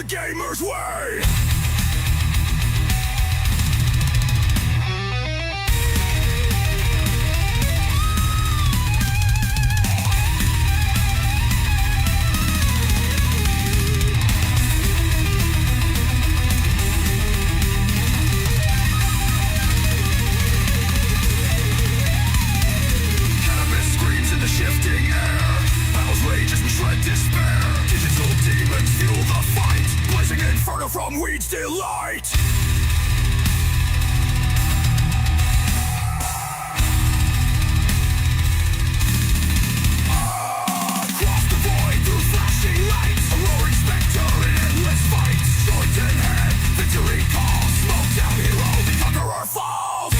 the gamer's way. Shifting air, battles rage as we shred despair. Digital demons fuel the fight, blazing inferno from weed's delight. Across the void through flashing lights, a roaring spectre in endless fights. Joint in hand, victory calls. Smoke down hero, the conqueror falls.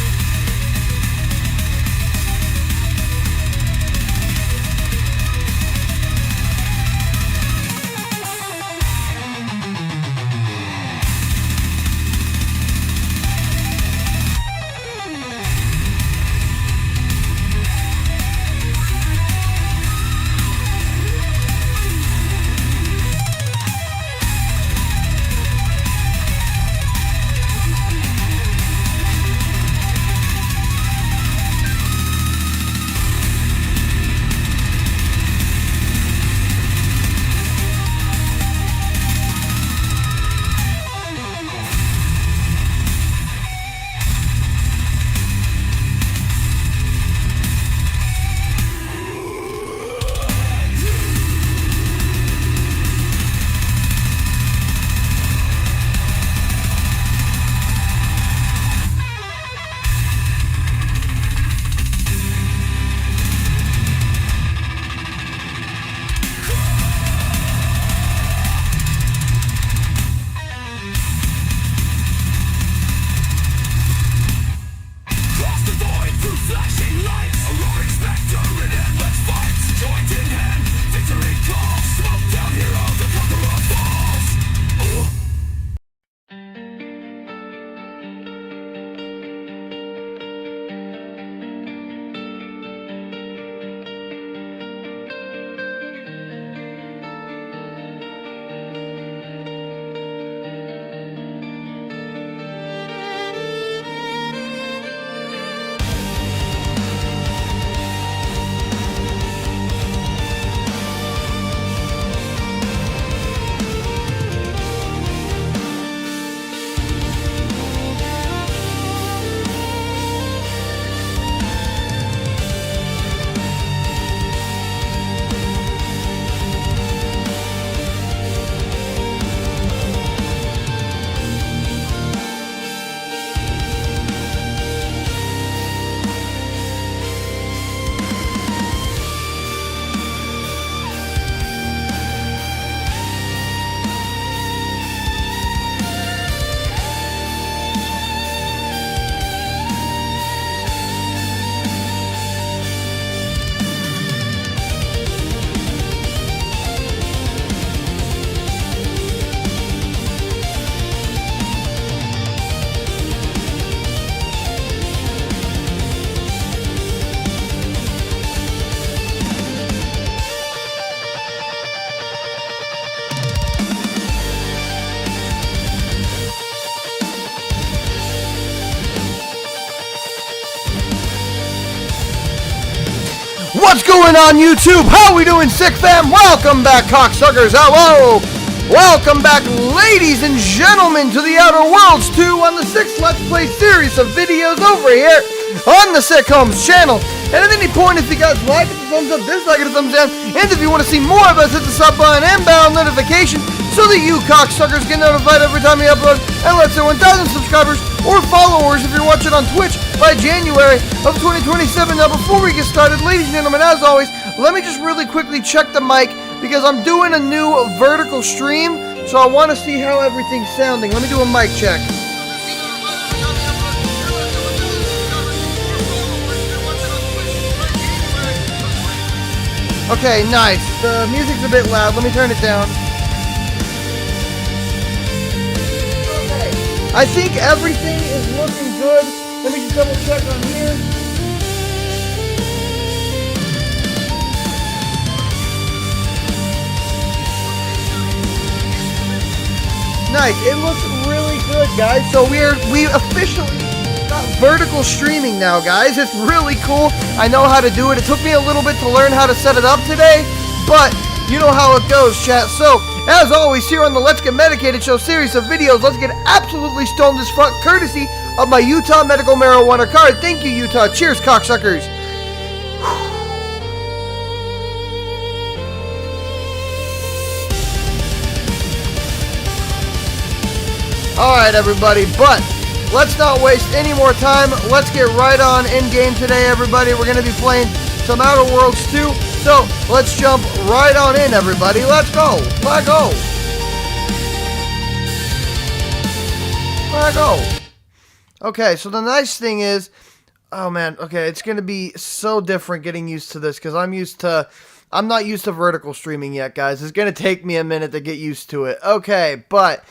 What's going on YouTube? How we doing, sick fam? Welcome back, cocksuckers. Hello! Welcome back, ladies and gentlemen, to the Outer Worlds 2 on the 6th Let's Play series of videos over here on the Sick Homes channel. And at any point, if you guys like it, a thumbs up, dislike it, a thumbs down. And if you want to see more of us, hit the sub button and bell notification so that you cocksuckers get notified every time we upload. And let's say 1,000 subscribers or followers if you're watching on Twitch by January of 2027. Now, before we get started, ladies and gentlemen, as always, let me just really quickly check the mic because I'm doing a new vertical stream, so I want to see how everything's sounding. Let me do a mic check. Okay, nice. The music's a bit loud. Let me turn it down. Okay. I think everything is looking good. Let me just double check on here. nice. It looks really good, guys. So we officially got vertical streaming now, guys. It's really cool. I know how to do it. It took me a little bit to learn how to set it up today, but you know how it goes, chat. So, as always, here on the Let's Get Medicated Show series of videos, let's get absolutely stoned as fuck, courtesy of my Utah Medical Marijuana card. Thank you, Utah. Cheers, cocksuckers. Alright, everybody, but let's not waste any more time. Let's get right on in-game today, everybody. We're going to be playing some Outer Worlds 2, so let's jump right on in, everybody. Let's go. Let go. Let go. Okay, so the nice thing is, oh man, okay, it's going to be so different getting used to this, because I'm not used to vertical streaming yet, guys. It's going to take me a minute to get used to it. Okay, but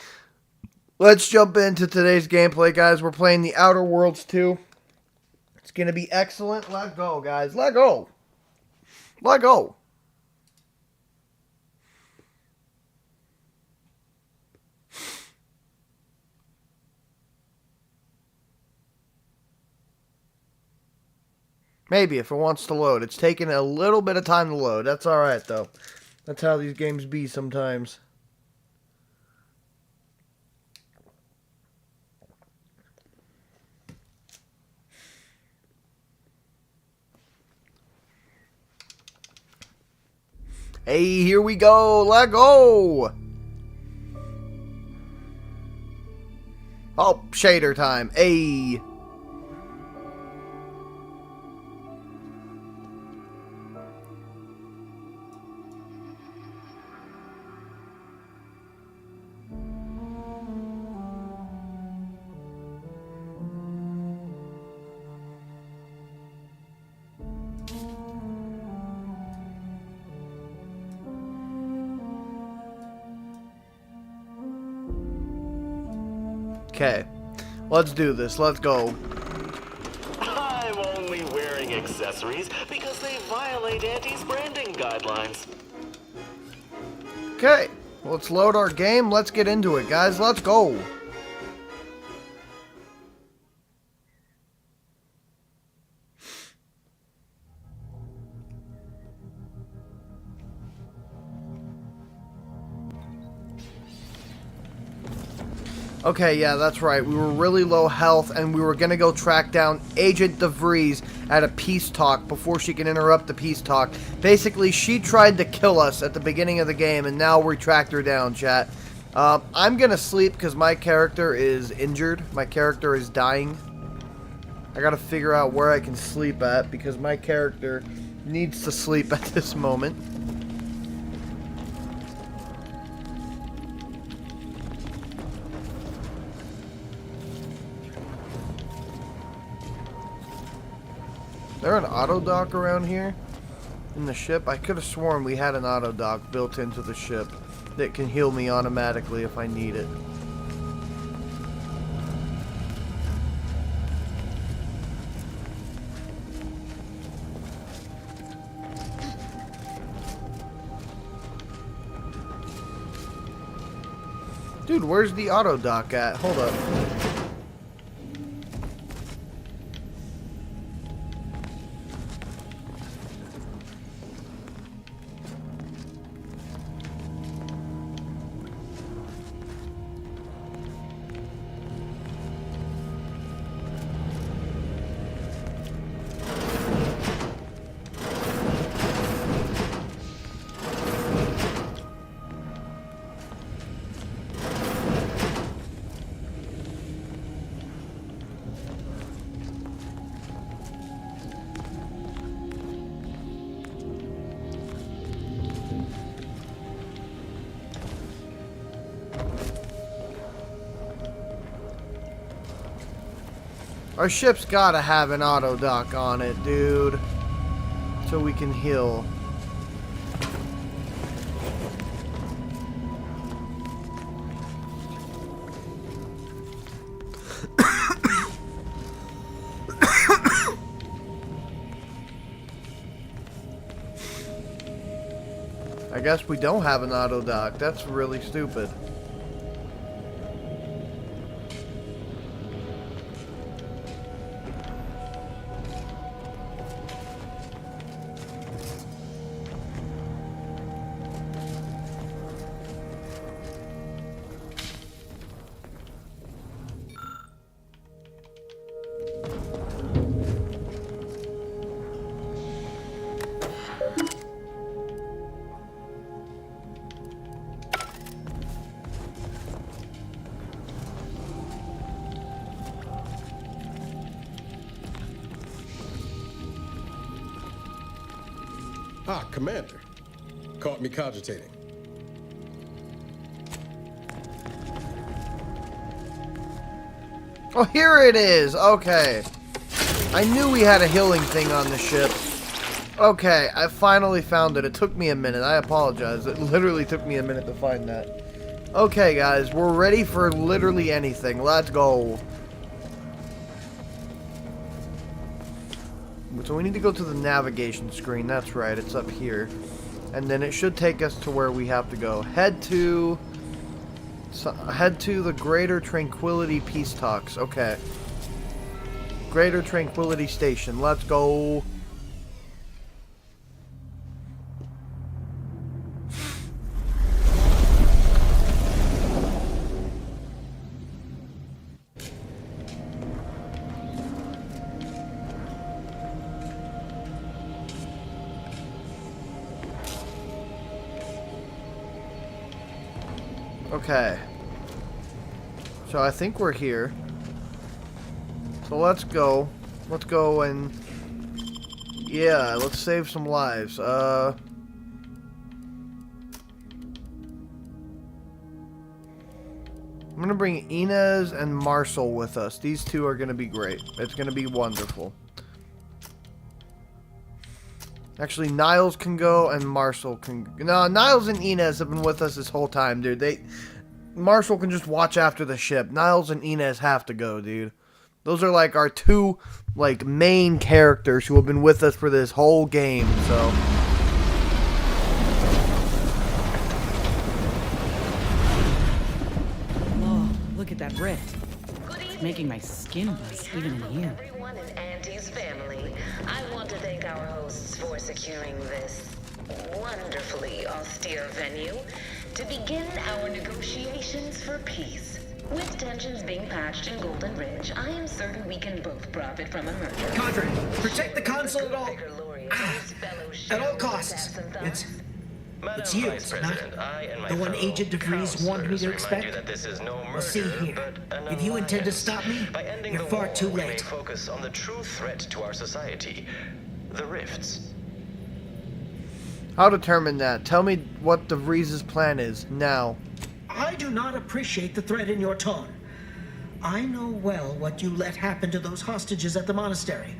let's jump into today's gameplay, guys. We're playing the Outer Worlds 2. It's going to be excellent. Let go, guys. Let go. Let go. Maybe, if it wants to load. It's taking a little bit of time to load. That's alright, though. That's how these games be sometimes. Hey, here we go. Let go. Oh, shader time. Hey. Okay, let's do this. Let's go. I'm only wearing accessories because they violate Auntie's branding guidelines. Okay, let's load our game. Let's get into it, guys. Let's go. Okay, yeah, that's right. We were really low health, and we were going to go track down Agent De Vries at a peace talk before she can interrupt the peace talk. Basically, she tried to kill us at the beginning of the game, and now we tracked her down, chat. I'm going to sleep because my character is injured. My character is dying. I got to figure out where I can sleep at because my character needs to sleep at this moment. Is there an auto dock around here in the ship? I could have sworn we had an auto dock built into the ship that can heal me automatically if I need it. Dude, where's the auto dock at? Hold up. Our ship's gotta have an auto dock on it, dude. So we can heal. I guess we don't have an auto dock. That's really stupid. Ah, Commander. Caught me cogitating. Oh, here it is. Okay. I knew we had a healing thing on the ship. Okay, I finally found it. It took me a minute. I apologize. It literally took me a minute to find that. Okay, guys, we're ready for literally anything. Let's go. So we need to go to the navigation screen. That's right. It's up here. And then it should take us to where we have to go. Head to the Greater Tranquility Peace Talks. Okay. Greater Tranquility Station. Let's go. Okay. So I think we're here. So let's go. Let's go and... yeah, let's save some lives. I'm gonna bring Inez and Marcel with us. These two are gonna be great. It's gonna be wonderful. Actually, Niles can go and Marcel can... no, Niles and Inez have been with us this whole time, dude. Marcel can just watch after the ship. Niles and Inez have to go, dude. Those are like our two like main characters who have been with us for this whole game, so... oh, look at that rift. Making my skin buzz even in here. Everyone in Auntie's family. I want to thank our hosts for securing this wonderfully austere venue to begin our negotiations for peace. With tensions being patched in Golden Ridge, I am certain we can both profit from a merger. Cadre, protect the console at all costs. It's you, Vice not President, I and my the one fellow Agent De Vries wanted me to counselors expect. remind you that this is no Well, see murder, here. but an If you intend to alliance. stop me, By ending you're the far war, too we may late. focus on the true threat to our society, the rifts. I'll determine that. Tell me what De Vries' plan is, now. I do not appreciate the threat in your tone. I know well what you let happen to those hostages at the monastery,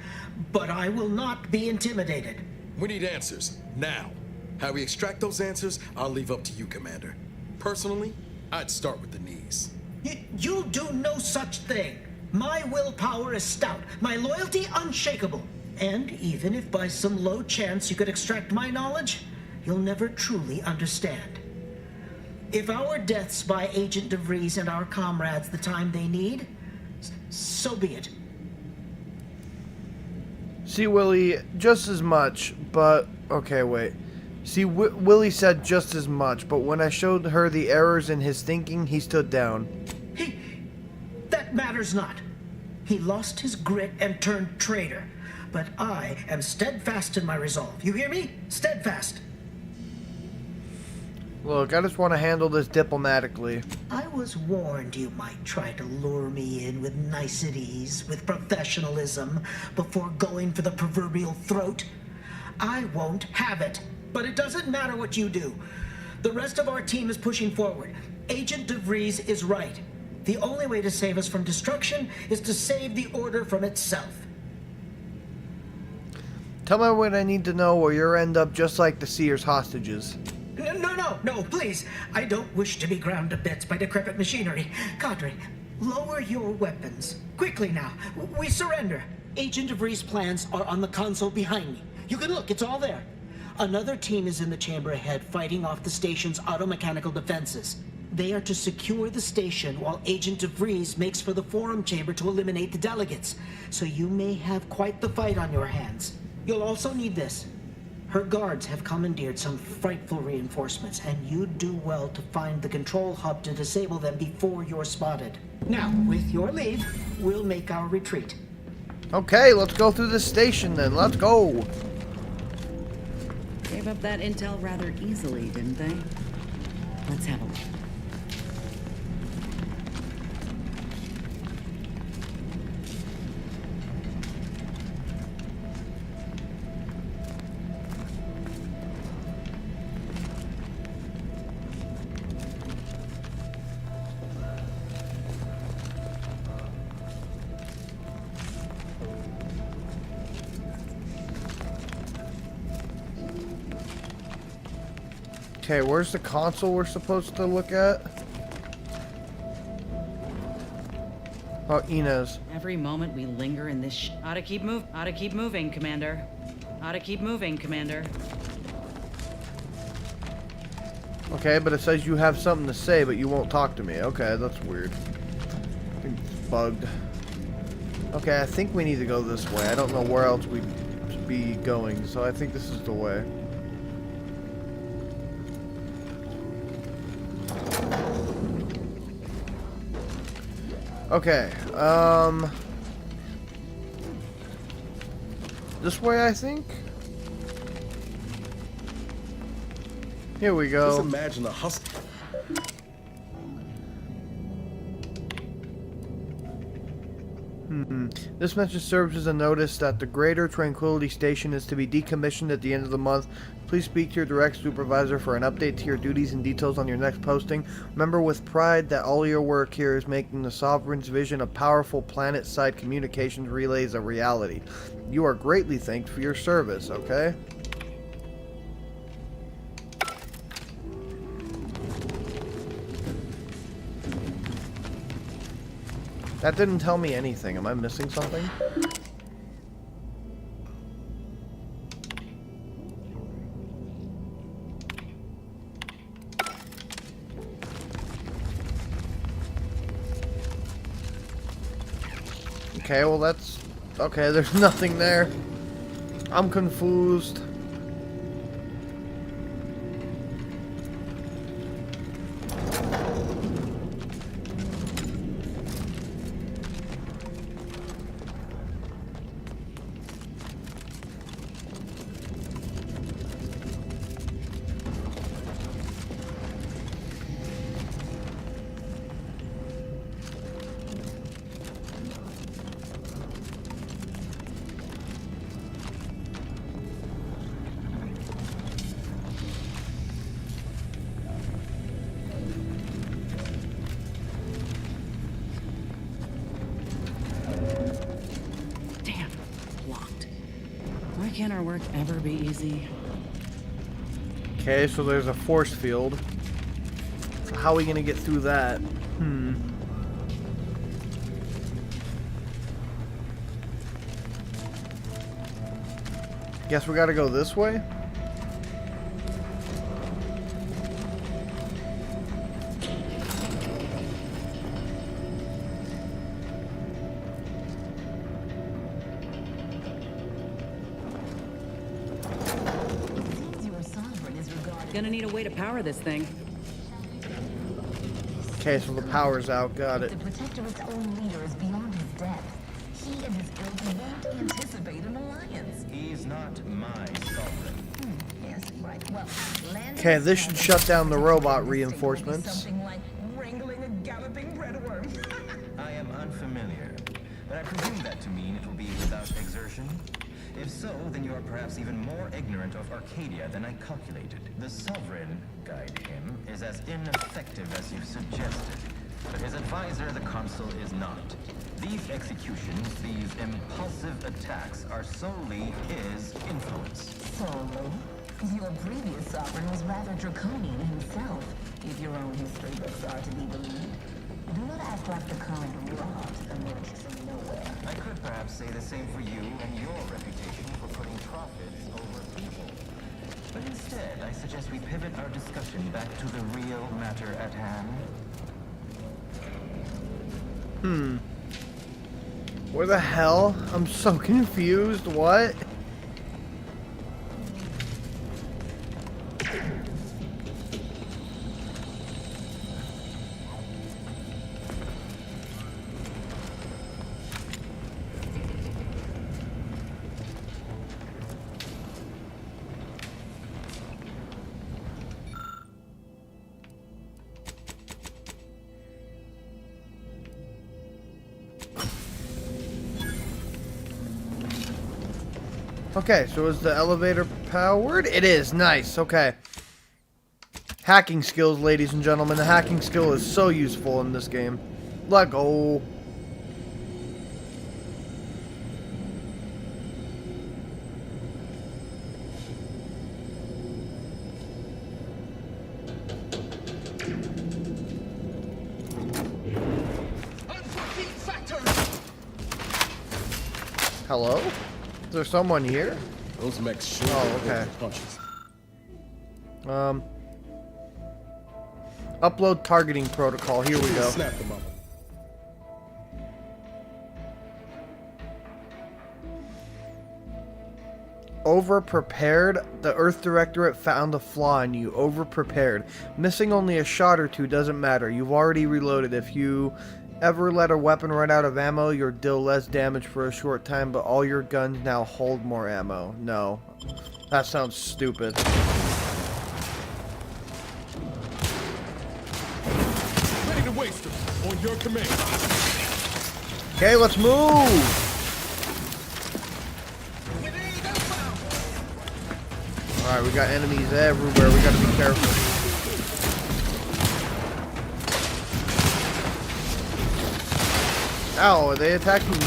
but I will not be intimidated. We need answers, now. How we extract those answers, I'll leave up to you, Commander. Personally, I'd start with the knees. You do no such thing. My willpower is stout, my loyalty unshakable. And even if by some low chance you could extract my knowledge, you'll never truly understand. If our deaths by Agent De Vries and our comrades the time they need, so be it. See, Willie, just as much, but... okay, wait. See, Willie said just as much, but when I showed her the errors in his thinking, he stood down. That matters not. He lost his grit and turned traitor. But I am steadfast in my resolve. You hear me? Steadfast. Look, I just want to handle this diplomatically. I was warned you might try to lure me in with niceties, with professionalism, before going for the proverbial throat. I won't have it. But it doesn't matter what you do. The rest of our team is pushing forward. Agent De Vries is right. The only way to save us from destruction is to save the Order from itself. Tell me what I need to know or you'll end up just like the Seer's hostages. No, please. I don't wish to be ground to bits by decrepit machinery. Cadre, lower your weapons. Quickly now. We surrender. Agent De Vries' plans are on the console behind me. You can look, it's all there. Another team is in the chamber ahead fighting off the station's automechanical defenses. They are to secure the station while Agent De Vries makes for the forum chamber to eliminate the delegates. So you may have quite the fight on your hands. You'll also need this. Her guards have commandeered some frightful reinforcements, and you'd do well to find the control hub to disable them before you're spotted. Now, with your leave, we'll make our retreat. Okay, let's go through this station then. Let's go. Gave up that intel rather easily, didn't they? Let's have a look. Okay, where's the console we're supposed to look at? Oh, Inez. Every moment we linger in this ought to keep moving, Commander. Ought to keep moving, Commander. Okay, but it says you have something to say, but you won't talk to me. Okay, that's weird. I think it's bugged. Okay, I think we need to go this way. I don't know where else we'd be going, so I think this is the way. Okay, this way, I think? Here we go. Just imagine a hustle. This message serves as a notice that the Greater Tranquility Station is to be decommissioned at the end of the month. Please speak to your direct supervisor for an update to your duties and details on your next posting. Remember with pride that all your work here is making the Sovereign's vision of powerful planet-side communications relays a reality. You are greatly thanked for your service, okay? That didn't tell me anything. Am I missing something? Okay, well that's... Okay, there's nothing there. I'm confused. Can't our work ever be easy? Okay, so there's a force field. So how are we gonna get through that? Guess we gotta go this way? Gonna need a way to power this thing. Okay, so the power's out. Got it. The Protectorate's own leader is beyond his depth. He and his ilk won't anticipate an alliance. He's not my sovereign. Yes, right. Well, Okay, this should shut down the robot reinforcements. Something like wrangling a galloping redworm. I am unfamiliar, but I presume that to mean it will be without exertion. If so, then you are perhaps even more ignorant of Arcadia than I calculated. The Sovereign, guide him, is as ineffective as you suggested. But his advisor, the Consul, is not. These executions, these impulsive attacks, are solely his influence. Solely? Your previous sovereign was rather draconian himself, if your own history books are to be believed. Do not act like the current rot emerged from nowhere. I could perhaps say the same for you and your reputation for putting profits over people. But instead, I suggest we pivot our discussion back to the real matter at hand. Where the hell? I'm so confused. What? Okay, so is the elevator powered? It is. Nice. Okay. Hacking skills, ladies and gentlemen. The hacking skill is so useful in this game. Let go. Hello? Is there someone here? Those mechs sure Oh, did okay. their punches. Upload targeting protocol. Here we go. Snap them up. Over-prepared? The Earth Directorate found a flaw in you. Over-prepared. Missing only a shot or two doesn't matter. You've already reloaded. If you ever let a weapon run out of ammo, you'll deal less damage for a short time, but all your guns now hold more ammo. No. That sounds stupid. Ready to waste them. On your command. Okay, let's move! Alright, we got enemies everywhere. We gotta be careful. Ow, are they attacking me?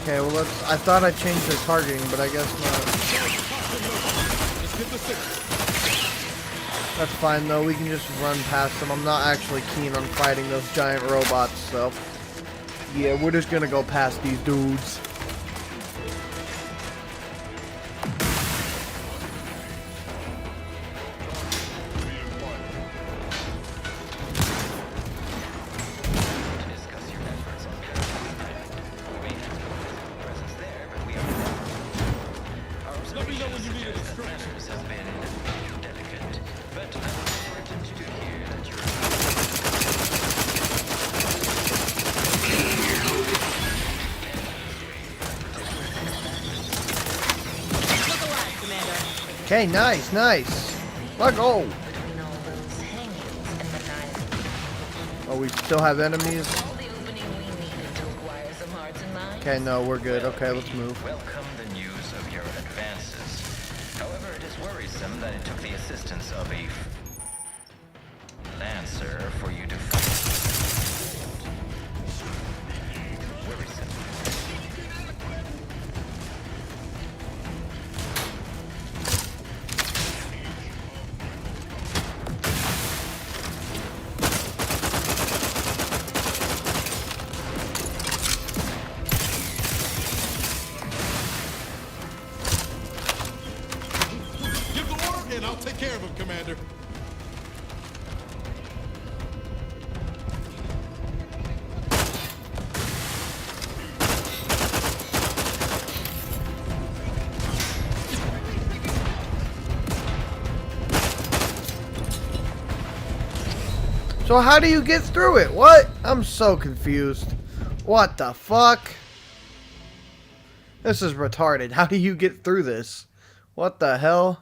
Okay, well let's... I thought I changed their targeting, but I guess not. That's fine though, we can just run past them. I'm not actually keen on fighting those giant robots, so... Yeah, we're just gonna go past these dudes. Okay, nice, nice. Let go. Oh, we still have enemies. Okay, no, we're good. Okay, let's move. Welcome the news of your advances. However, it is worrisome that it took the assistance of a Lancer for you to fight. Worrisome. Give the order and I'll take care of him, Commander. So how do you get through it? What? I'm so confused. What the fuck? This is retarded. How do you get through this? What the hell?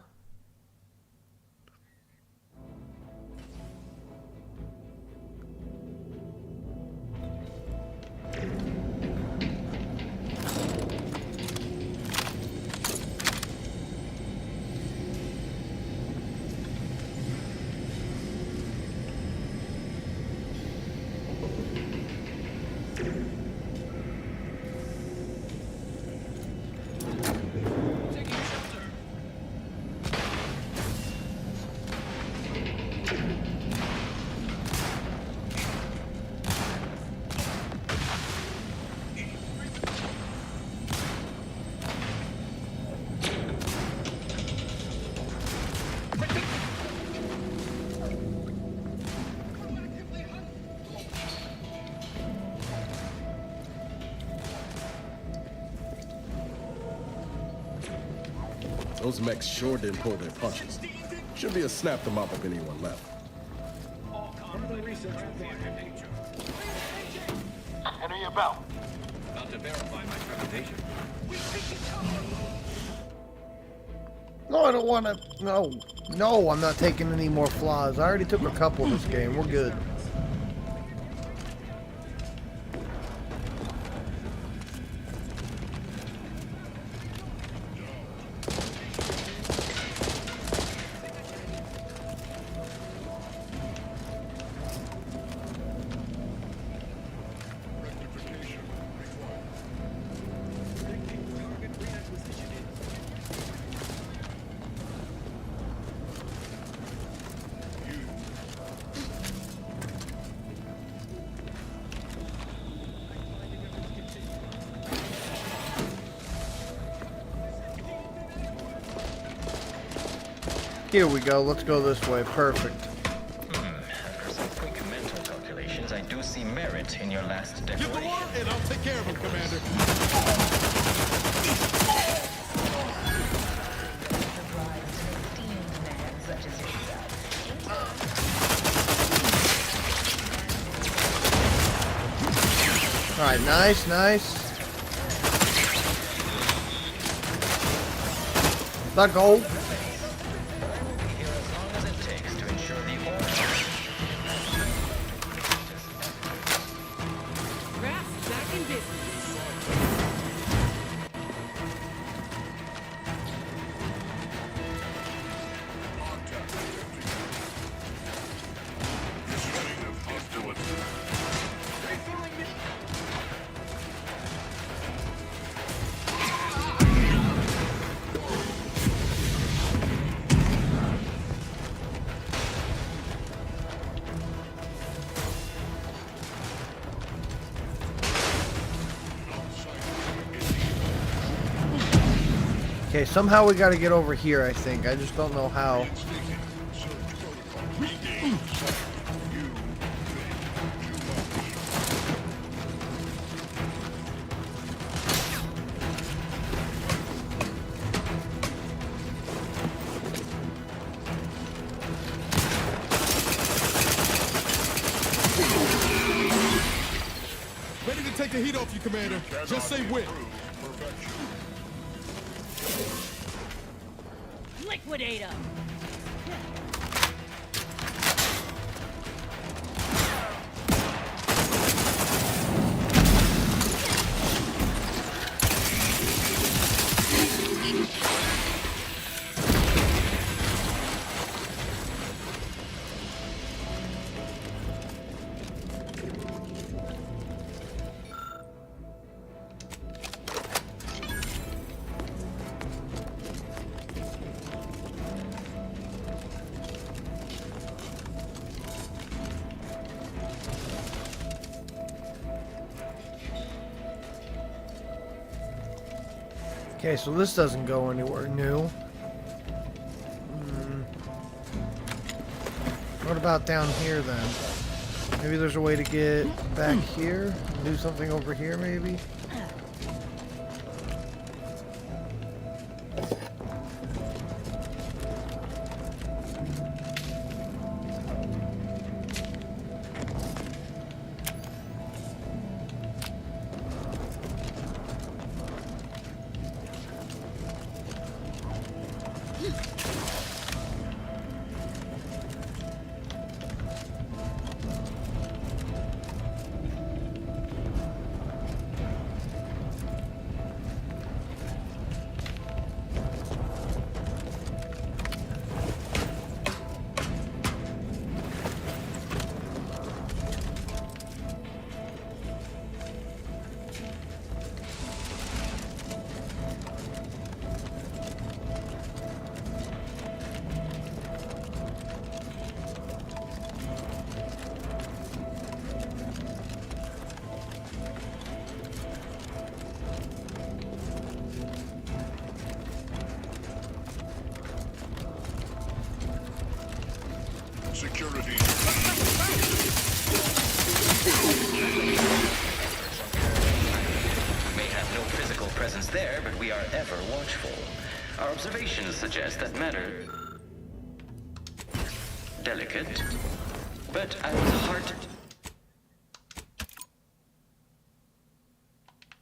Those mechs sure didn't pull their punches. Should be a snap them up if anyone left. Enemy about. Not to verify my trepidation. No, I don't want to. No. No, I'm not taking any more flaws. I already took a couple this game. We're good. Here we go. Let's go this way. Perfect. After some quick mental calculations, I do see merit in your last Give the declaration. word, and I'll take care of him, Commander. Alright, nice, nice. The goal. Raph's back in business. Okay, somehow we gotta get over here, I think. I just don't know how. Ready to take the heat off you, Commander. Just say when. Liquidate him. Okay, so this doesn't go anywhere new. What about down here then? Maybe there's a way to get back here? Do something over here maybe? Security. We may have no physical presence there, but we are ever watchful. Our observations suggest that matter... delicate. But I was heartened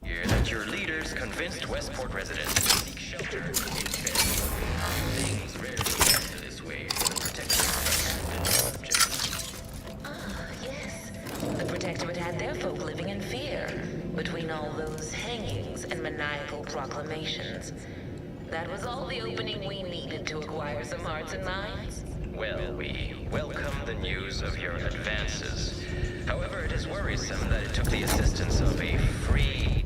to hear that your leaders convinced Westport residents to seek shelter in things rarely happen this way for the Protectorate. Yes. The Protectorate had their folk living in fear between all those hangings and maniacal proclamations. That was all the opening we needed to acquire some hearts and minds. Well, we welcome the news of your advances. However, it is worrisome that it took the assistance of a free...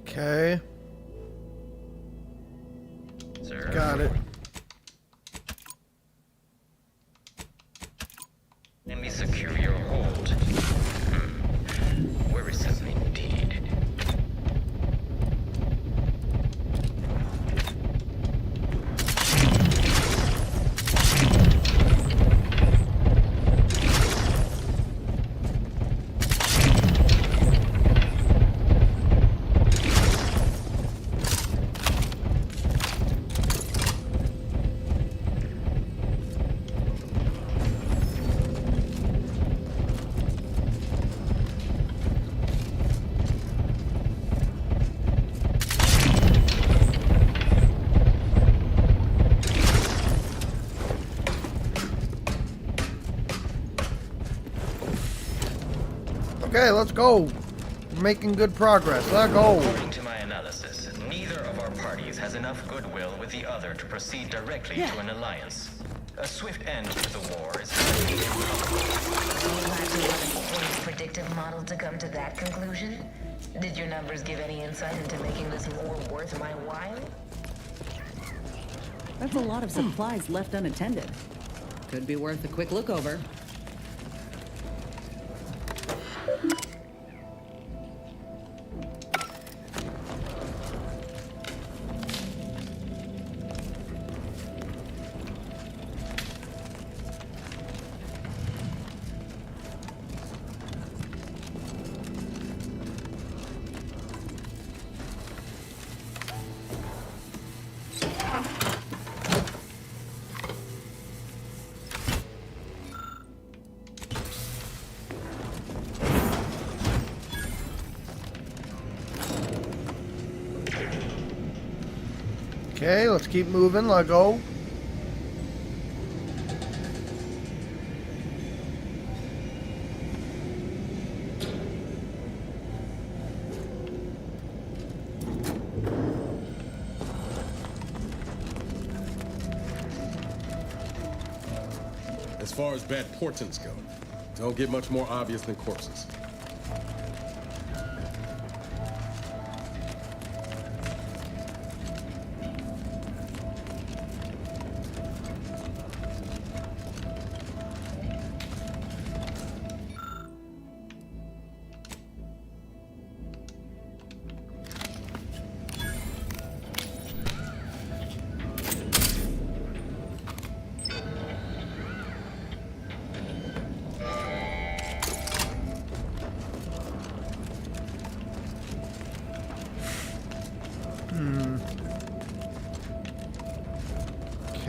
Okay. Sir. Got it. Let me secure your hold. Worrisome indeed. Okay, let's go. We're making good progress. Let's go. According to my analysis, neither of our parties has enough goodwill with the other to proceed directly to an alliance. A swift end to the war is highly improbable. You had to run a points predictive model to come to that conclusion? Did your numbers give any insight into making this war worth my while? That's a lot of supplies left unattended. Could be worth a quick look over. Okay, let's keep moving. Let go. As far as bad portents go, don't get much more obvious than corpses.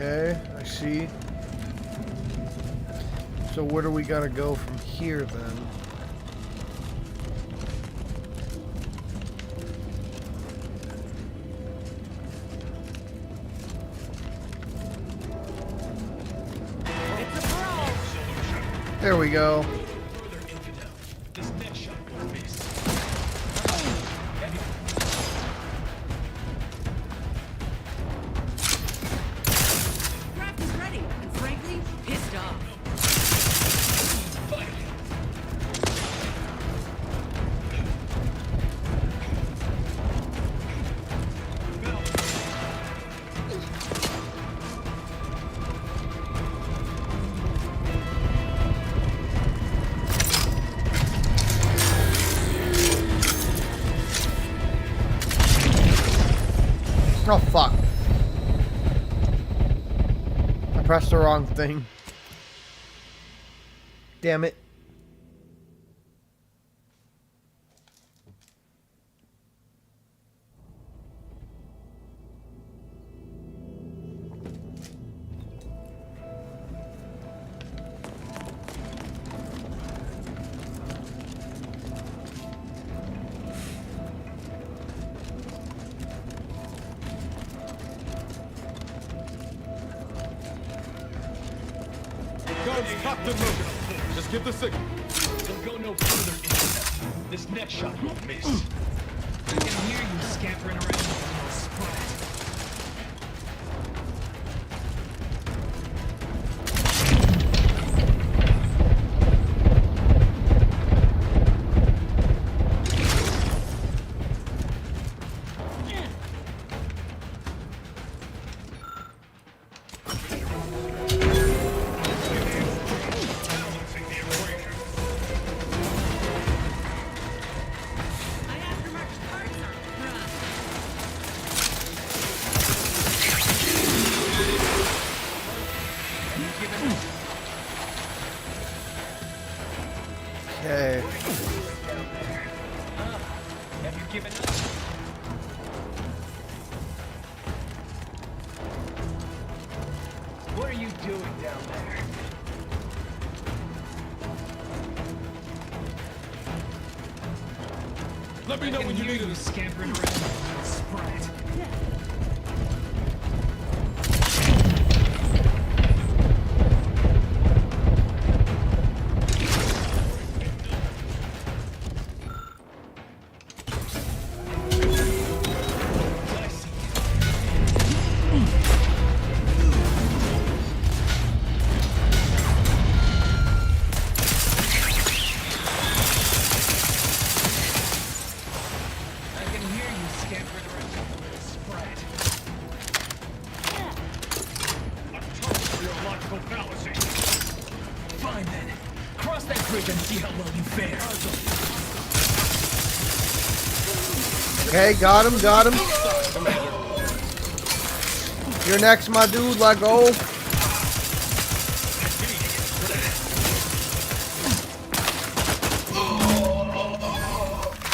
Okay, I see. So where do we gotta go from here then? There we go. This next shot won't miss. Draft is ready, and frankly, pissed off. Oh fuck. I pressed the wrong thing. Damn it. Guns cocked and loaded. Just give the signal. Don't go no further, Intercept. This next shot won't miss. I can hear you scampering around with a little sprat. Okay. Have you given up? What are you doing down there? Let me know when you need you it. scampering around like a little sprat. fair. Okay, got him, got him. You're next, my dude. Let go.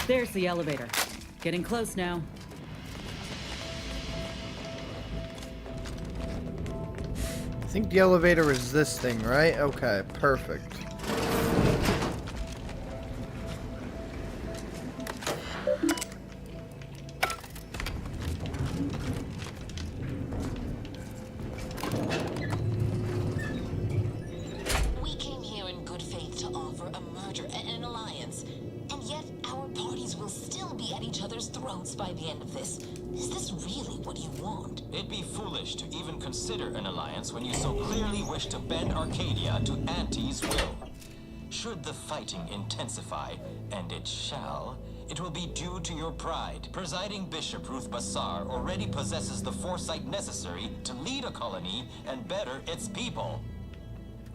There's the elevator. Getting close now. I think the elevator is this thing, right? Okay, perfect. We came here in good faith to offer a merger and an alliance, and yet our parties will still be at each other's throats by the end of this. Is this really what you want? It'd be foolish to even consider an alliance when you so clearly wish to bend Arcadia to Auntie's will. Should the fighting intensify, and it shall, it will be due to your pride. Presiding Bishop Ruth Bassar already possesses the foresight necessary to lead a colony and better its people.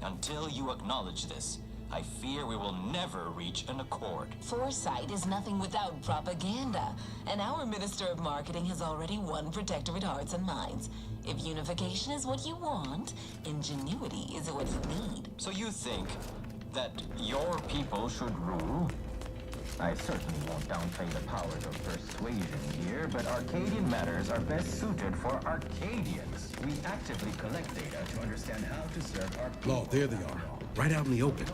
Until you acknowledge this, I fear we will never reach an accord. Foresight is nothing without propaganda, and our Minister of Marketing has already won Protectorate hearts and minds. If unification is what you want, ingenuity is what you need. So you think that your people should rule? I certainly won't downplay the powers of persuasion here, but Arcadian matters are best suited for Arcadians. We actively collect data to understand how to serve our people. Law, there they are. Right out in the open.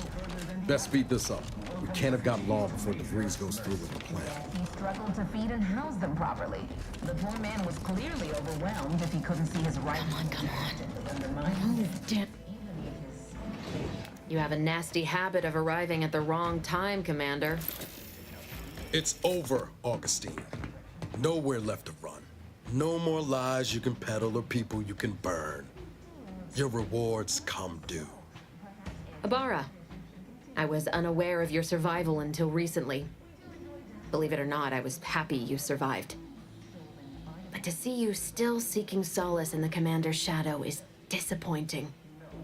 Best speed this up. We can't have got Law before DeVries goes through with the plan. He struggled to feed and house them properly. The poor man was clearly overwhelmed if he couldn't see his right. Come on. Oh, damn. You have a nasty habit of arriving at the wrong time, Commander. It's over, Augustine. Nowhere left to run. No more lies you can peddle or people you can burn. Your rewards come due. Ibarra, I was unaware of your survival until recently. Believe it or not, I was happy you survived. But to see you still seeking solace in the Commander's shadow is disappointing.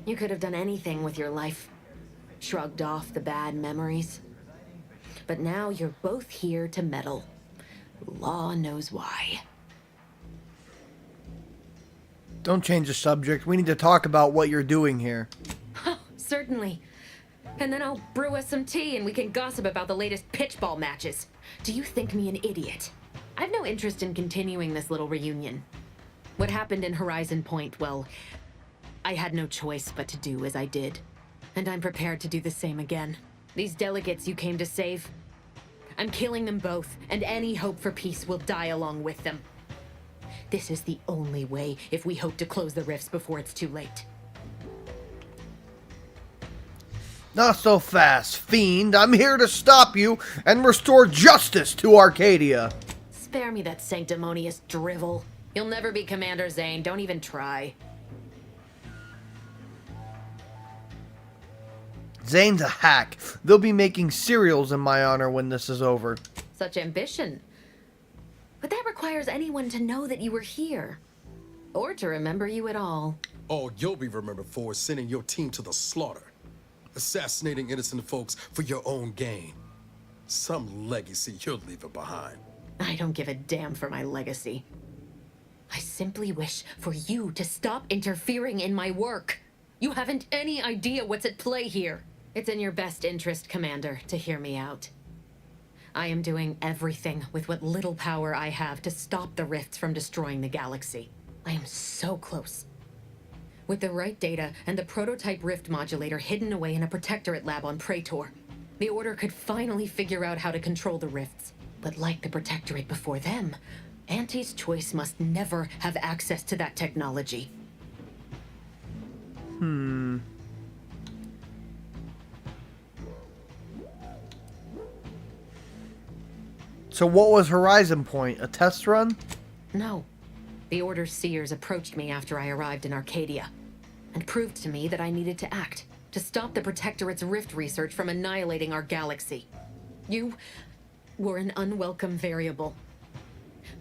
You could have done anything with your life. Shrugged off the bad memories. But now you're both here to meddle. Law knows why. Don't change the subject. We need to talk about what you're doing here. Oh, certainly. And then I'll brew us some tea and we can gossip about the latest pitchball matches. Do you think me an idiot? I've no interest in continuing this little reunion. What happened in Horizon Point, well, I had no choice but to do as I did. And I'm prepared to do the same again. These delegates you came to save, I'm killing them both, and any hope for peace will die along with them. This is the only way if we hope to close the rifts before it's too late. Not so fast, fiend. I'm here to stop you and restore justice to Arcadia. Spare me that sanctimonious drivel. You'll never be Commander Zane. Don't even try. Zane's a hack. They'll be making cereals in my honor when this is over. Such ambition. But that requires anyone to know that you were here. Or to remember you at all. All you'll be remembered for is sending your team to the slaughter. Assassinating innocent folks for your own gain. Some legacy you're leaving behind. I don't give a damn for my legacy. I simply wish for you to stop interfering in my work. You haven't any idea what's at play here. It's in your best interest, Commander, to hear me out. I am doing everything with what little power I have to stop the rifts from destroying the galaxy. I am so close. With the right data and the prototype rift modulator hidden away in a Protectorate lab on Praetor, the Order could finally figure out how to control the rifts. But like the Protectorate before them, Auntie's choice must never have access to that technology. So what was Horizon Point? A test run? No. The Order's seers approached me after I arrived in Arcadia, and proved to me that I needed to act, to stop the Protectorate's rift research from annihilating our galaxy. You were an unwelcome variable.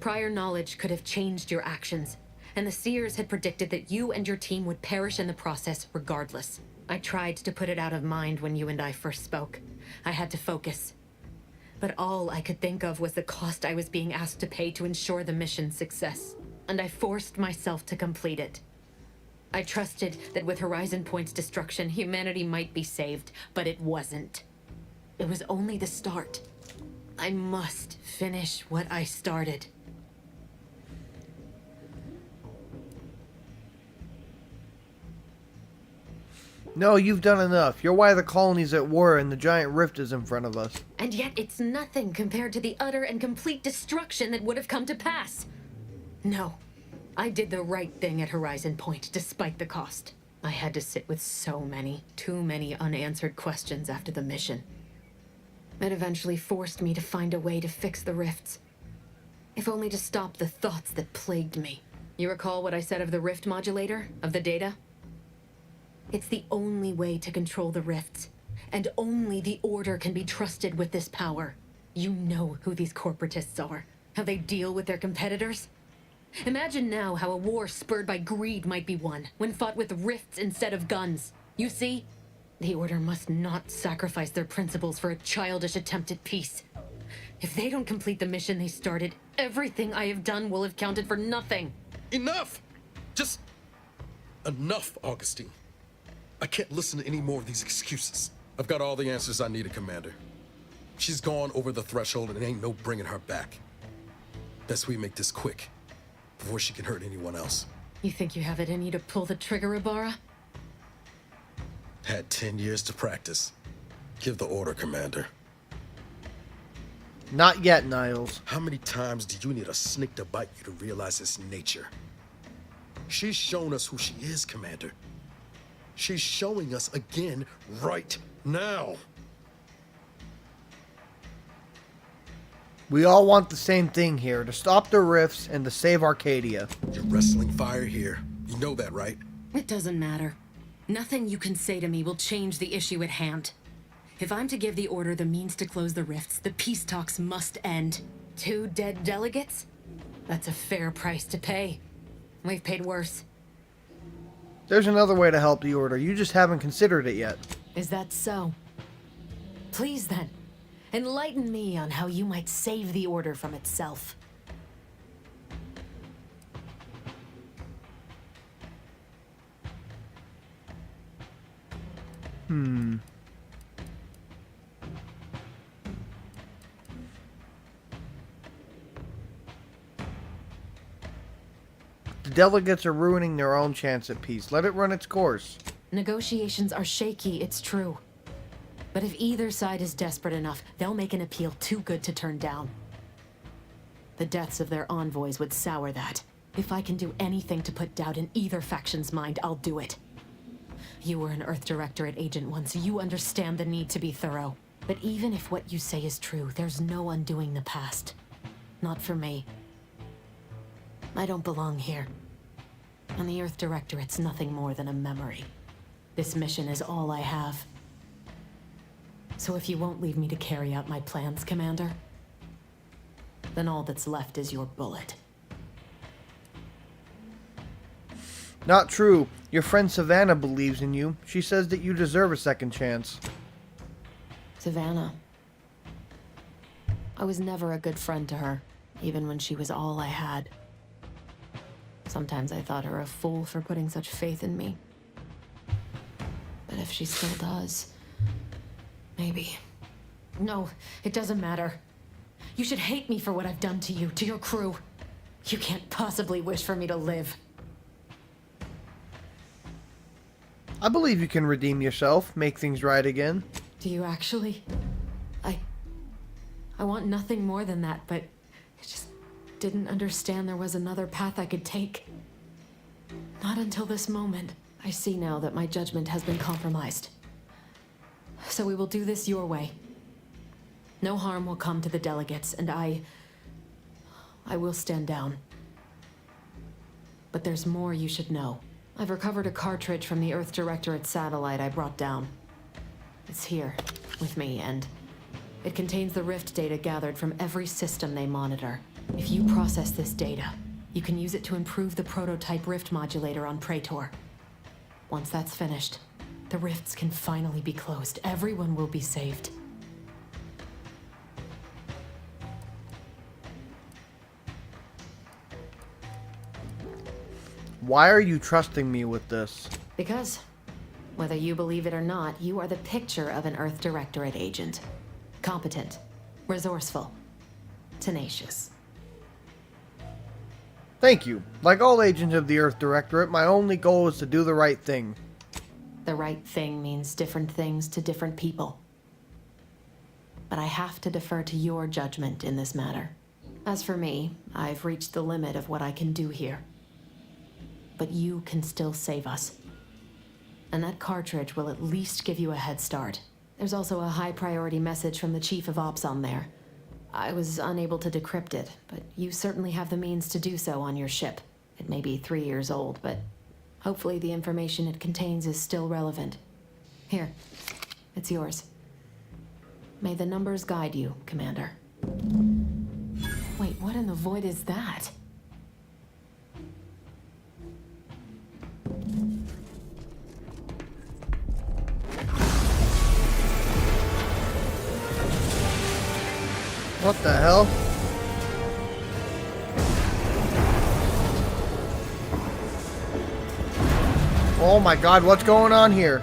Prior knowledge could have changed your actions, and the seers had predicted that you and your team would perish in the process regardless. I tried to put it out of mind when you and I first spoke, I had to focus. But all I could think of was the cost I was being asked to pay to ensure the mission's success, and I forced myself to complete it. I trusted that with Horizon Point's destruction, humanity might be saved, but it wasn't. It was only the start. I must finish what I started. No, you've done enough. You're why the colony's at war and the giant rift is in front of us. And yet it's nothing compared to the utter and complete destruction that would have come to pass. No, I did the right thing at Horizon Point, despite the cost. I had to sit with too many unanswered questions after the mission. It eventually forced me to find a way to fix the rifts. If only to stop the thoughts that plagued me. You recall what I said of the rift modulator, of the data? It's the only way to control the rifts, and only the Order can be trusted with this power. You know who these corporatists are, how they deal with their competitors. Imagine now how a war spurred by greed might be won, when fought with rifts instead of guns. You see? The Order must not sacrifice their principles for a childish attempt at peace. If they don't complete the mission they started, everything I have done will have counted for nothing. Enough! Just enough, Augustine. I can't listen to any more of these excuses. I've got all the answers I needed, Commander. She's gone over the threshold and ain't no bringing her back. Best we make this quick, before she can hurt anyone else. You think you have it in you to pull the trigger, Ibarra? Had 10 years to practice. Give the order, Commander. Not yet, Niles. How many times do you need a snake to bite you to realize its nature? She's shown us who she is, Commander. She's showing us again right now. We all want the same thing here, to stop the rifts and to save Arcadia. You're wrestling fire here. You know that, right? It doesn't matter. Nothing you can say to me will change the issue at hand. If I'm to give the Order the means to close the rifts, the peace talks must end. 2 dead delegates? That's a fair price to pay. We've paid worse. There's another way to help the Order. You just haven't considered it yet. Is that so? Please then, enlighten me on how you might save the Order from itself. The delegates are ruining their own chance at peace. Let it run its course. Negotiations are shaky, it's true. But if either side is desperate enough, they'll make an appeal too good to turn down. The deaths of their envoys would sour that. If I can do anything to put doubt in either faction's mind, I'll do it. You were an Earth Directorate agent once. You understand the need to be thorough. But even if what you say is true, there's no undoing the past. Not for me. I don't belong here. And the Earth Directorate's nothing more than a memory. This mission is all I have. So if you won't leave me to carry out my plans, Commander, then all that's left is your bullet. Not true. Your friend Savannah believes in you. She says that you deserve a second chance. Savannah. I was never a good friend to her, even when she was all I had. Sometimes I thought her a fool for putting such faith in me. But if she still does, maybe. No, it doesn't matter. You should hate me for what I've done to you, to your crew. You can't possibly wish for me to live. I believe you can redeem yourself, make things right again. Do you actually? I want nothing more than that, but I just didn't understand there was another path I could take. Not until this moment. I see now that my judgment has been compromised. So we will do this your way. No harm will come to the delegates, and I will stand down. But there's more you should know. I've recovered a cartridge from the Earth Directorate satellite I brought down. It's here, with me, and it contains the rift data gathered from every system they monitor. If you process this data, you can use it to improve the prototype rift modulator on Praetor. Once that's finished, the rifts can finally be closed. Everyone will be saved. Why are you trusting me with this? Because, whether you believe it or not, you are the picture of an Earth Directorate agent. Competent, resourceful, tenacious. Thank you. Like all agents of the Earth Directorate, my only goal is to do the right thing. The right thing means different things to different people. But I have to defer to your judgment in this matter. As for me, I've reached the limit of what I can do here. But you can still save us. And that cartridge will at least give you a head start. There's also a high priority message from the Chief of Ops on there. I was unable to decrypt it, but you certainly have the means to do so on your ship. It may be 3 years old, but hopefully the information it contains is still relevant. Here, it's yours. May the numbers guide you, Commander. Wait, what in the void is that? What the hell? Oh my god, what's going on here?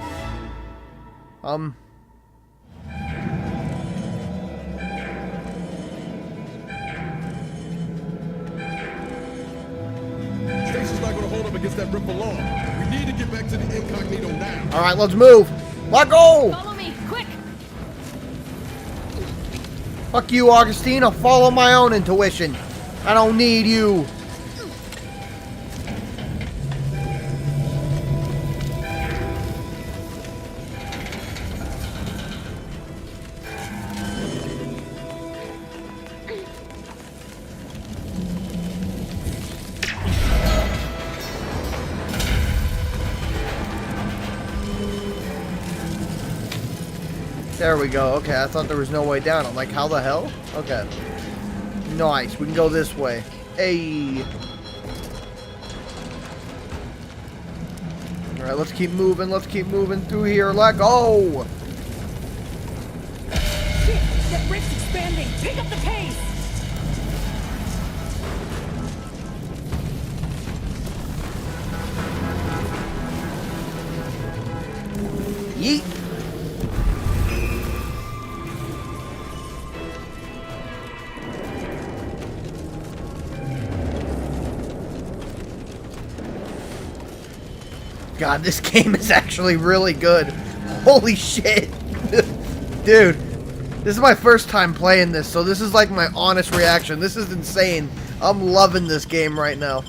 Station's not gonna hold up against that rip for long. We need to get back to the incognito now. Alright, let's move. Let go! Follow me, quick! Fuck you, Augustine. I'll follow my own intuition. I don't need you. There we go. Okay, I thought there was no way down. I'm like, how the hell? Okay. Nice. We can go this way. Hey. Alright, let's keep moving. Let's keep moving through here. Let go. Shit! That rift's expanding! Pick up the pace! Yeet. God, this game is actually really good. Holy shit. Dude, this is my first time playing this, so this is like my honest reaction. This is insane. I'm loving this game right now.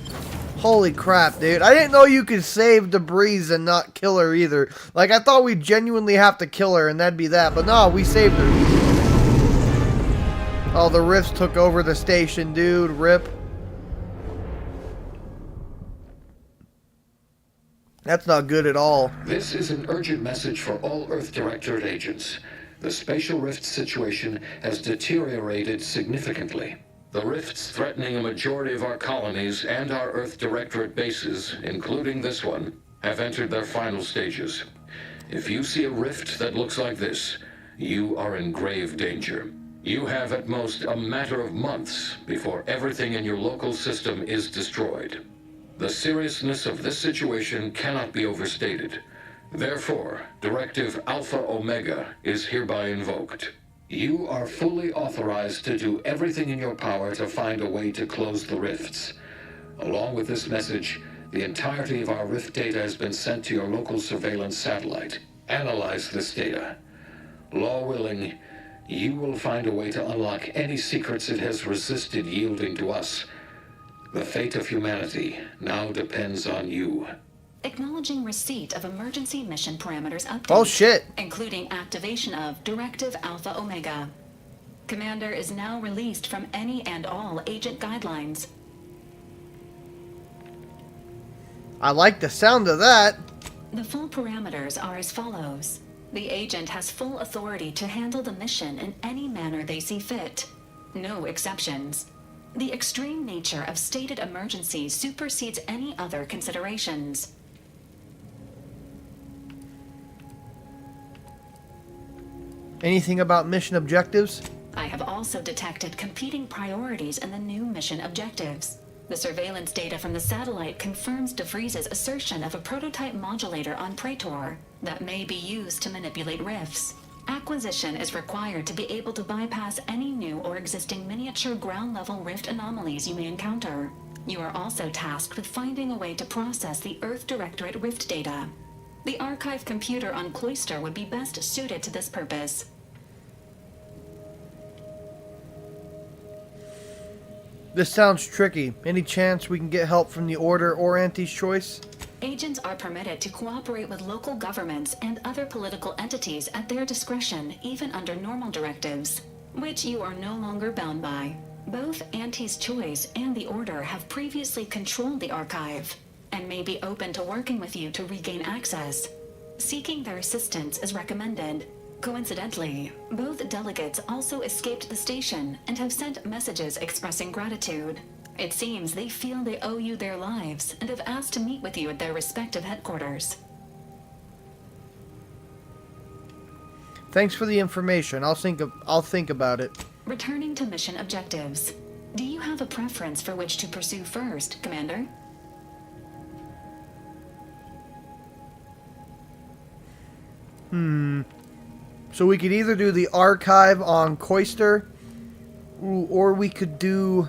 Holy crap, dude. I didn't know you could save DeVries and not kill her either. Like, I thought we'd genuinely have to kill her and that'd be that. But no, we saved her. Oh, the rifts took over the station, dude. Rip. That's not good at all. This is an urgent message for all Earth Directorate agents. The spatial rift situation has deteriorated significantly. The rifts threatening a majority of our colonies and our Earth Directorate bases, including this one, have entered their final stages. If you see a rift that looks like this, you are in grave danger. You have at most a matter of months before everything in your local system is destroyed. The seriousness of this situation cannot be overstated. Therefore, Directive Alpha Omega is hereby invoked. You are fully authorized to do everything in your power to find a way to close the rifts. Along with this message, the entirety of our rift data has been sent to your local surveillance satellite. Analyze this data. Law willing, you will find a way to unlock any secrets it has resisted yielding to us. The fate of humanity now depends on you. Acknowledging receipt of emergency mission parameters update. Oh shit. Including activation of Directive Alpha Omega. Commander is now released from any and all agent guidelines. I like the sound of that. The full parameters are as follows. The agent has full authority to handle the mission in any manner they see fit. No exceptions. The extreme nature of stated emergencies supersedes any other considerations. Anything about mission objectives? I have also detected competing priorities in the new mission objectives. The surveillance data from the satellite confirms DeVries' assertion of a prototype modulator on Praetor that may be used to manipulate rifts. Acquisition is required to be able to bypass any new or existing miniature ground-level rift anomalies you may encounter. You are also tasked with finding a way to process the Earth Directorate rift data. The archive computer on Cloister would be best suited to this purpose. This sounds tricky. Any chance we can get help from the Order or Auntie's Choice? Agents are permitted to cooperate with local governments and other political entities at their discretion, even under normal directives, which you are no longer bound by. Both Auntie's Choice and the Order have previously controlled the archive, and may be open to working with you to regain access. Seeking their assistance is recommended. Coincidentally, both delegates also escaped the station and have sent messages expressing gratitude. It seems they feel they owe you their lives and have asked to meet with you at their respective headquarters. Thanks for the information. I'll think about it. Returning to mission objectives. Do you have a preference for which to pursue first, Commander? So we could either do the archive on Cloister, or we could do...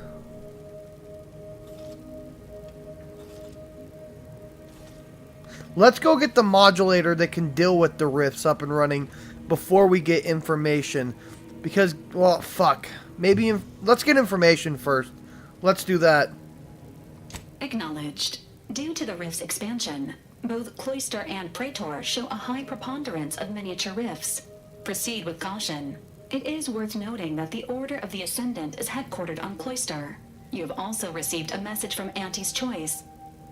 Let's go get the modulator that can deal with the rifts up and running before we get information. Because, well, fuck. Maybe, let's get information first. Let's do that. Acknowledged. Due to the rift's expansion, both Cloister and Praetor show a high preponderance of miniature rifts. Proceed with caution. It is worth noting that the Order of the Ascendant is headquartered on Cloister. You have also received a message from Auntie's Choice.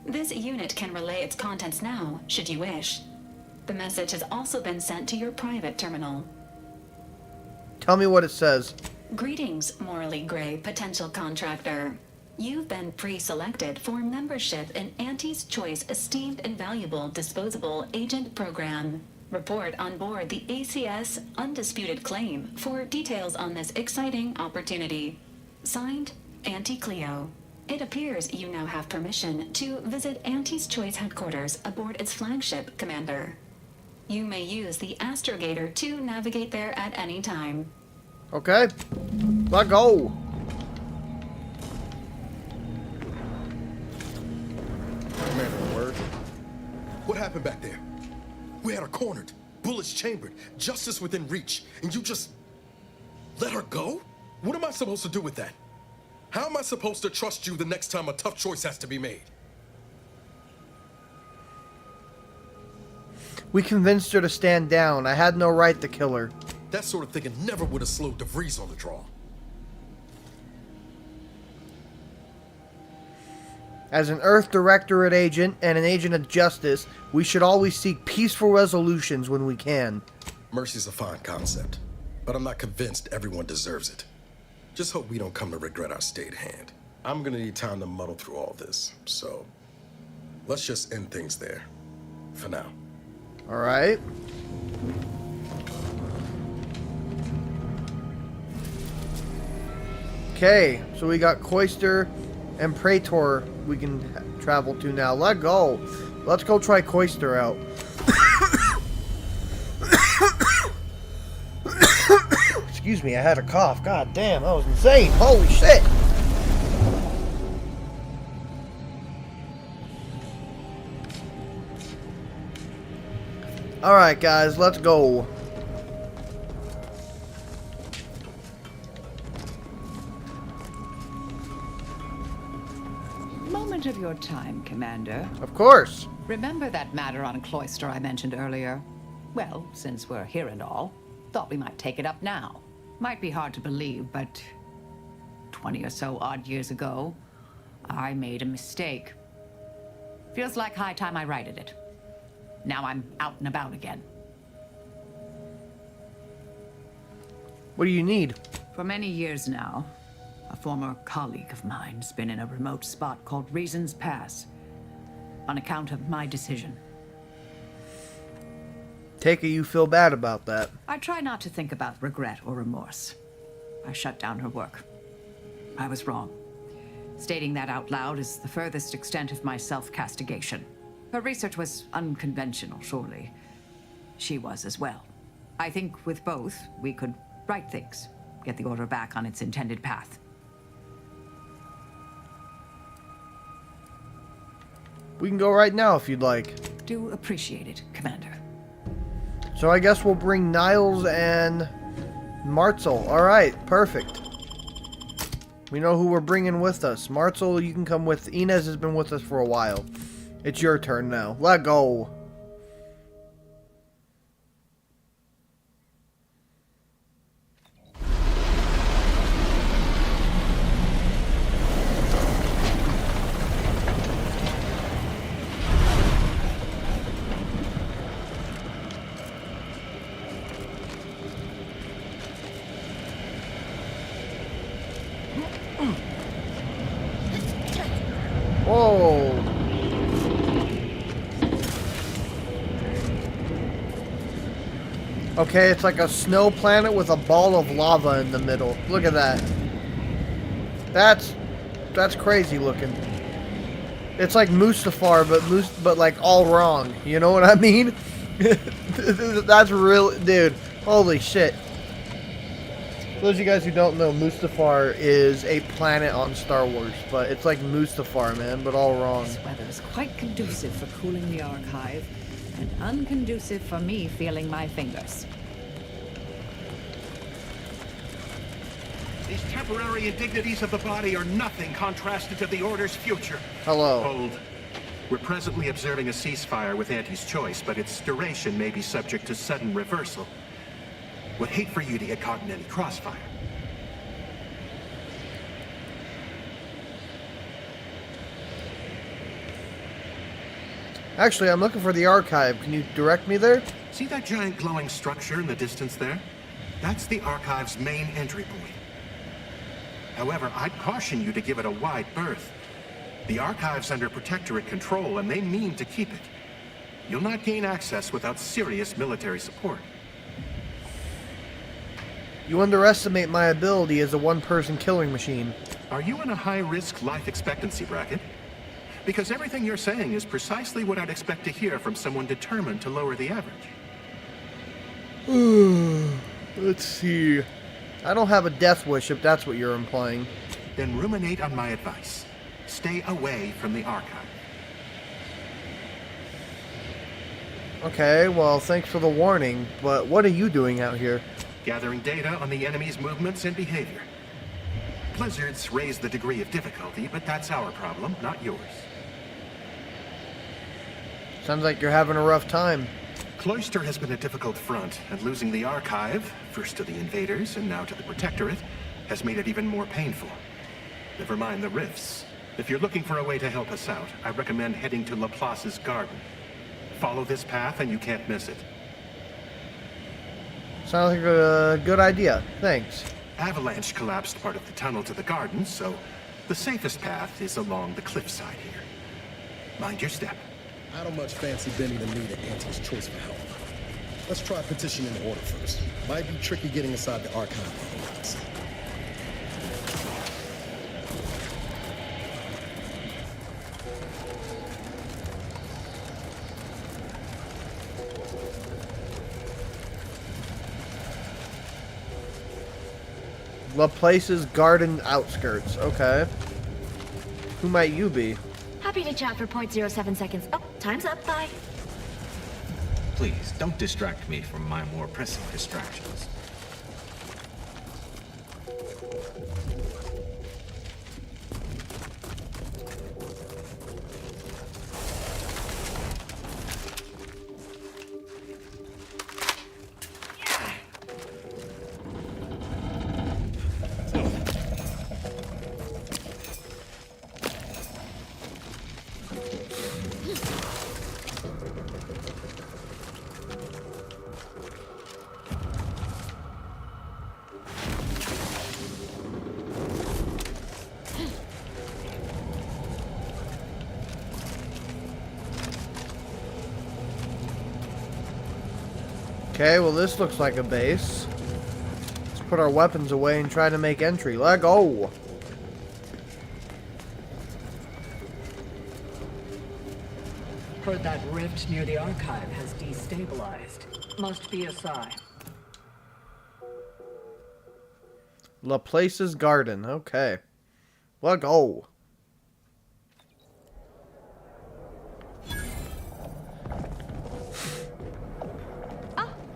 This unit can relay its contents now, should you wish. The message has also been sent to your private terminal. Tell me what it says. Greetings, morally gray potential contractor. You've been pre-selected for membership in Auntie's Choice Esteemed and Valuable Disposable Agent Program. Report on board the ACS Undisputed Claim for details on this exciting opportunity. Signed, Auntie Cleo. It appears you now have permission to visit Auntie's Choice headquarters aboard its flagship, Commander. You may use the astrogator to navigate there at any time. Okay. Let's go. Commander, word. What happened back there? We had her cornered, bullets chambered, justice within reach, and you just let her go? What am I supposed to do with that? How am I supposed to trust you the next time a tough choice has to be made? We convinced her to stand down. I had no right to kill her. That sort of thinking never would have slowed DeVries on the draw. As an Earth Directorate agent and an agent of justice, we should always seek peaceful resolutions when we can. Mercy's a fine concept, but I'm not convinced everyone deserves it. Just hope we don't come to regret our stayed hand. I'm gonna need time to muddle through all this, so let's just end things there. For now. Alright. Okay, so we got Cloister and Praetor we can travel to now. Let's go. Let's go try Cloister out. Excuse me, I had a cough. God damn, that was insane. Holy shit. Alright guys, let's go. Moment of your time, Commander. Of course. Remember that matter on Cloister I mentioned earlier? Well, since we're here and all, thought we might take it up now. Might be hard to believe, but 20 or so odd years ago, I made a mistake. Feels like high time I righted it. Now I'm out and about again. What do you need? For many years now, a former colleague of mine's been in a remote spot called Reasons Pass, on account of my decision. Take it you feel bad about that. I try not to think about regret or remorse. I shut down her work. I was wrong. Stating that out loud is the furthest extent of my self-castigation. Her research was unconventional, surely. She was as well. I think with both, we could right things, get the Order back on its intended path. We can go right now if you'd like. Do appreciate it, Commander. So I guess we'll bring Niles and Martzel. Alright, perfect. We know who we're bringing with us. Martzel, you can come with. Inez has been with us for a while. It's your turn now. Let go. Whoa. Okay, it's like a snow planet with a ball of lava in the middle. Look at that. That's crazy looking. It's like Mustafar, but like all wrong. You know what I mean? That's real, dude. Holy shit. For those of you guys who don't know, Mustafar is a planet on Star Wars, but it's like Mustafar, man, but all wrong. This weather is quite conducive for cooling the archive, and unconducive for me feeling my fingers. These temporary indignities of the body are nothing contrasted to the Order's future. Hello. Hold. We're presently observing a ceasefire with Auntie's choice, but its duration may be subject to sudden reversal. Would hate for you to get caught in any crossfire. Actually, I'm looking for the archive. Can you direct me there? See that giant glowing structure in the distance there? That's the archive's main entry point. However, I'd caution you to give it a wide berth. The archive's under Protectorate control, and they mean to keep it. You'll not gain access without serious military support. You underestimate my ability as a one-person killing machine. Are you in a high-risk life expectancy bracket? Because everything you're saying is precisely what I'd expect to hear from someone determined to lower the average. Let's see. I don't have a death wish, if that's what you're implying. Then ruminate on my advice. Stay away from the archive. Okay, well, thanks for the warning, but what are you doing out here? Gathering data on the enemy's movements and behavior. Blizzards raise the degree of difficulty, but that's our problem, not yours. Sounds like you're having a rough time. Cloister has been a difficult front, and losing the archive, first to the invaders and now to the Protectorate, has made it even more painful. Never mind the rifts. If you're looking for a way to help us out, I recommend heading to Laplace's garden. Follow this path and you can't miss it. Sounds like a good idea. Thanks. Avalanche collapsed part of the tunnel to the garden, so the safest path is along the cliffside here. Mind your step. I don't much fancy bending the knee to Auntie's choice for help. Let's try petitioning the Order first. Might be tricky getting inside the archive otherwise. Laplace's garden outskirts. Okay. Who might you be? Happy to chat for 0.07 seconds. Oh, time's up. Bye. Please, don't distract me from my more pressing distractions. Okay, well this looks like a base. Let's put our weapons away and try to make entry. Let go! Heard that rift near the archive has destabilized. Must be a Psi. Laplace's garden. Okay. Let's go.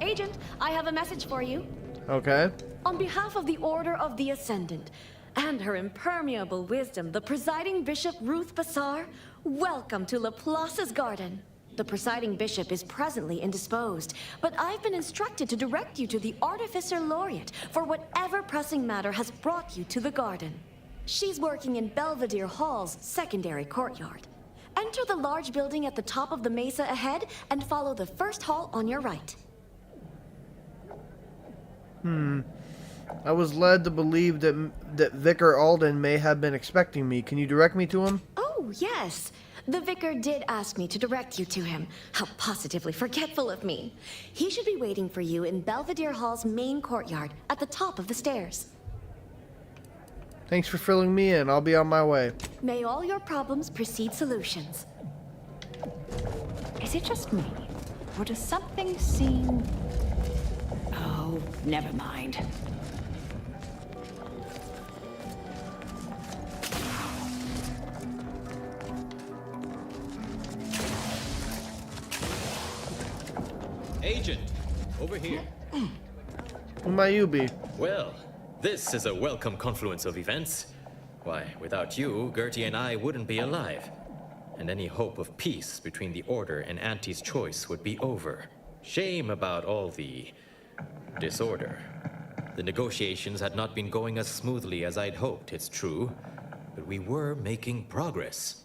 Agent, I have a message for you. Okay. On behalf of the Order of the Ascendant and her impermeable wisdom, the presiding bishop Ruth Bassar, welcome to Laplace's garden. The presiding bishop is presently indisposed, but I've been instructed to direct you to the Artificer Laureate for whatever pressing matter has brought you to the garden. She's working in Belvedere Hall's secondary courtyard. Enter the large building at the top of the mesa ahead and follow the first hall on your right. I was led to believe that Vicar Alden may have been expecting me. Can you direct me to him? Oh, yes. The vicar did ask me to direct you to him. How positively forgetful of me. He should be waiting for you in Belvedere Hall's main courtyard at the top of the stairs. Thanks for filling me in. I'll be on my way. May all your problems precede solutions. Is it just me? Or does something seem... Oh, never mind. Agent, over here. Who might you be? Well, this is a welcome confluence of events. Why, without you, Gertie and I wouldn't be alive. And any hope of peace between the Order and Auntie's choice would be over. Shame about all the disorder. The negotiations had not been going as smoothly as I'd hoped, it's true. But we were making progress.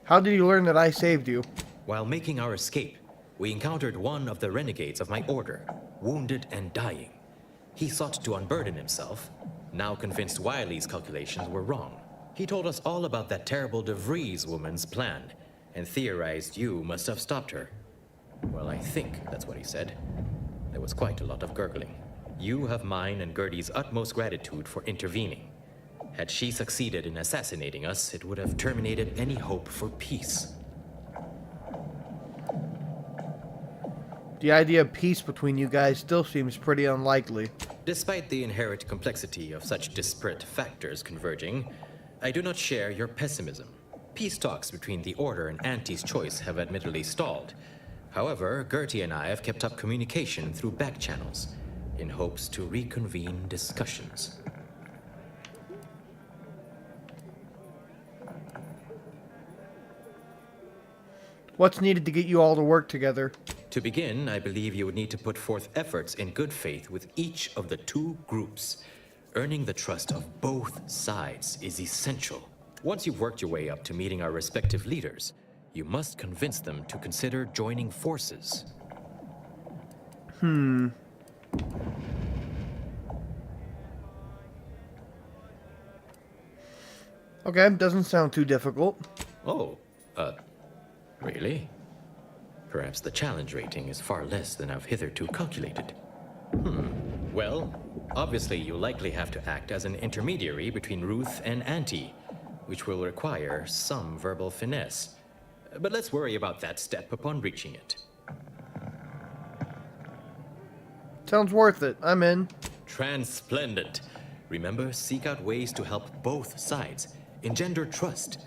How did you learn that I saved you? While making our escape, we encountered one of the renegades of my order, wounded and dying. He sought to unburden himself, now convinced Wiley's calculations were wrong. He told us all about that terrible De Vries woman's plan, and theorized you must have stopped her. Well, I think that's what he said. There was quite a lot of gurgling. You have mine and Gertie's utmost gratitude for intervening. Had she succeeded in assassinating us, it would have terminated any hope for peace. The idea of peace between you guys still seems pretty unlikely. Despite the inherent complexity of such disparate factors converging, I do not share your pessimism. Peace talks between the Order and Auntie's choice have admittedly stalled. However, Gertie and I have kept up communication through back channels, in hopes to reconvene discussions. What's needed to get you all to work together? To begin, I believe you would need to put forth efforts in good faith with each of the two groups. Earning the trust of both sides is essential. Once you've worked your way up to meeting our respective leaders, you must convince them to consider joining forces. Okay, doesn't sound too difficult. Oh, really? Perhaps the challenge rating is far less than I've hitherto calculated. Well, obviously you'll likely have to act as an intermediary between Ruth and Auntie, which will require some verbal finesse. But let's worry about that step upon reaching it. Sounds worth it. I'm in. Transplendent. Remember, seek out ways to help both sides. Engender trust.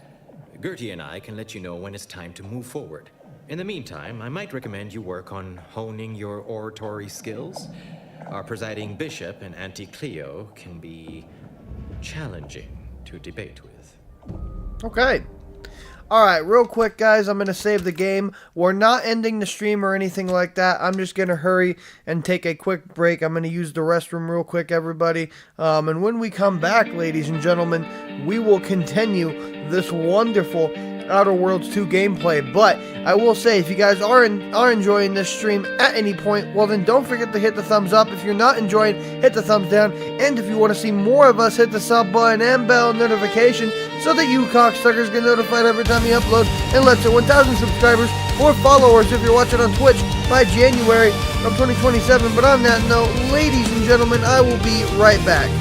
Gertie and I can let you know when it's time to move forward. In the meantime, I might recommend you work on honing your oratory skills. Our presiding bishop and Auntie Cleo can be challenging to debate with. Okay. Alright, real quick, guys, I'm going to save the game. We're not ending the stream or anything like that. I'm just going to hurry and take a quick break. I'm going to use the restroom real quick, everybody. And when we come back, ladies and gentlemen, we will continue this wonderful Outer Worlds 2 gameplay. But I will say, if you guys are enjoying this stream at any point, well then don't forget to hit the thumbs up. If you're not enjoying, hit the thumbs down. And if you want to see more of us, hit the sub button and bell notification so that you cocksuckers get notified every time you upload. And let's hit 1,000 subscribers or followers if you're watching on Twitch by January of 2027. But on that note, ladies and gentlemen, I will be right back.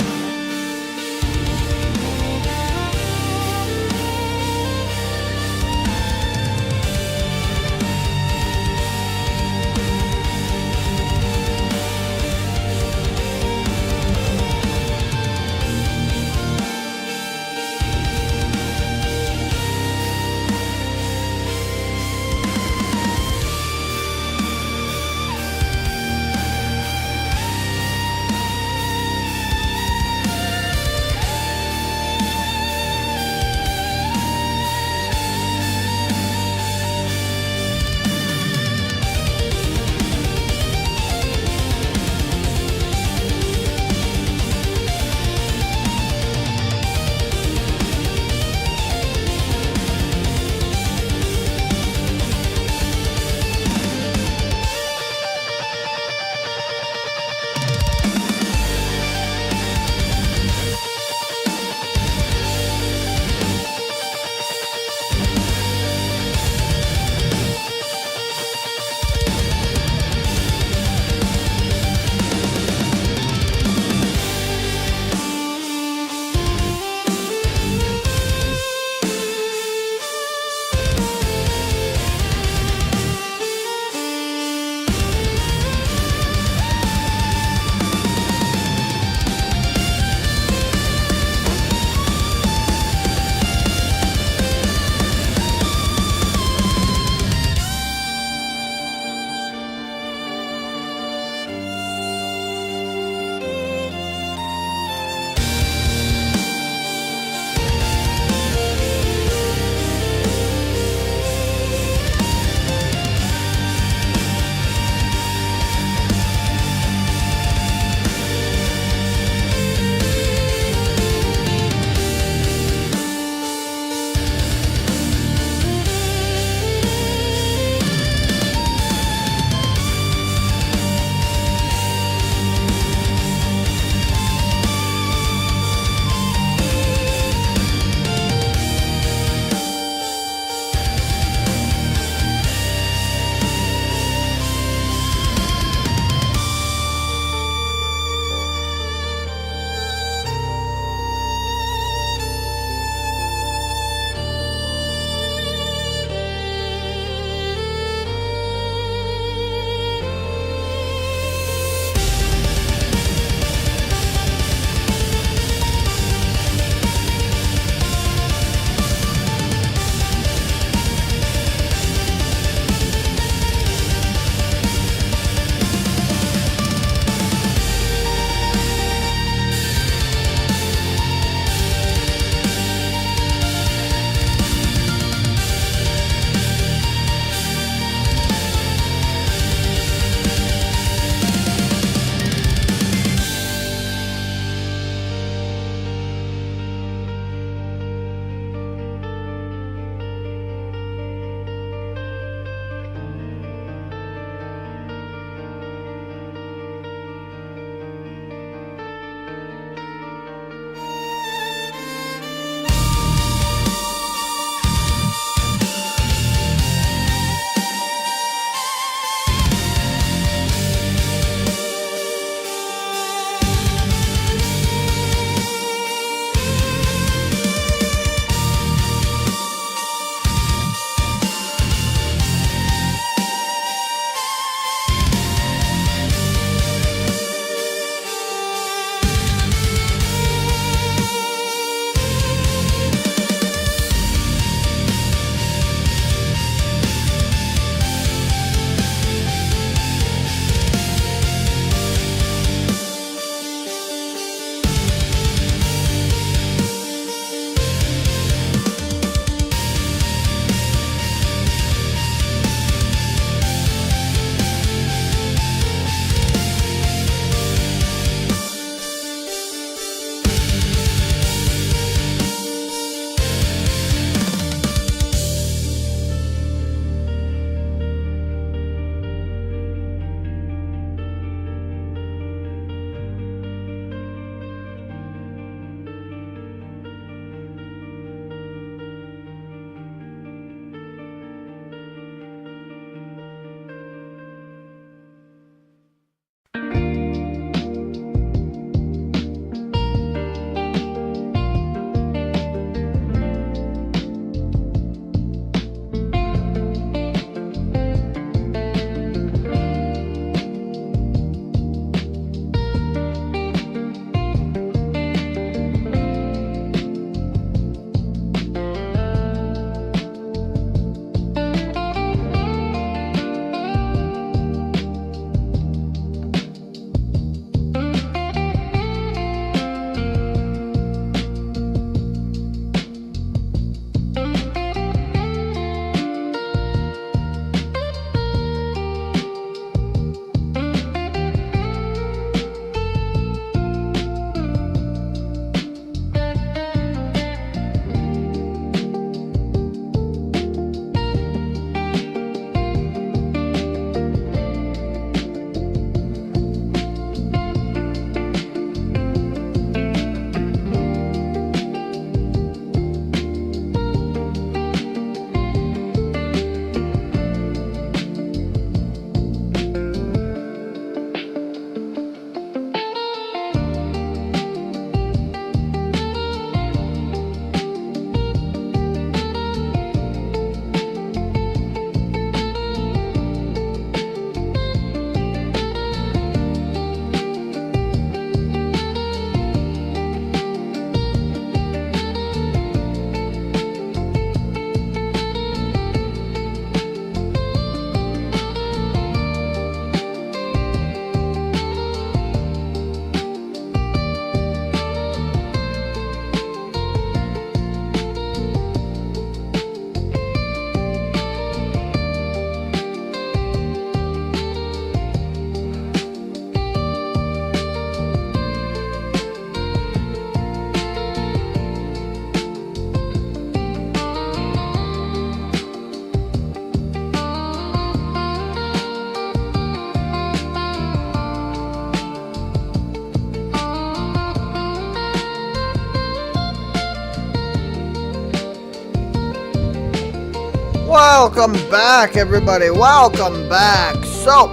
welcome back, everybody. Welcome back. So,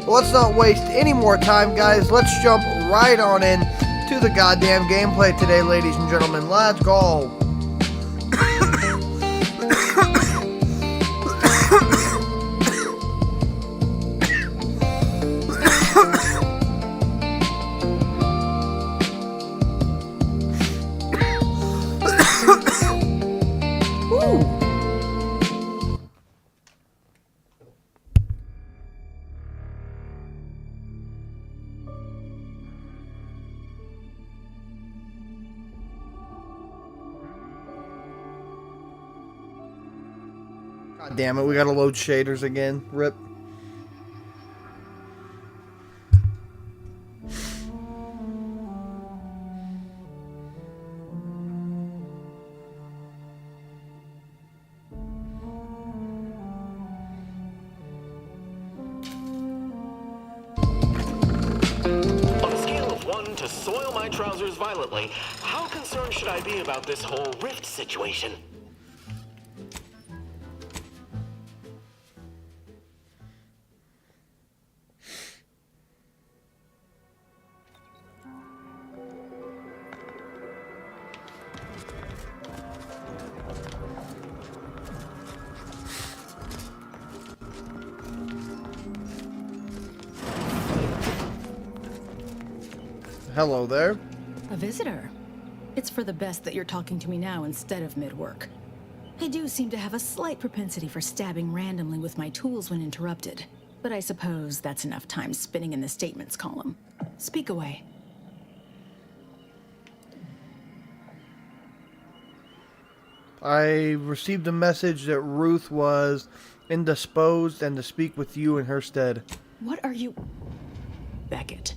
let's not waste any more time, guys. Let's jump right on in to the goddamn gameplay today, ladies and gentlemen. Let's go. God damn it, we gotta load shaders again. Rip. On a scale of 1 to soil my trousers violently, how concerned should I be about this whole rift situation? Hello there. A visitor. It's for the best that you're talking to me now instead of mid-work. I do seem to have a slight propensity for stabbing randomly with my tools when interrupted, but I suppose that's enough time spinning in the statements column. Speak away. I received a message that Ruth was indisposed and to speak with you in her stead. What are you... Beckett.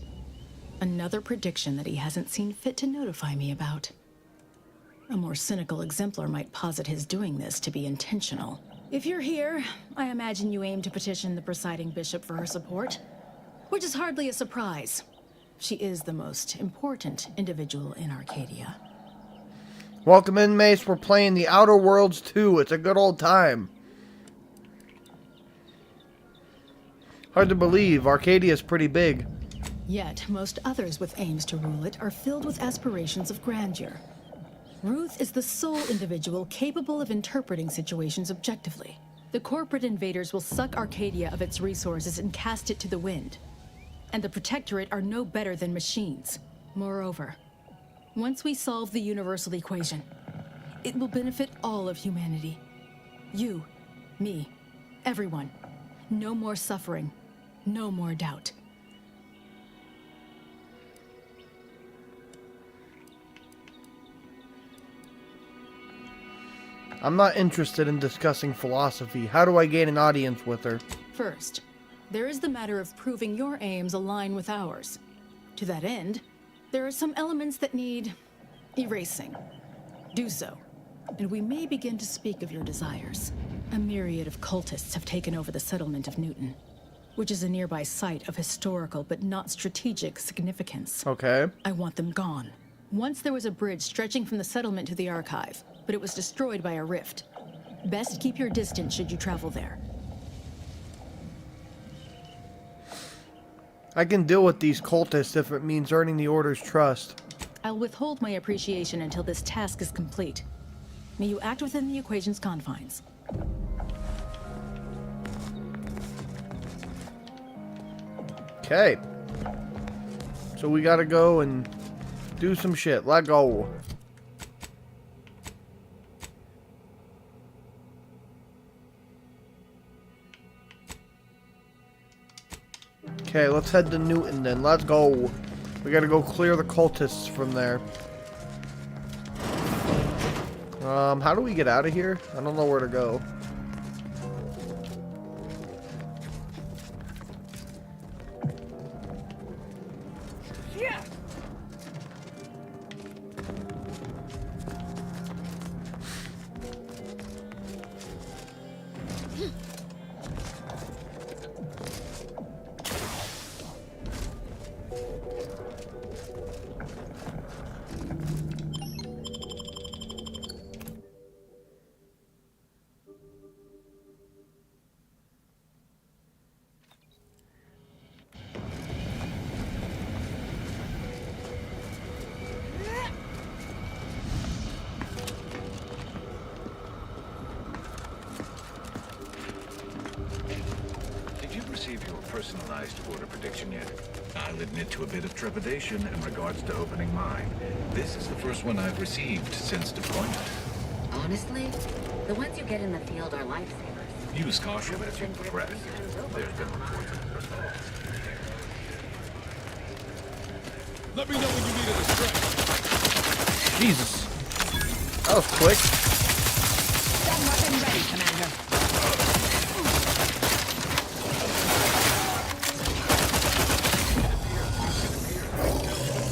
Another prediction that he hasn't seen fit to notify me about. A more cynical exemplar might posit his doing this to be intentional. If you're here, I imagine you aim to petition the presiding bishop for her support, which is hardly a surprise. She is the most important individual in Arcadia. Welcome in, Mace. We're playing the Outer Worlds 2. It's a good old time. Hard to believe. Arcadia's pretty big. Yet, most others with aims to rule it are filled with aspirations of grandeur. Ruth is the sole individual capable of interpreting situations objectively. The corporate invaders will suck Arcadia of its resources and cast it to the wind. And the Protectorate are no better than machines. Moreover, once we solve the universal equation, it will benefit all of humanity. You, me, everyone. No more suffering, no more doubt. I'm not interested in discussing philosophy. How do I gain an audience with her? First, there is the matter of proving your aims align with ours. To that end, there are some elements that need erasing. Do so, and we may begin to speak of your desires. A myriad of cultists have taken over the settlement of Newton, which is a nearby site of historical but not strategic significance. Okay. I want them gone. Once there was a bridge stretching from the settlement to the archive, but it was destroyed by a rift. Best keep your distance should you travel there. I can deal with these cultists if it means earning the Order's trust. I'll withhold my appreciation until this task is complete. May you act within the equation's confines. Okay. So we gotta go and do some shit. Let go. Okay, let's head to Newton then. Let's go. We gotta go clear the cultists from there. How do we get out of here? I don't know where to go. Yeah. I'll admit to a bit of trepidation in regards to opening mine. This is the first one I've received since deployment. Honestly, the ones you get in the field are lifesavers. Use caution as you progress. There's been reports of results. Let me know when you need a distraction. Jesus. That was quick. Gun weapon ready, Commander.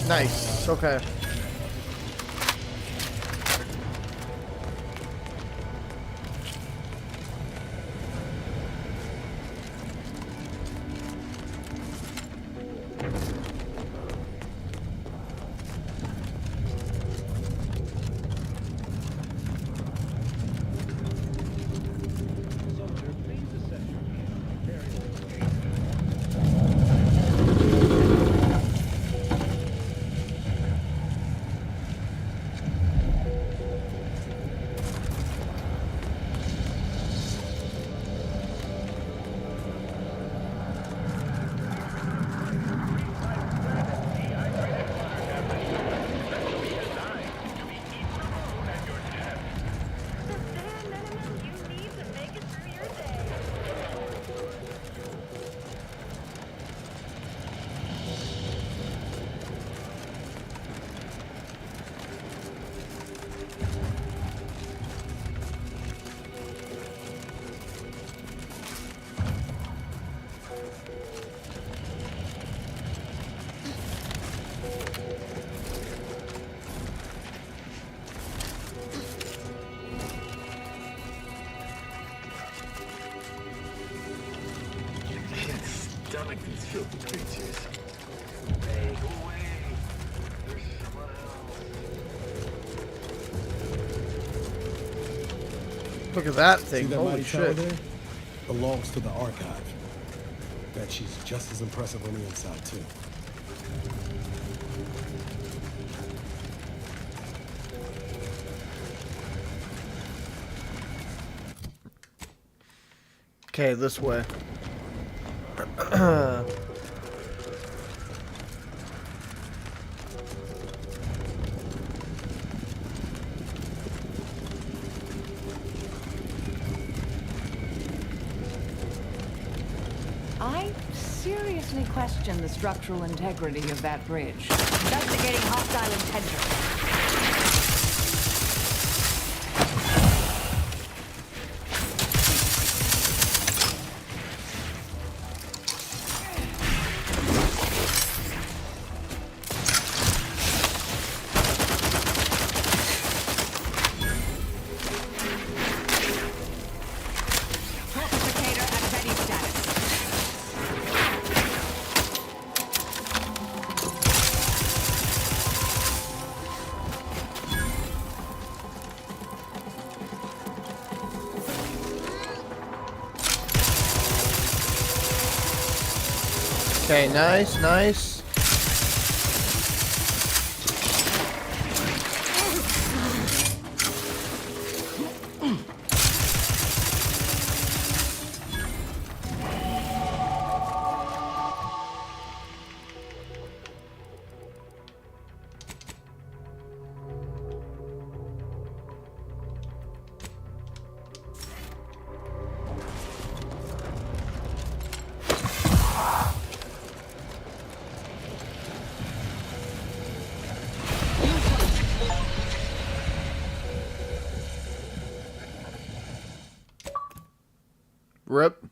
Nice. Okay. Stomach these filthy creatures. Hey, go away. There's someone else. Look at that See thing. that Holy mighty tower shit. there? Belongs to the archive. Bet she's just as impressive on the inside, too. Okay, this way. I seriously question the structural integrity of that bridge. Investigating hostile intentions. Okay, nice, nice. Rip.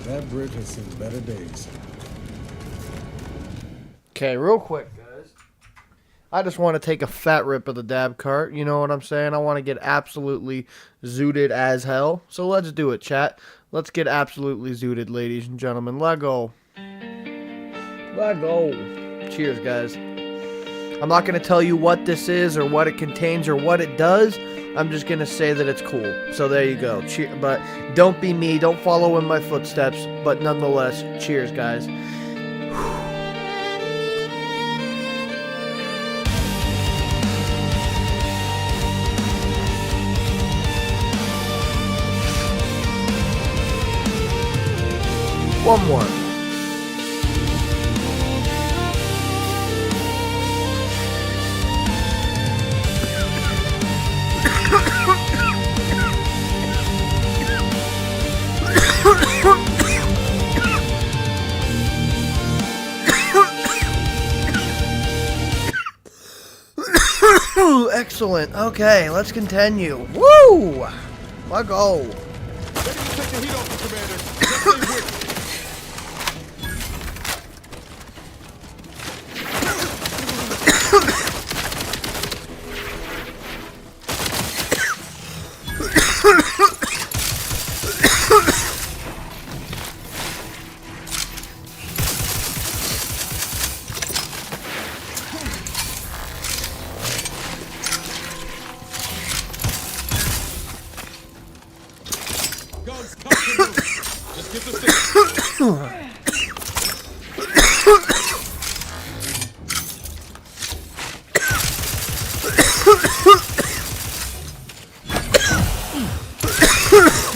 That bridge has seen better days. Okay, real quick, guys. I just want to take a fat rip of the dab cart. You know what I'm saying? I want to get absolutely zooted as hell. So let's do it, chat. Let's get absolutely zooted, ladies and gentlemen. Let go. Let go. Cheers, guys. I'm not going to tell you what this is or what it contains or what it does. I'm just going to say that it's cool. So there you go. But don't be me. Don't follow in my footsteps. But nonetheless, cheers, guys. One more. Excellent. Okay, let's continue. Woo! Let's go. Ready to take the heat off the commander. Just stay with me. Guns, cock and move. Just get the signal.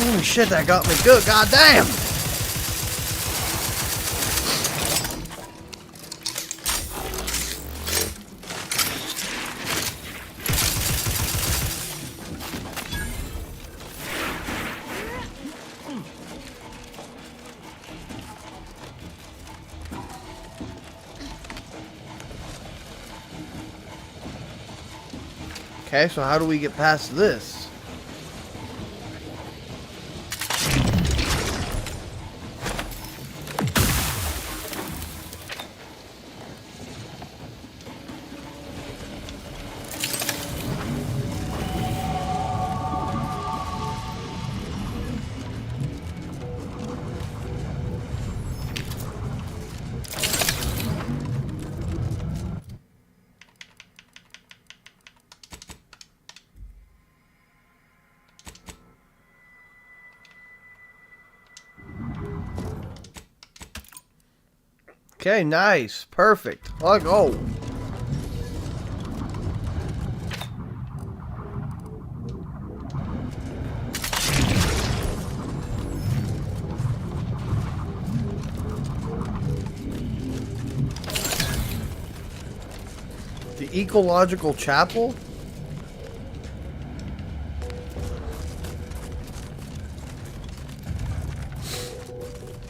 Holy shit, that got me good. God damn. Okay, so how do we get past this? Okay, nice. Perfect. Let's go. The Ecological Chapel?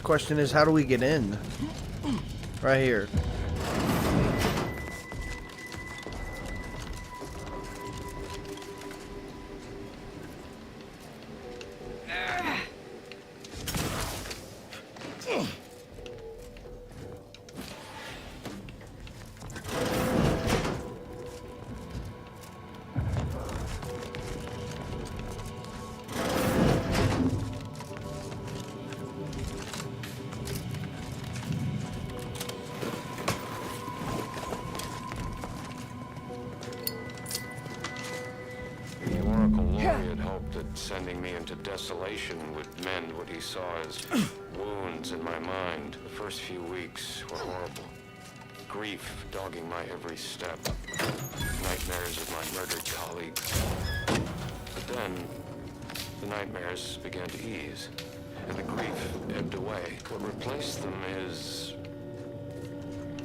Question is, how do we get in? Right here. Sending me into desolation would mend what he saw as wounds in my mind. The first few weeks were horrible. Grief dogging my every step. Nightmares of my murdered colleagues. But then, the nightmares began to ease, and the grief ebbed away. What replaced them is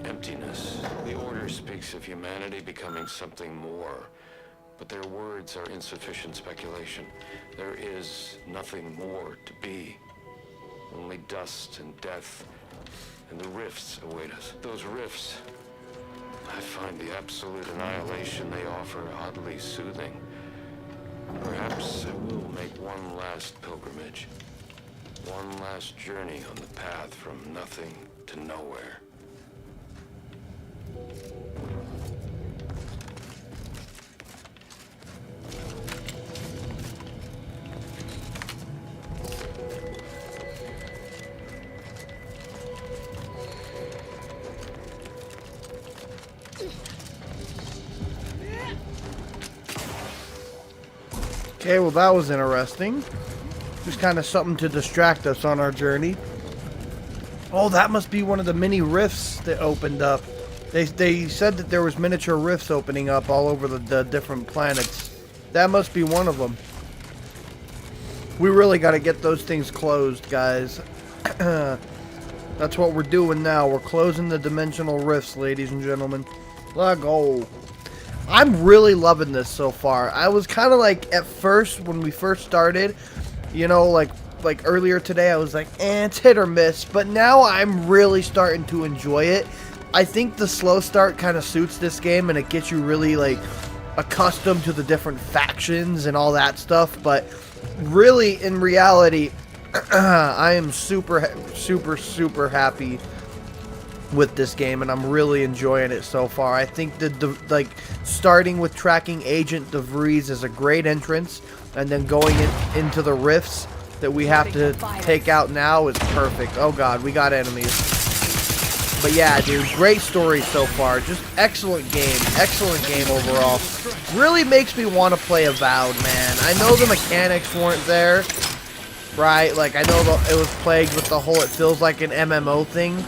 emptiness. The Order speaks of humanity becoming something more. But their words are insufficient speculation. There is nothing more to be. Only dust and death, and the rifts await us. Those rifts, I find the absolute annihilation they offer oddly soothing. Perhaps I will make one last pilgrimage. One last journey on the path from nothing to nowhere. Okay, well that was interesting. Just kind of something to distract us on our journey. Oh, that must be one of the mini rifts that opened up. They said that there was miniature rifts opening up all over the different planets. That must be one of them. We really got to get those things closed, guys. That's what we're doing now. We're closing the dimensional rifts, ladies and gentlemen. Let's go. I'm really loving this so far. I was kind of like, at first, when we first started, you know, like earlier today, I was like, it's hit or miss. But now I'm really starting to enjoy it. I think the slow start kind of suits this game, and it gets you really, like, accustomed to the different factions and all that stuff. But really, in reality, I am super happy with this game, and I'm really enjoying it so far. I think like starting with tracking Agent De Vries is a great entrance, and then going into the rifts that we have to take out now is perfect. Oh god, we got enemies. But yeah, dude, great story so far. Just excellent game overall. Really makes me want to play Avowed, man. I know the mechanics weren't there, right? Like, I know it was plagued with the whole it feels like an MMO thing.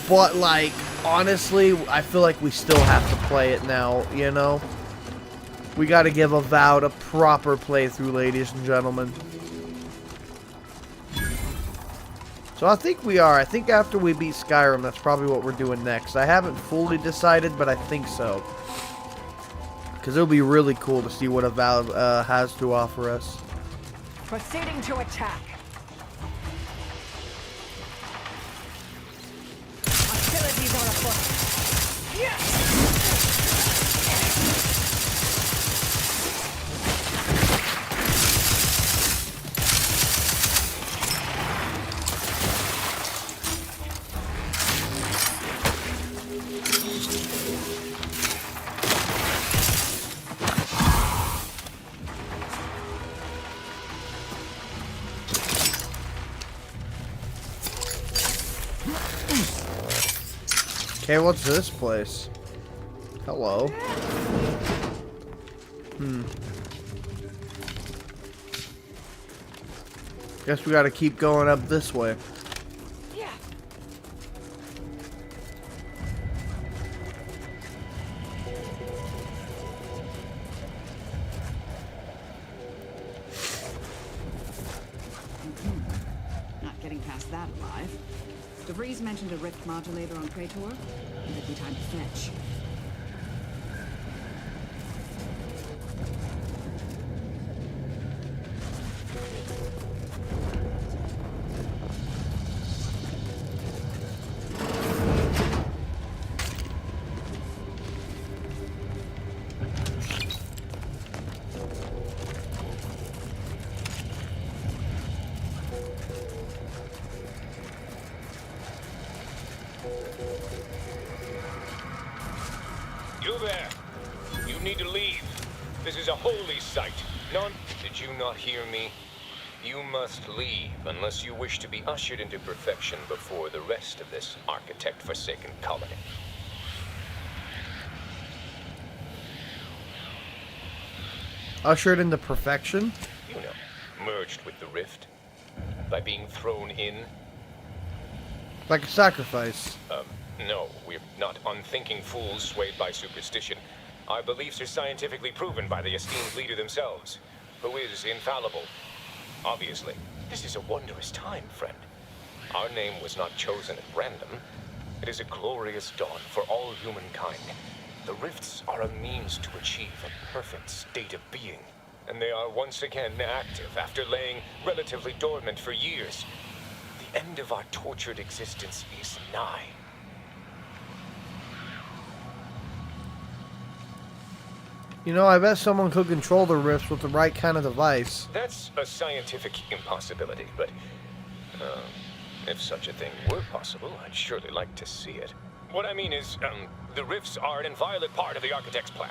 But, like, honestly, I feel like we still have to play it now, you know? We gotta give Avowed a proper playthrough, ladies and gentlemen. So I think we are. I think after we beat Skyrim, that's probably what we're doing next. I haven't fully decided, but I think so. Because it'll be really cool to see what Avowed has to offer us. Proceeding to attack. Hostilities are afoot. Yes! Okay, what's this place? Hello. Guess we gotta keep going up this way. Not getting past that alive. DeVries mentioned a rift modulator on Praetor. It'd be time to fetch. You there! You need to leave. This is a holy site. Did you not hear me? You must leave unless you wish to be ushered into perfection before the rest of this architect-forsaken colony. Ushered into perfection? You know, merged with the rift. By being thrown in. Like a sacrifice. No, we're not unthinking fools swayed by superstition. Our beliefs are scientifically proven by the esteemed leader themselves, who is infallible. Obviously, this is a wondrous time, friend. Our name was not chosen at random. It is a glorious dawn for all humankind. The rifts are a means to achieve a perfect state of being, and they are once again active after laying relatively dormant for years. The end of our tortured existence is nigh. You know, I bet someone could control the rifts with the right kind of device. That's a scientific impossibility, but if such a thing were possible, I'd surely like to see it. What I mean is, the rifts are an inviolate part of the architect's plan.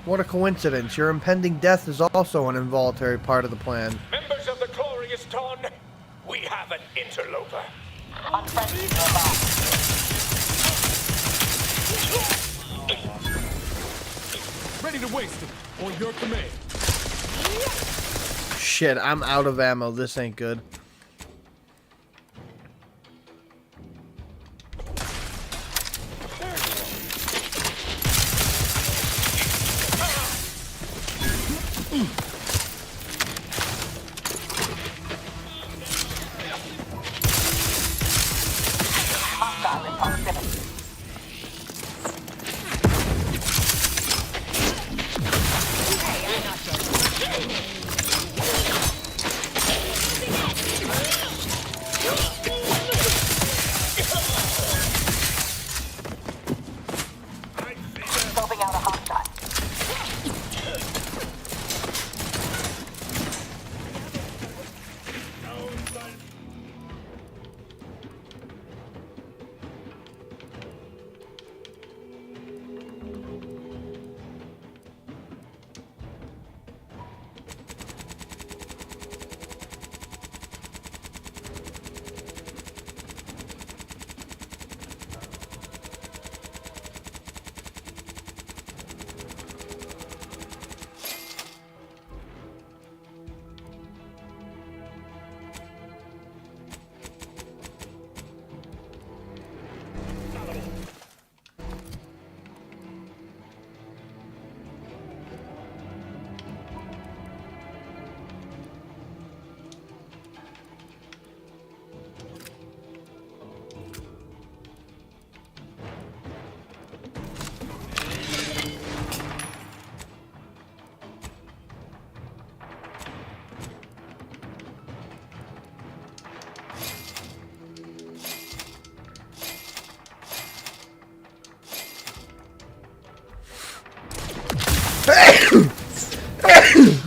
What a coincidence. Your impending death is also an involuntary part of the plan. Members of the glorious dawn, we have an interloper. Ready to waste him. On your command. Shit, I'm out of ammo. This ain't good.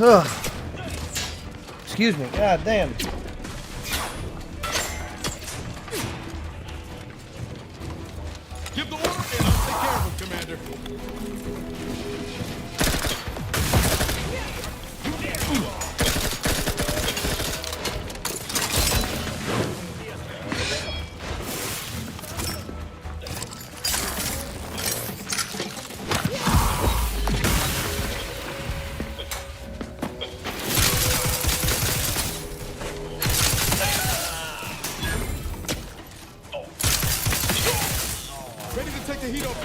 Ugh. Excuse me. God damn. Give the order and I'll take care of him, Commander. Ready to take the heat off.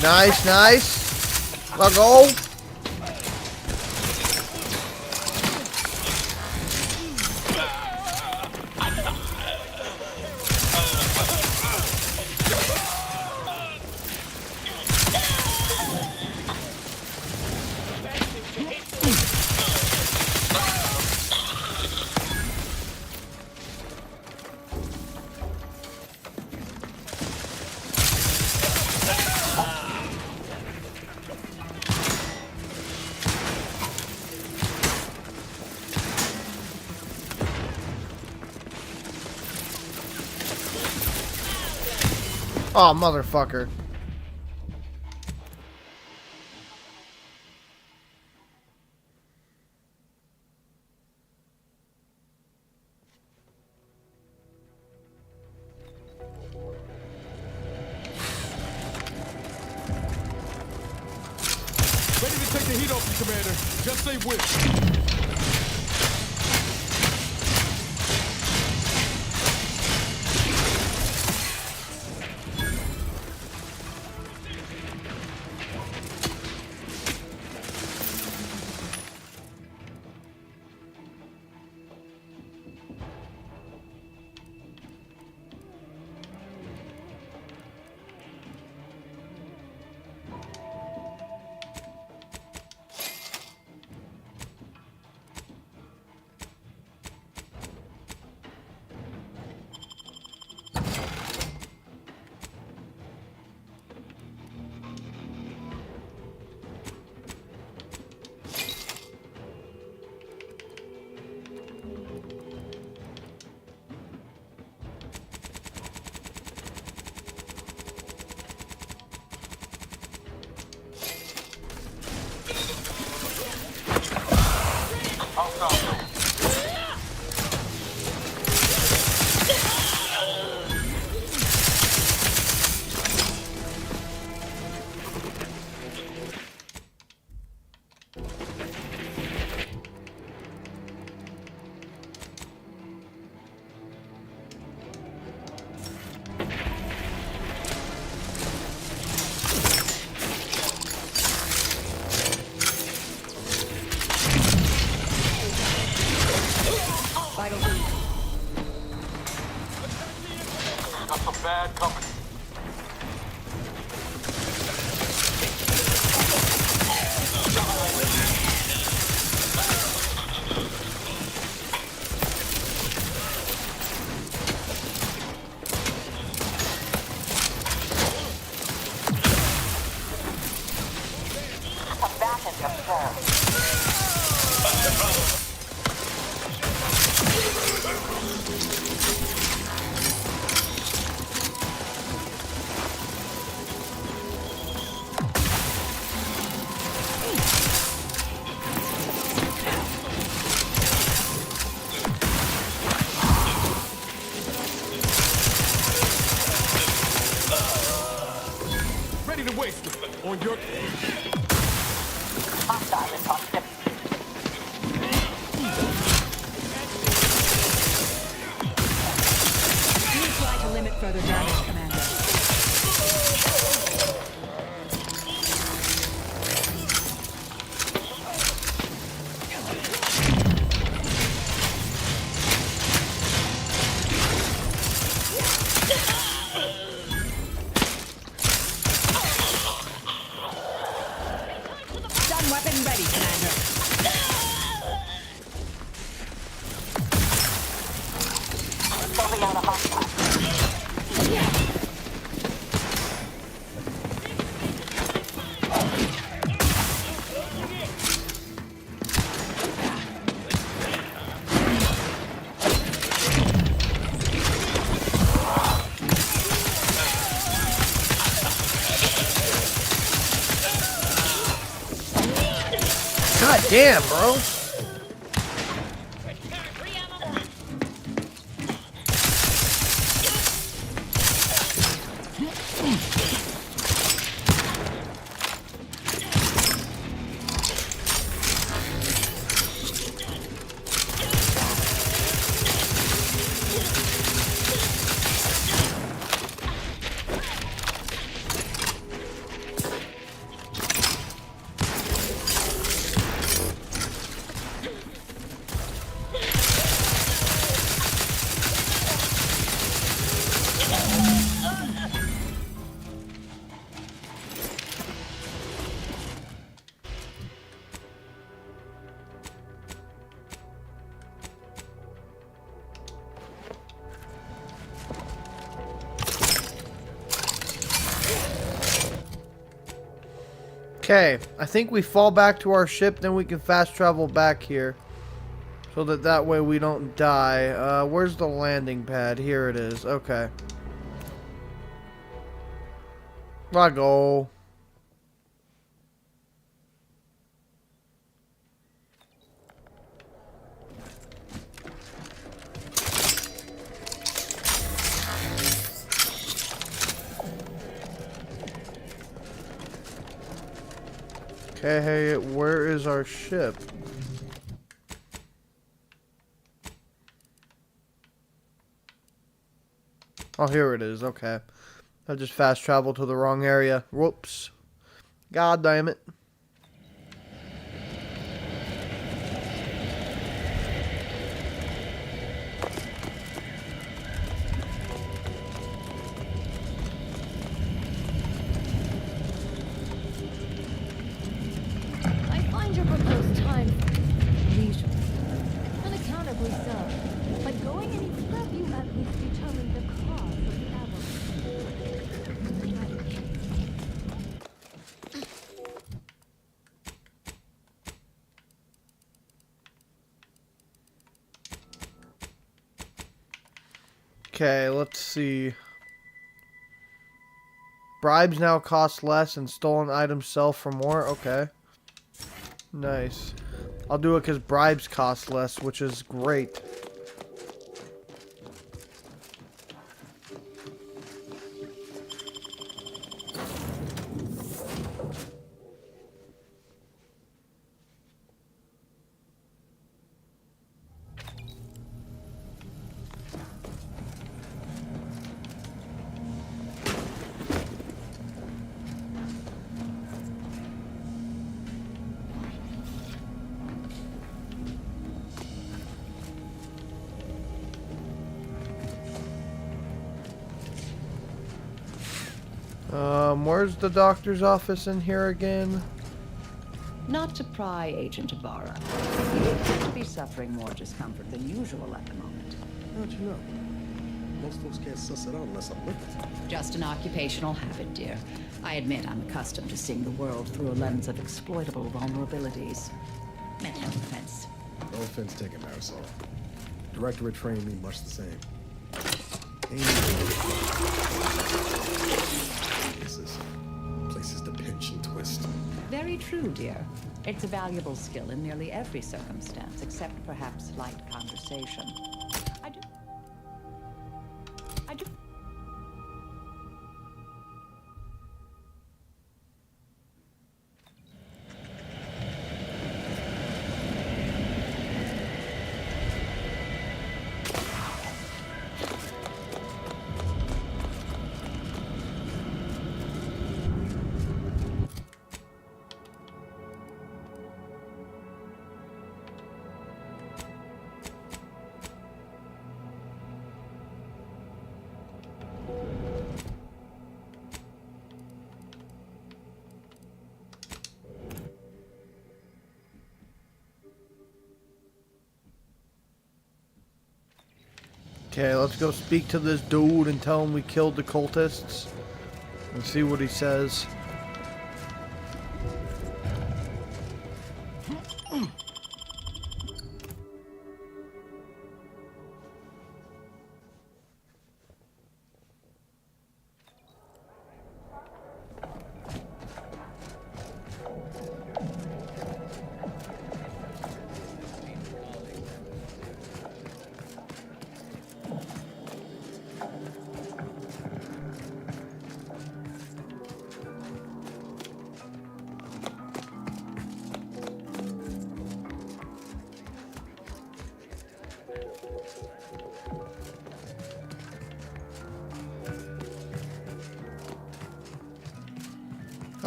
Nice, nice. Let's go. Oh, motherfucker. Ready to take the heat off you, Commander. Just say which. Got some bad company. Combatants observed. Ready to waste it on your... Hostile in proximity. You try to limit further damage, Commander. Stun weapon ready, Commander. Moving out a hostile. God damn, bro. Okay, I think we fall back to our ship, then we can fast travel back here. So that way we don't die. Where's the landing pad? Here it is. Okay. I go. Okay, hey, where is our ship? Oh, here it is. Okay. I just fast traveled to the wrong area. Whoops. God damn it. I find your proposed time leisurely, unaccountably so. But going any further, you at least determine the cause of the avalanche. Okay, let's see. Bribes now cost less and stolen items sell for more. Okay. Nice. I'll do it because bribes cost less, which is great. Where's the doctor's office in here again? Not to pry, Agent Ibarra. You appear to be suffering more discomfort than usual at the moment. How'd you know? Most folks can't suss it out unless I'm with them. Just an occupational habit, dear. I admit I'm accustomed to seeing the world through a lens of exploitable vulnerabilities. Meant no offense. No offense taken, Marisol. Directorate trained me much the same. Places to pinch and twist. Very true, dear. It's a valuable skill in nearly every circumstance, except perhaps light conversation. I do. Okay, let's go speak to this dude and tell him we killed the cultists. And see what he says.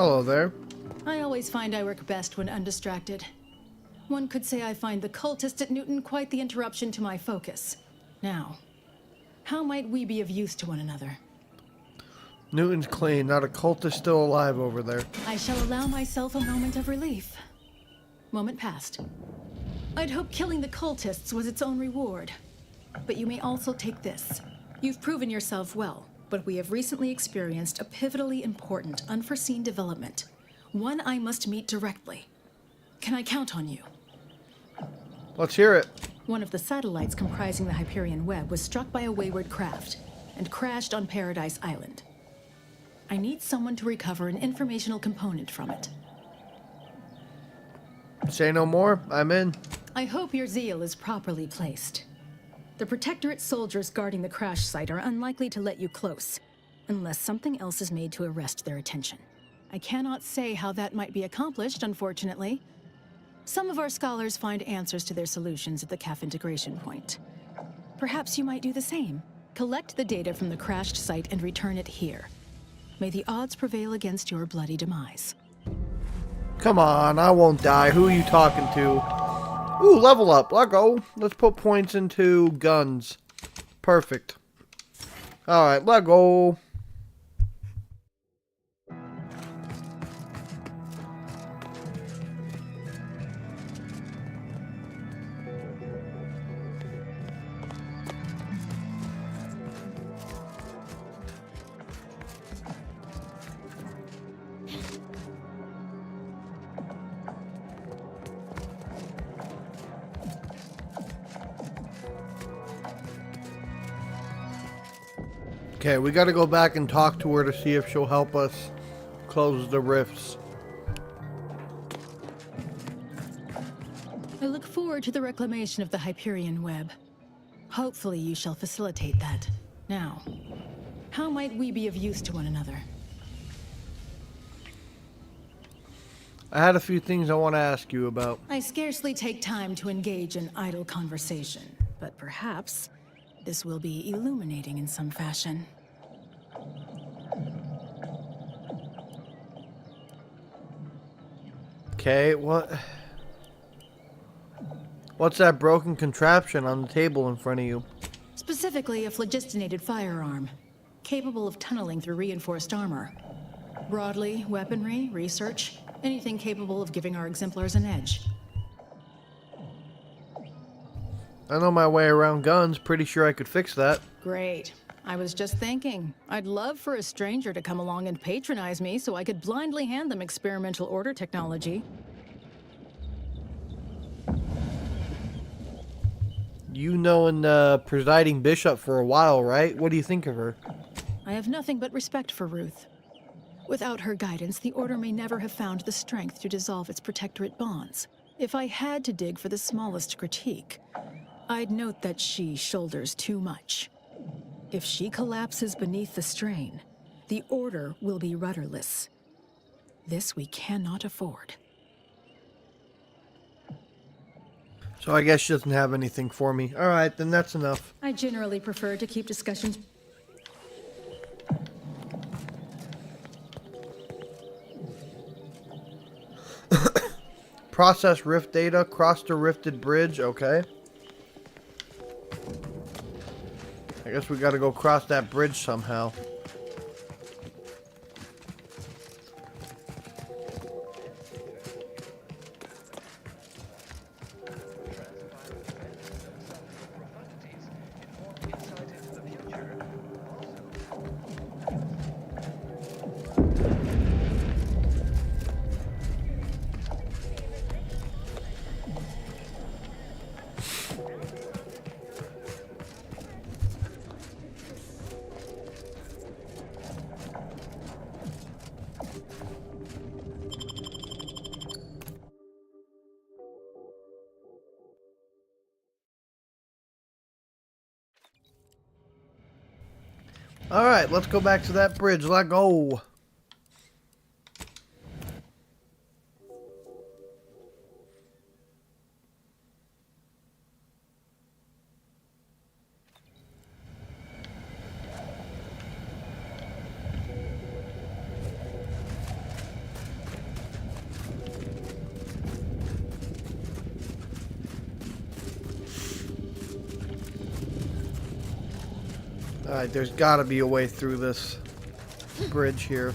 Hello there. I always find I work best when undistracted. One could say I find the cultist at Newton quite the interruption to my focus. Now, how might we be of use to one another? Newton's clean, not a cultist still alive over there. I shall allow myself a moment of relief. Moment passed. I'd hoped killing the cultists was its own reward. But you may also take this. You've proven yourself well, but we have recently experienced a pivotally important, unforeseen development. One I must meet directly. Can I count on you? Let's hear it. One of the satellites comprising the Hyperion web was struck by a wayward craft and crashed on Paradise Island. I need someone to recover an informational component from it. Say no more. I'm in. I hope your zeal is properly placed. The Protectorate soldiers guarding the crash site are unlikely to let you close, unless something else is made to arrest their attention. I cannot say how that might be accomplished, unfortunately. Some of our scholars find answers to their solutions at the CAF integration point. Perhaps you might do the same. Collect the data from the crashed site and return it here. May the odds prevail against your bloody demise. Come on, I won't die. Who are you talking to? Ooh, level up. Let go. Let's put points into guns. Perfect. Alright, let go. Okay, we gotta go back and talk to her to see if she'll help us close the rifts. I look forward to the reclamation of the Hyperion web. Hopefully you shall facilitate that. Now, how might we be of use to one another? I had a few things I want to ask you about. I scarcely take time to engage in idle conversation, but perhaps this will be illuminating in some fashion. Okay, what's that broken contraption on the table in front of you? Specifically, a phlogistinated firearm, capable of tunneling through reinforced armor. Broadly, weaponry, research, anything capable of giving our exemplars an edge. I know my way around guns. Pretty sure I could fix that. Great. I was just thinking, I'd love for a stranger to come along and patronize me so I could blindly hand them experimental order technology. You known the presiding bishop for a while, right? What do you think of her? I have nothing but respect for Ruth. Without her guidance, the Order may never have found the strength to dissolve its Protectorate bonds. If I had to dig for the smallest critique, I'd note that she shoulders too much. If she collapses beneath the strain, the Order will be rudderless. This we cannot afford. So I guess she doesn't have anything for me. Alright, then that's enough. I generally prefer to keep discussions. Process rift data, cross the rifted bridge, okay. I guess we gotta go cross that bridge somehow. Alright, let's go back to that bridge. Let go. Alright, there's gotta be a way through this bridge here.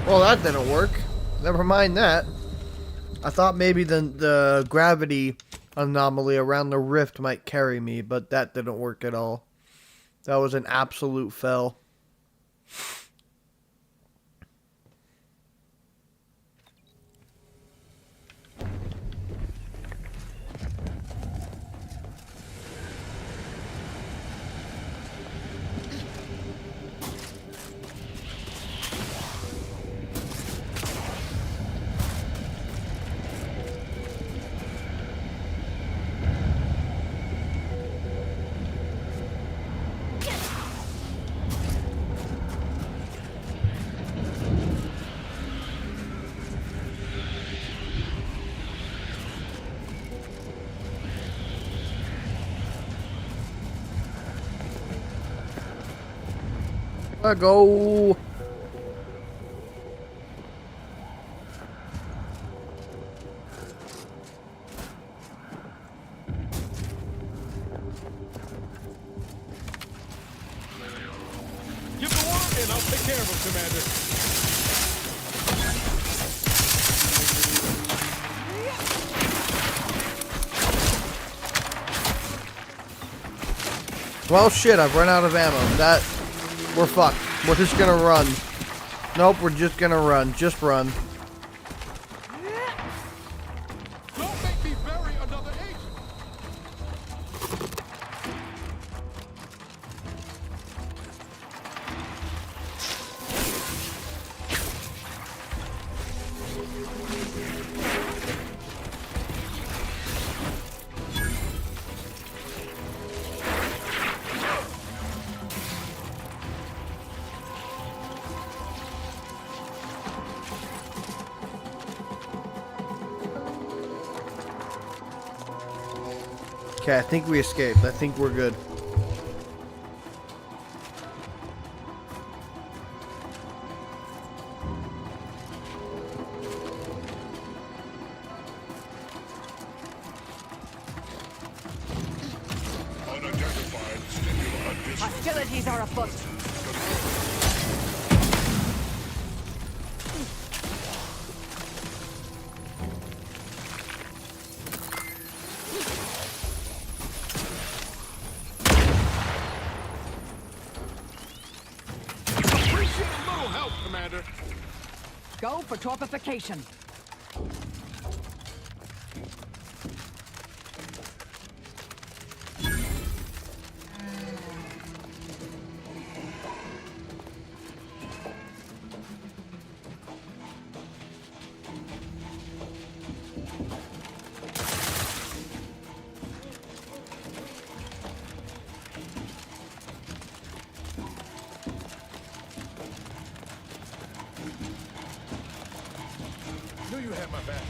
Well, that didn't work. Never mind that. I thought maybe the gravity anomaly around the rift might carry me, but that didn't work at all. That was an absolute fail. Let go. Give the word and I'll take care of him, Commander. Well, shit, I've run out of ammo. We're fucked. We're just gonna run. Nope, we're just gonna run. Just run. Don't make me bury another agent. Okay, I think we escaped. I think we're good. Unidentified stimuli visible. Hostilities are afoot. Commander. Go for torpification. You have my back.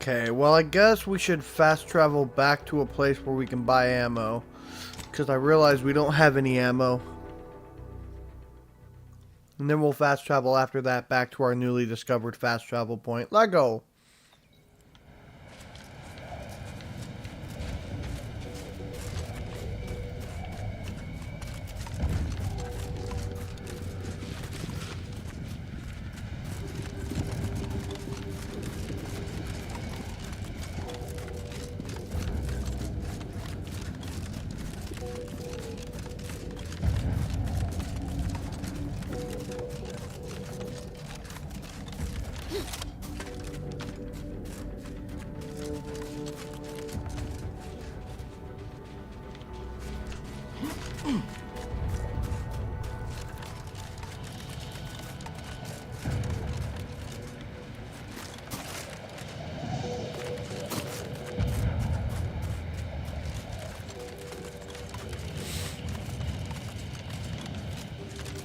Okay, well, I guess we should fast travel back to a place where we can buy ammo. Because I realize we don't have any ammo. And then we'll fast travel after that back to our newly discovered fast travel point. Let go.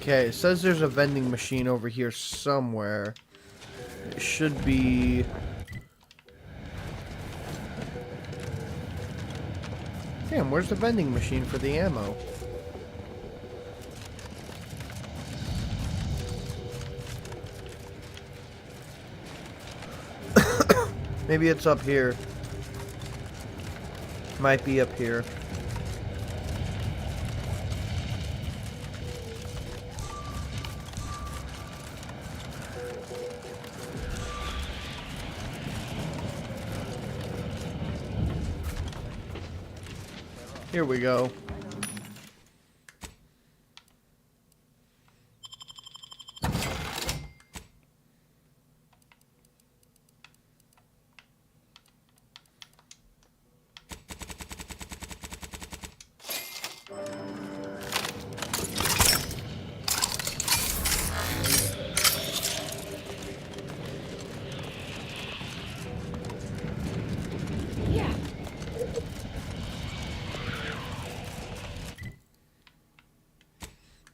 Okay, it says there's a vending machine over here somewhere. It should be... Damn, where's the vending machine for the ammo? Maybe it's up here. Might be up here. Here we go.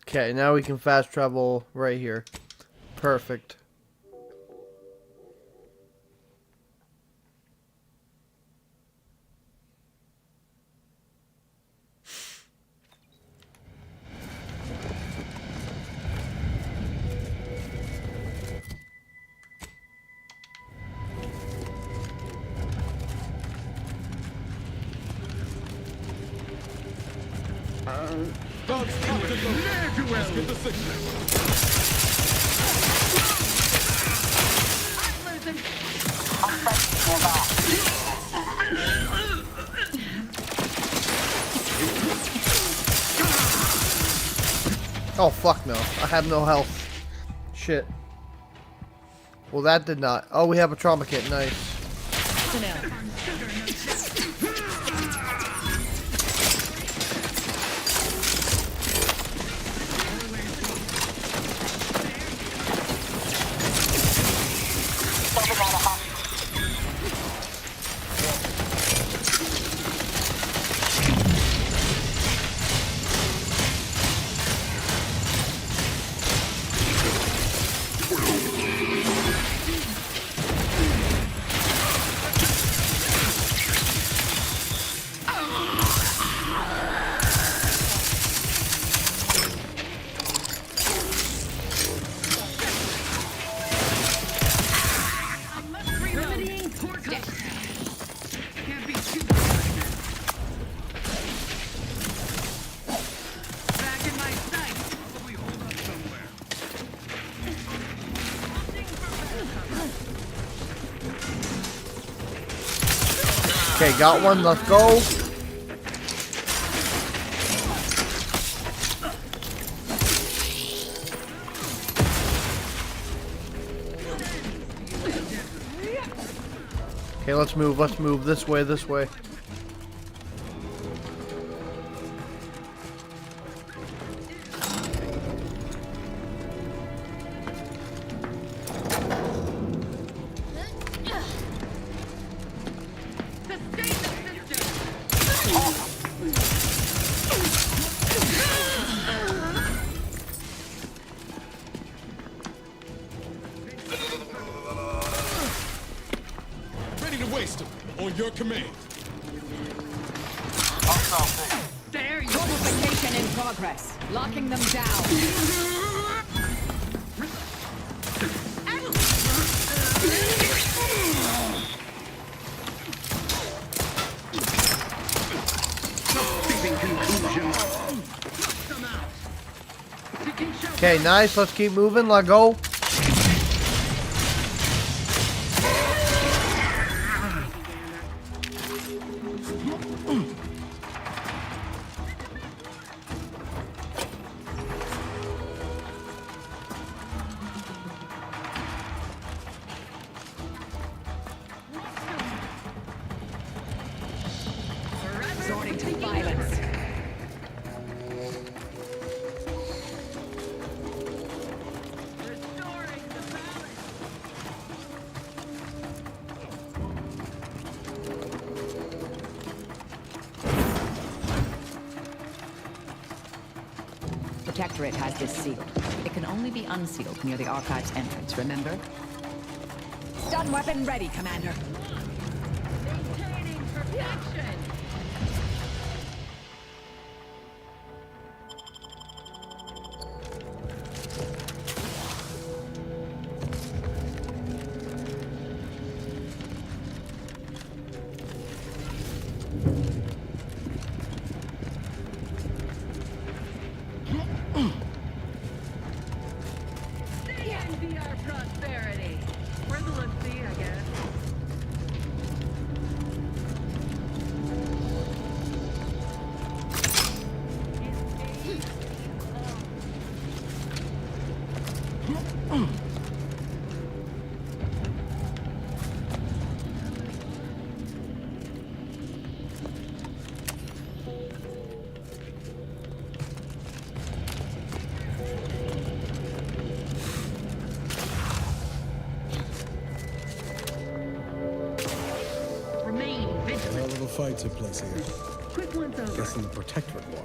Okay, now we can fast travel right here. Perfect. Let's get the signal. Oh, fuck no. I have no health. Shit. Well, that did not. Oh, we have a trauma kit. Nice. Okay, got one. Let's go. Okay, let's move. Let's move this way. This way. On your command. There you go. Fortification in progress. Locking them down. Okay, nice. Let's keep moving. Let go. Resorting to violence. Protectorate has this sealed. It can only be unsealed near the Archive's entrance, remember? Stun weapon ready, Commander. Maintaining protection. Envy our prosperity. We're the let's-see, I guess. Remain A vigilant. little fight took place here. Quick one's over. Guessing the Protectorate won.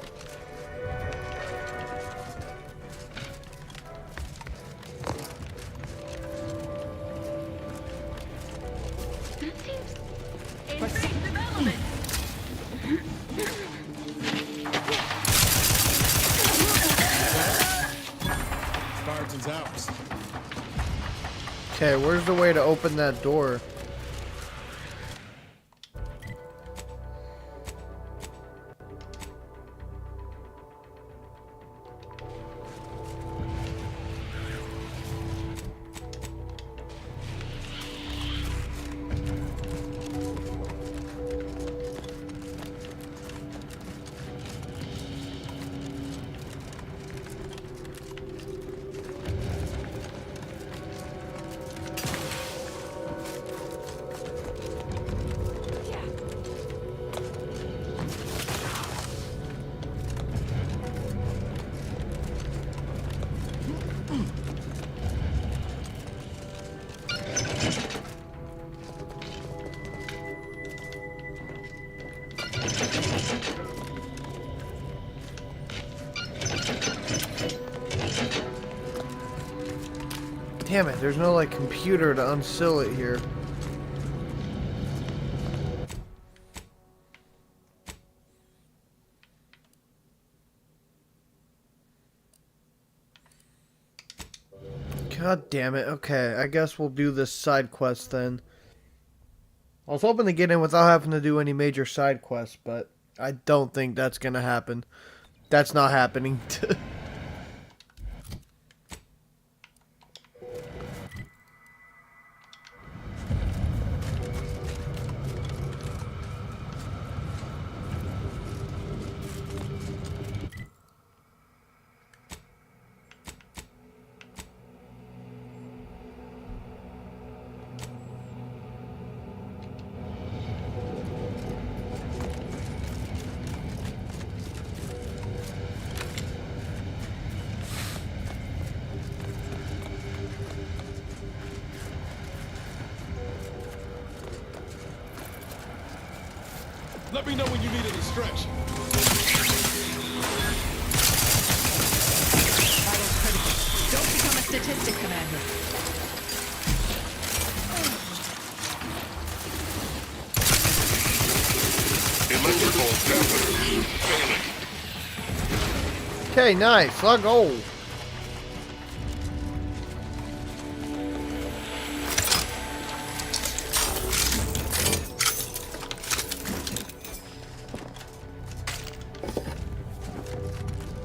Increased development. Spartan's ours. Okay, where's the way to open that door? Damn it, there's no like computer to unseal it here. God damn it. Okay, I guess we'll do this side quest then. I was hoping to get in without having to do any major side quests, but I don't think that's gonna happen. That's not happening. Let me know when you need a distraction. Vitals critical. Don't become a statistic, Commander. Electrical capacitor failing. Okay, nice. Let's go.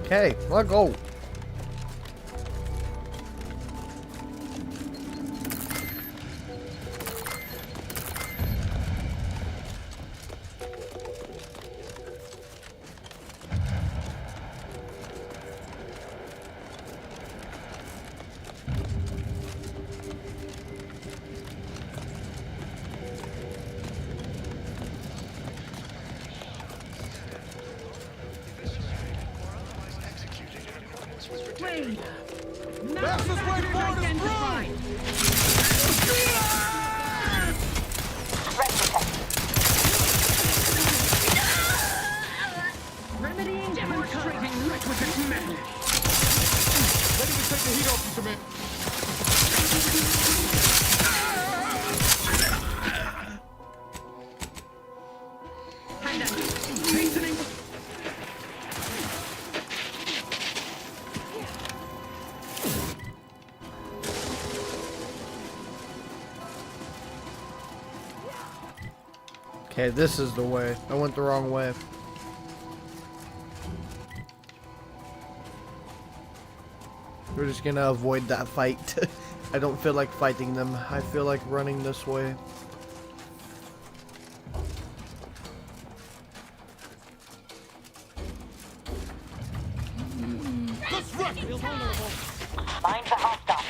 Okay, let go. Wait. Fastest way forward is Remedying demonstrating requisite metal. Ready to take the heat off you, command. Hastening. Okay, this is the way. I went the wrong way. We're just gonna avoid that fight. I don't feel like fighting them. I feel like running this way. Let's run. Feel vulnerable. Find the hostile.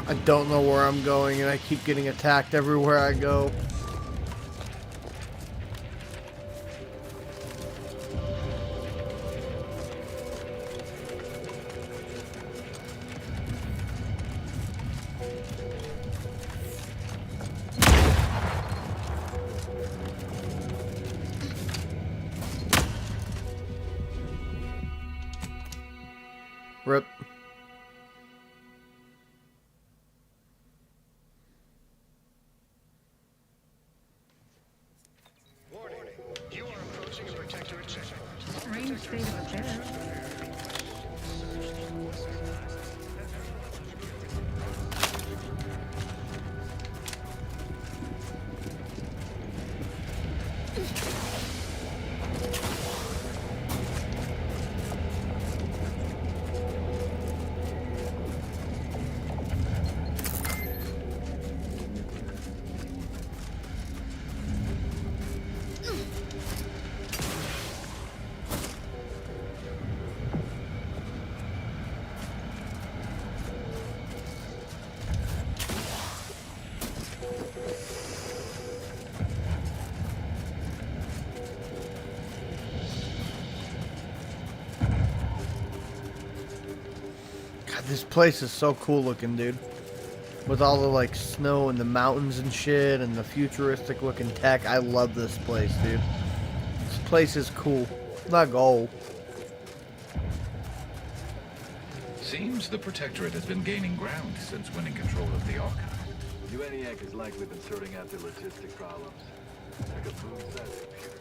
I don't know where I'm going and I keep getting attacked everywhere I go. Rip. Warning. You are approaching a Protectorate checkpoint. Strange state of affairs. God, this place is so cool looking, dude. With all the like snow and the mountains and shit and the futuristic looking tech. I love this place, dude. This place is cool. Not gold. Seems the Protectorate has been gaining ground since winning control of the Archive. UNEAC has likely been sorting out their logistic problems. Like a moon-sized computer.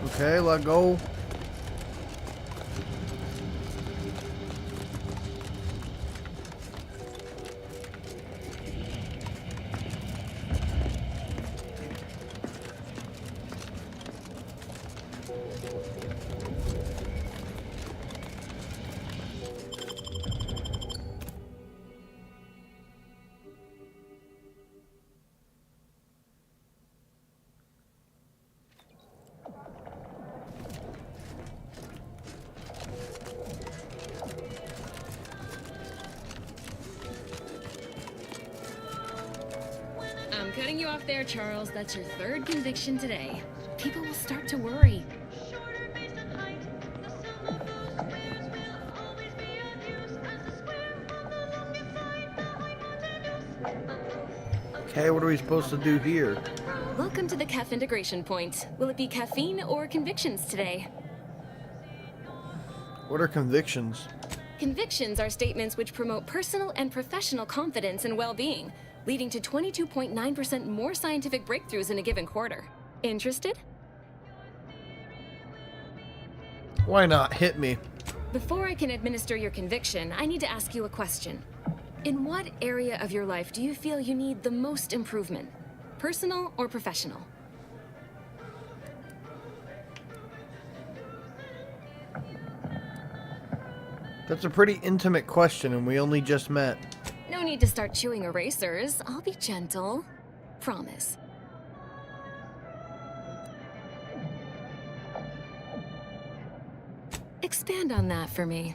Okay, let go. I'm cutting you off there, Charles. That's your third conviction today. People will start to worry. Okay, what are we supposed to do here? Welcome to the CAF integration point. Will it be caffeine or convictions today? What are convictions? Convictions are statements which promote personal and professional confidence and well-being, leading to 22.9% more scientific breakthroughs in a given quarter. Interested? Why not? Hit me. Before I can administer your conviction, I need to ask you a question. In what area of your life do you feel you need the most improvement? Personal or professional? That's a pretty intimate question, and we only just met. No need to start chewing erasers. I'll be gentle. Promise. Expand on that for me.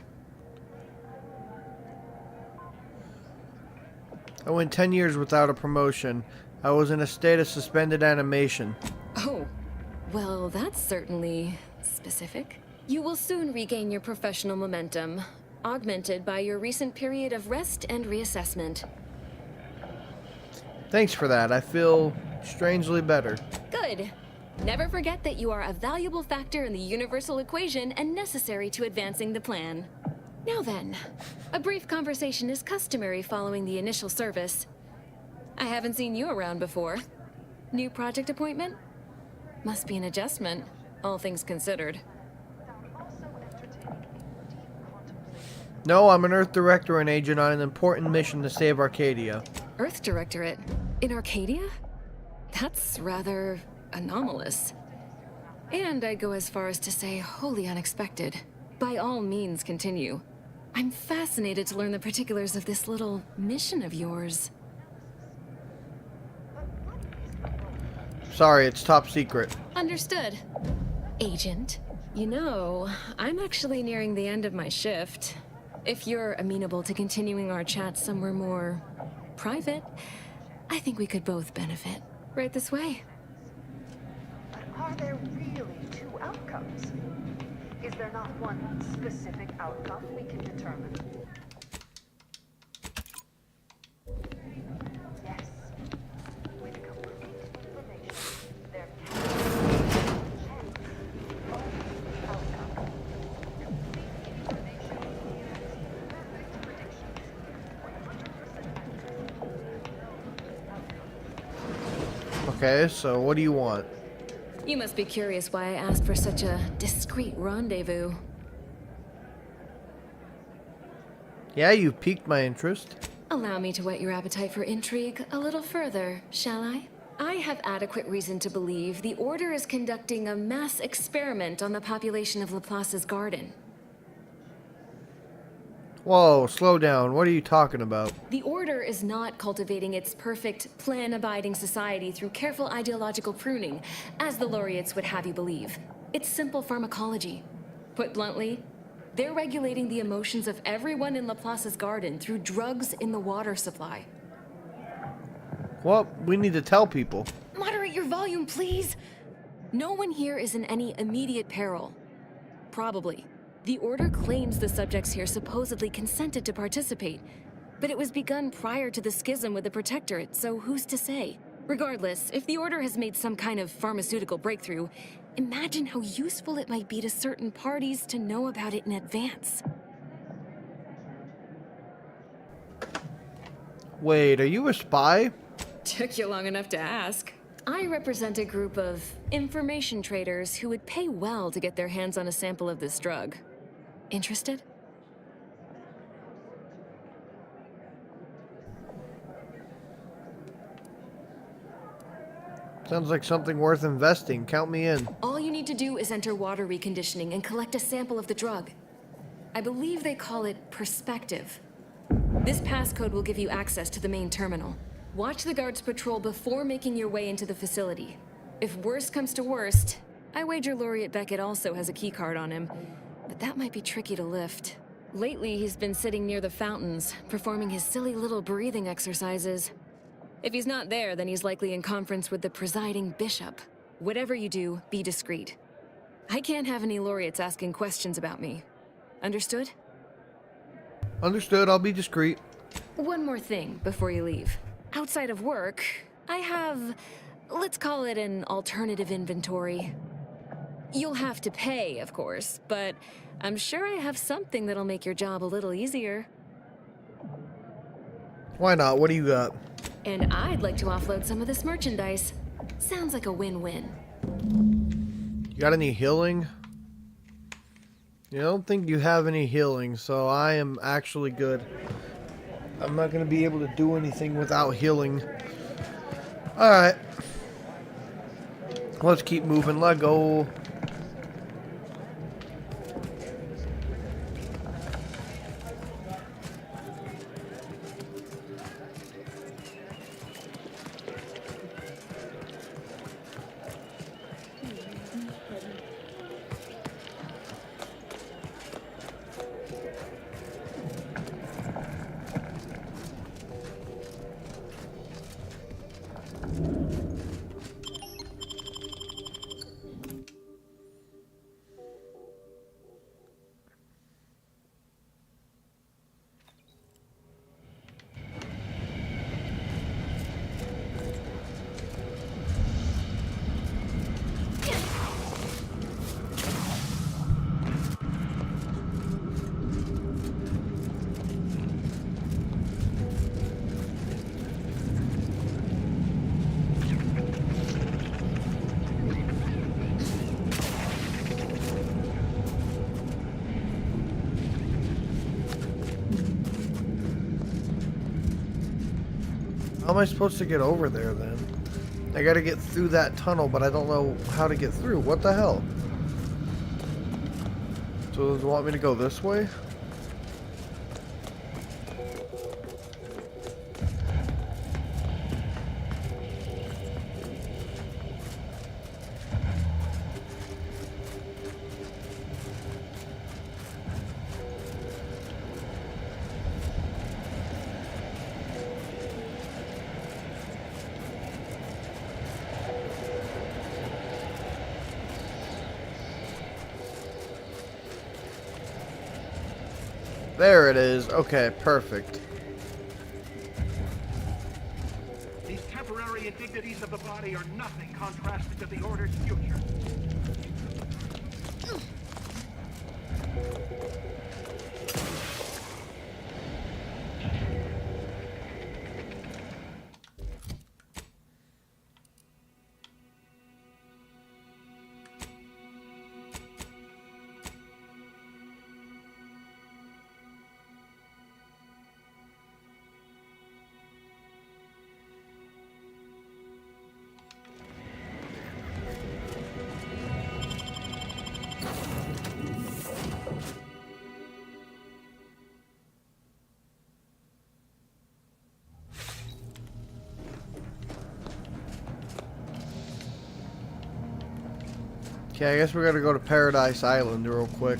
I went 10 years without a promotion. I was in a state of suspended animation. Oh, well, that's certainly specific. You will soon regain your professional momentum, augmented by your recent period of rest and reassessment. Thanks for that. I feel strangely better. Good. Never forget that you are a valuable factor in the universal equation and necessary to advancing the plan. Now then, a brief conversation is customary following the initial service. I haven't seen you around before. New project appointment? Must be an adjustment, all things considered. No, I'm an Earth Director and agent on an important mission to save Arcadia. Earth Directorate? In Arcadia? That's rather anomalous. And I'd go as far as to say wholly unexpected. By all means, continue. I'm fascinated to learn the particulars of this little mission of yours. Sorry, it's top secret. Understood. Agent, you know, I'm actually nearing the end of my shift. If you're amenable to continuing our chat somewhere more private, I think we could both benefit. Right this way. Are there really two outcomes? Is there not one specific outcome we can determine? Yes. With complete information, there can be only outcome. Okay, so what do you want? You must be curious why I asked for such a discreet rendezvous. Yeah, you piqued my interest. Allow me to whet your appetite for intrigue a little further, shall I? I have adequate reason to believe the Order is conducting a mass experiment on the population of Laplace's garden. Whoa, slow down. What are you talking about? The Order is not cultivating its perfect, plan-abiding society through careful ideological pruning, as the laureates would have you believe. It's simple pharmacology. Put bluntly, they're regulating the emotions of everyone in Laplace's garden through drugs in the water supply. Well, we need to tell people. Moderate your volume, please. No one here is in any immediate peril. Probably. The Order claims the subjects here supposedly consented to participate, but it was begun prior to the schism with the Protectorate, so who's to say? Regardless, if the Order has made some kind of pharmaceutical breakthrough, imagine how useful it might be to certain parties to know about it in advance. Wait, are you a spy? Took you long enough to ask. I represent a group of information traders who would pay well to get their hands on a sample of this drug. Interested? Sounds like something worth investing. Count me in. All you need to do is enter water reconditioning and collect a sample of the drug. I believe they call it perspective. This passcode will give you access to the main terminal. Watch the guards patrol before making your way into the facility. If worst comes to worst, I wager Laureate Beckett also has a keycard on him, but that might be tricky to lift. Lately, he's been sitting near the fountains, performing his silly little breathing exercises. If he's not there, then he's likely in conference with the presiding bishop. Whatever you do, be discreet. I can't have any laureates asking questions about me. Understood? Understood, I'll be discreet. One more thing before you leave. Outside of work, I have, let's call it an alternative inventory. You'll have to pay, of course, but I'm sure I have something that'll make your job a little easier. Why not? What do you got? And I'd like to offload some of this merchandise. Sounds like a win-win. You got any healing? I don't think you have any healing, so I am actually good. I'm not going to be able to do anything without healing. Alright. Let's keep moving. Let go. How am I supposed to get over there then? I gotta get through that tunnel, but I don't know how to get through. What the hell? So does it want me to go this way? There it is. Okay, perfect. These temporary indignities of the body are nothing contrasted to the Order's future. Okay, I guess we're gonna go to Paradise Island real quick.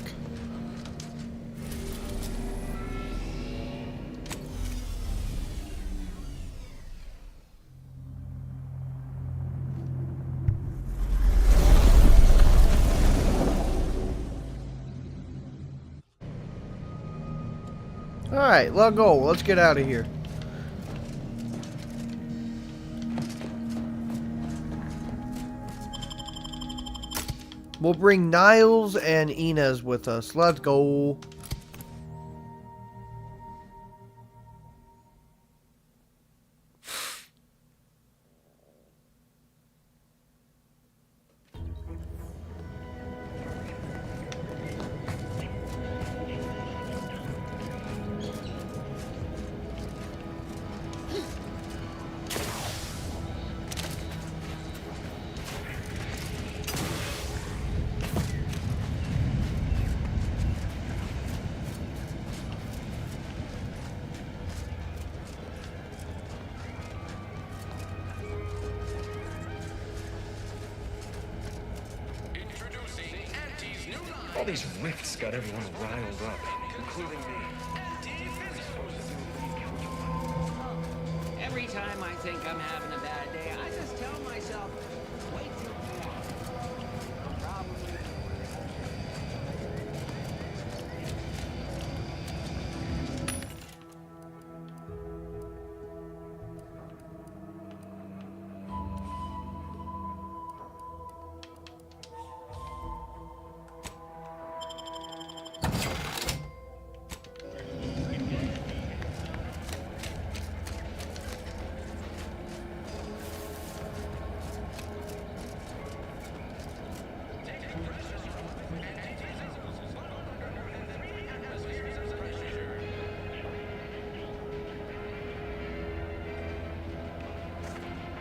Alright, let go. Let's get out of here. We'll bring Niles and Inez with us. Let's go. All these rifts got everyone riled up, including me. Every time I think I'm having a bad day, I just tell myself, wait till tomorrow. Probably.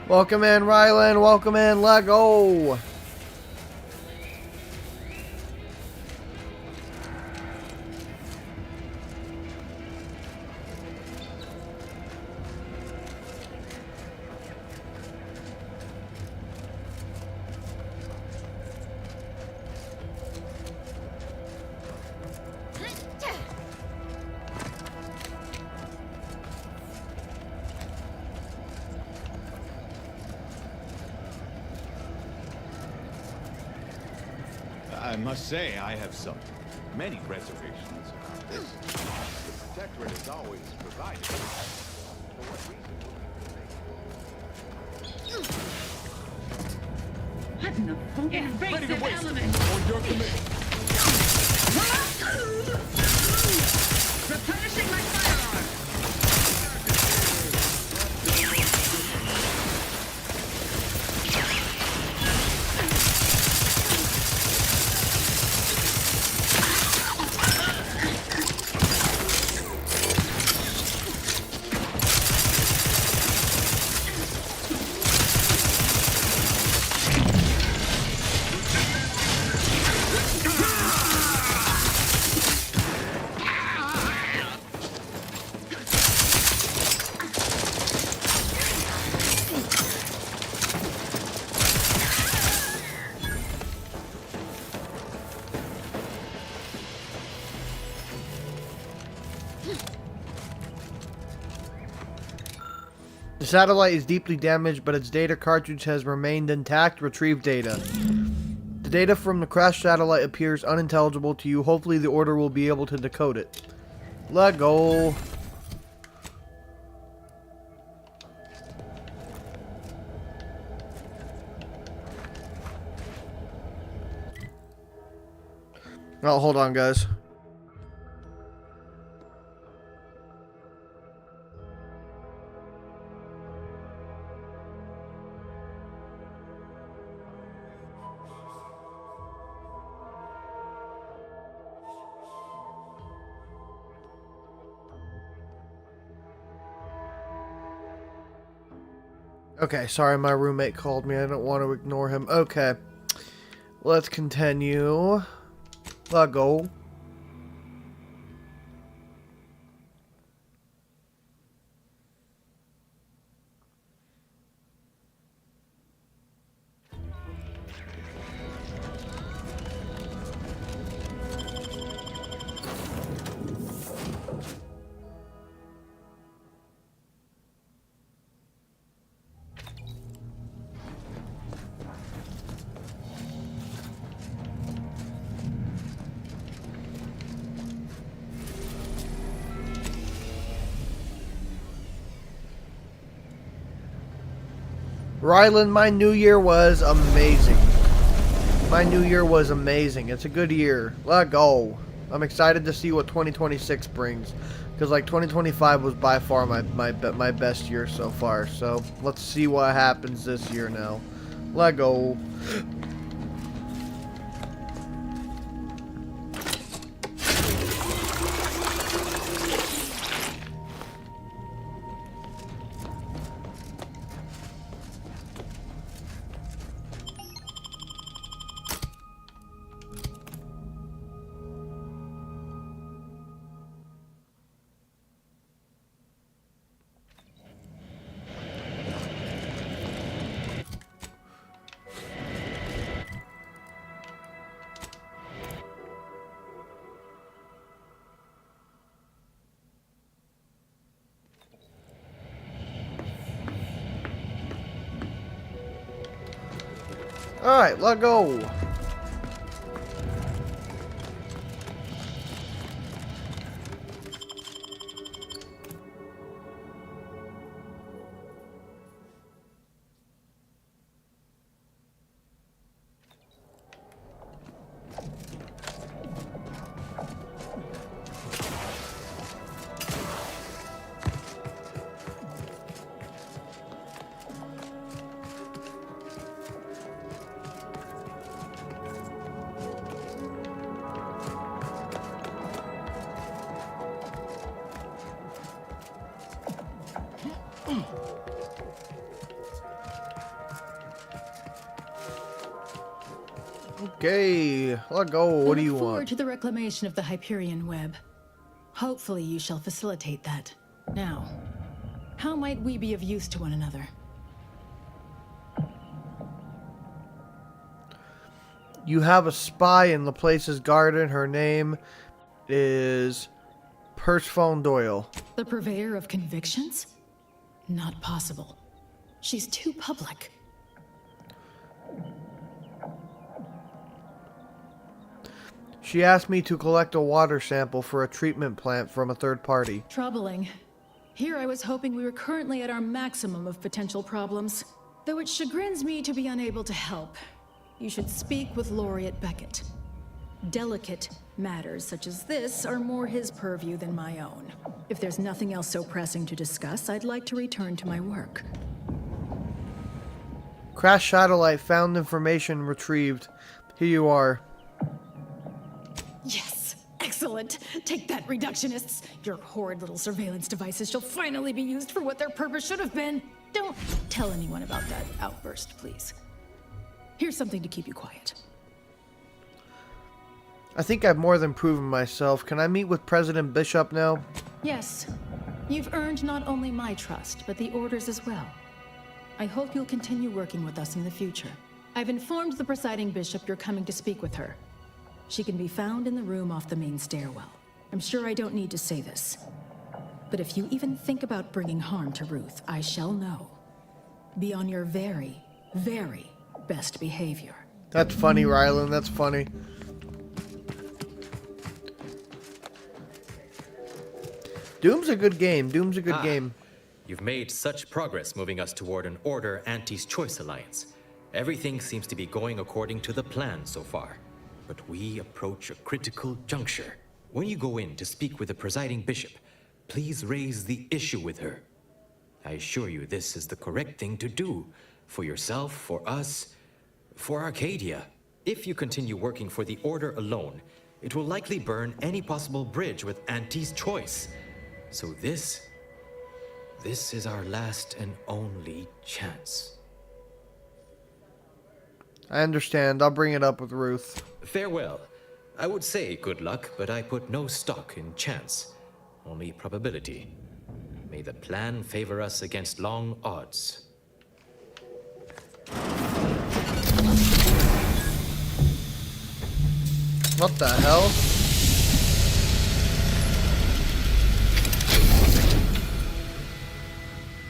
Welcome in, Rylan. Welcome in, Lego. I must say, I have many reservations about this. The Protectorate has always provided. For what reason? What in the fucking Ready to waste element? on your command. Replenishing my firearm. The satellite is deeply damaged, but its data cartridge has remained intact. Retrieve data. The data from the crashed satellite appears unintelligible to you. Hopefully the Order will be able to decode it. Let go. Oh, hold on, guys. Okay, sorry, my roommate called me. I don't want to ignore him. Okay. Let's continue. Let go. Rylan, my new year was amazing. My new year was amazing. It's a good year. Let go. I'm excited to see what 2026 brings. Because like 2025 was by far my best year so far. So let's see what happens this year now. Let go. Alright, let go. Okay, let go. What do you I look forward want? to the reclamation of the Hyperion web. Hopefully you shall facilitate that. Now, how might we be of use to one another? You have a spy in the place's garden. Her name is Persephone Doyle. The purveyor of convictions? Not possible. She's too public. She asked me to collect a water sample for a treatment plant from a third party. Troubling. Here I was hoping we were currently at our maximum of potential problems. Though it chagrins me to be unable to help. You should speak with Laureate Beckett. Delicate matters such as this are more his purview than my own. If there's nothing else so pressing to discuss, I'd like to return to my work. Crash satellite found, information retrieved. Here you are. Yes! Excellent! Take that, reductionists! Your horrid little surveillance devices shall finally be used for what their purpose should have been! Don't tell anyone about that outburst, please. Here's something to keep you quiet. I think I've more than proven myself. Can I meet with President Bishop now? Yes. You've earned not only my trust, but the Order's as well. I hope you'll continue working with us in the future. I've informed the presiding bishop you're coming to speak with her. She can be found in the room off the main stairwell. I'm sure I don't need to say this. But if you even think about bringing harm to Ruth, I shall know. Be on your very, very best behavior. That's funny, Rylan. That's funny. Doom's a good game. Doom's a good game. You've made such progress moving us toward an Order Auntie's Choice alliance. Everything seems to be going according to the plan so far. But we approach a critical juncture. When you go in to speak with the presiding bishop, please raise the issue with her. I assure you this is the correct thing to do. For yourself, for us, for Arcadia. If you continue working for the Order alone, it will likely burn any possible bridge with Auntie's Choice. So this is our last and only chance. I understand. I'll bring it up with Ruth. Farewell. I would say good luck, but I put no stock in chance. Only probability. May the plan favor us against long odds. What the hell?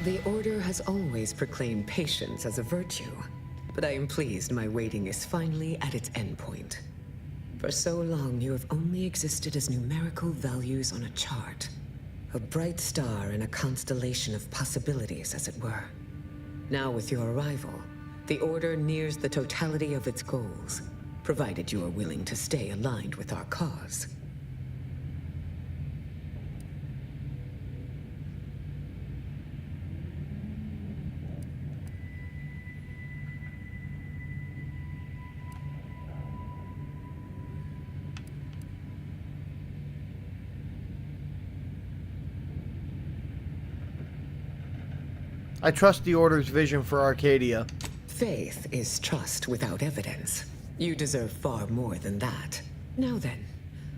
The Order has always proclaimed patience as a virtue, but I am pleased my waiting is finally at its endpoint. For so long, you have only existed as numerical values on a chart. A bright star in a constellation of possibilities, as it were. Now with your arrival, the Order nears the totality of its goals, provided you are willing to stay aligned with our cause. I trust the Order's vision for Arcadia. Faith is trust without evidence. You deserve far more than that. Now then,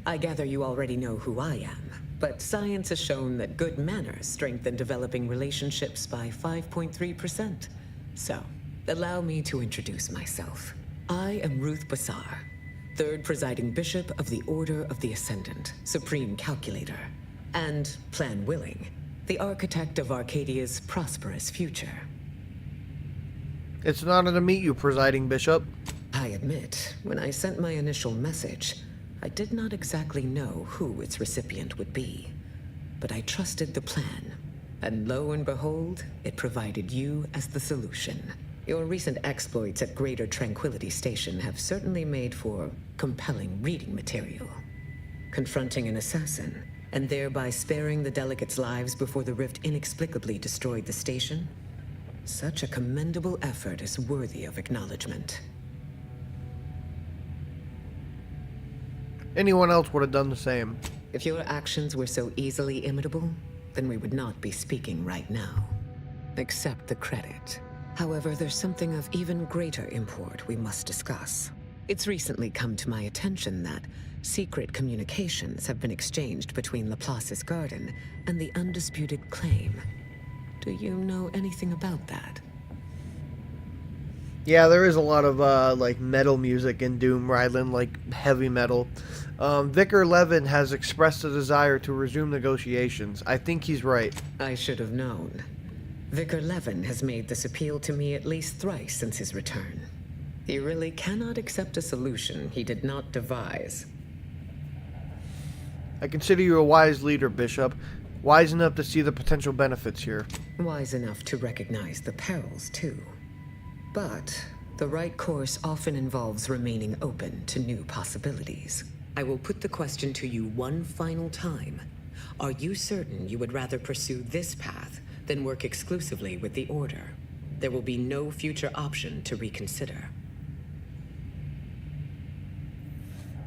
I gather you already know who I am, but science has shown that good manners strengthen developing relationships by 5.3%. So, allow me to introduce myself. I am Ruth Bassar, third presiding bishop of the Order of the Ascendant, supreme calculator, and, plan willing, the architect of Arcadia's prosperous future. It's an honor to meet you, presiding bishop. I admit, when I sent my initial message, I did not exactly know who its recipient would be. But I trusted the plan, and lo and behold, it provided you as the solution. Your recent exploits at Greater Tranquility Station have certainly made for compelling reading material. Confronting an assassin, and thereby sparing the delegates' lives before the rift inexplicably destroyed the station? Such a commendable effort is worthy of acknowledgement. Anyone else would have done the same. If your actions were so easily imitable, then we would not be speaking right now. Accept the credit. However, there's something of even greater import we must discuss. It's recently come to my attention that secret communications have been exchanged between Laplace's garden and the undisputed claim. Do you know anything about that? Yeah, there is a lot of like metal music in Doom, Ryland, like heavy metal. Vicar Levin has expressed a desire to resume negotiations. I think he's right. I should have known. Vicar Levin has made this appeal to me at least thrice since his return. He really cannot accept a solution he did not devise. I consider you a wise leader, Bishop. Wise enough to see the potential benefits here. Wise enough to recognize the perils, too. But the right course often involves remaining open to new possibilities. I will put the question to you one final time. Are you certain you would rather pursue this path than work exclusively with the Order? There will be no future option to reconsider.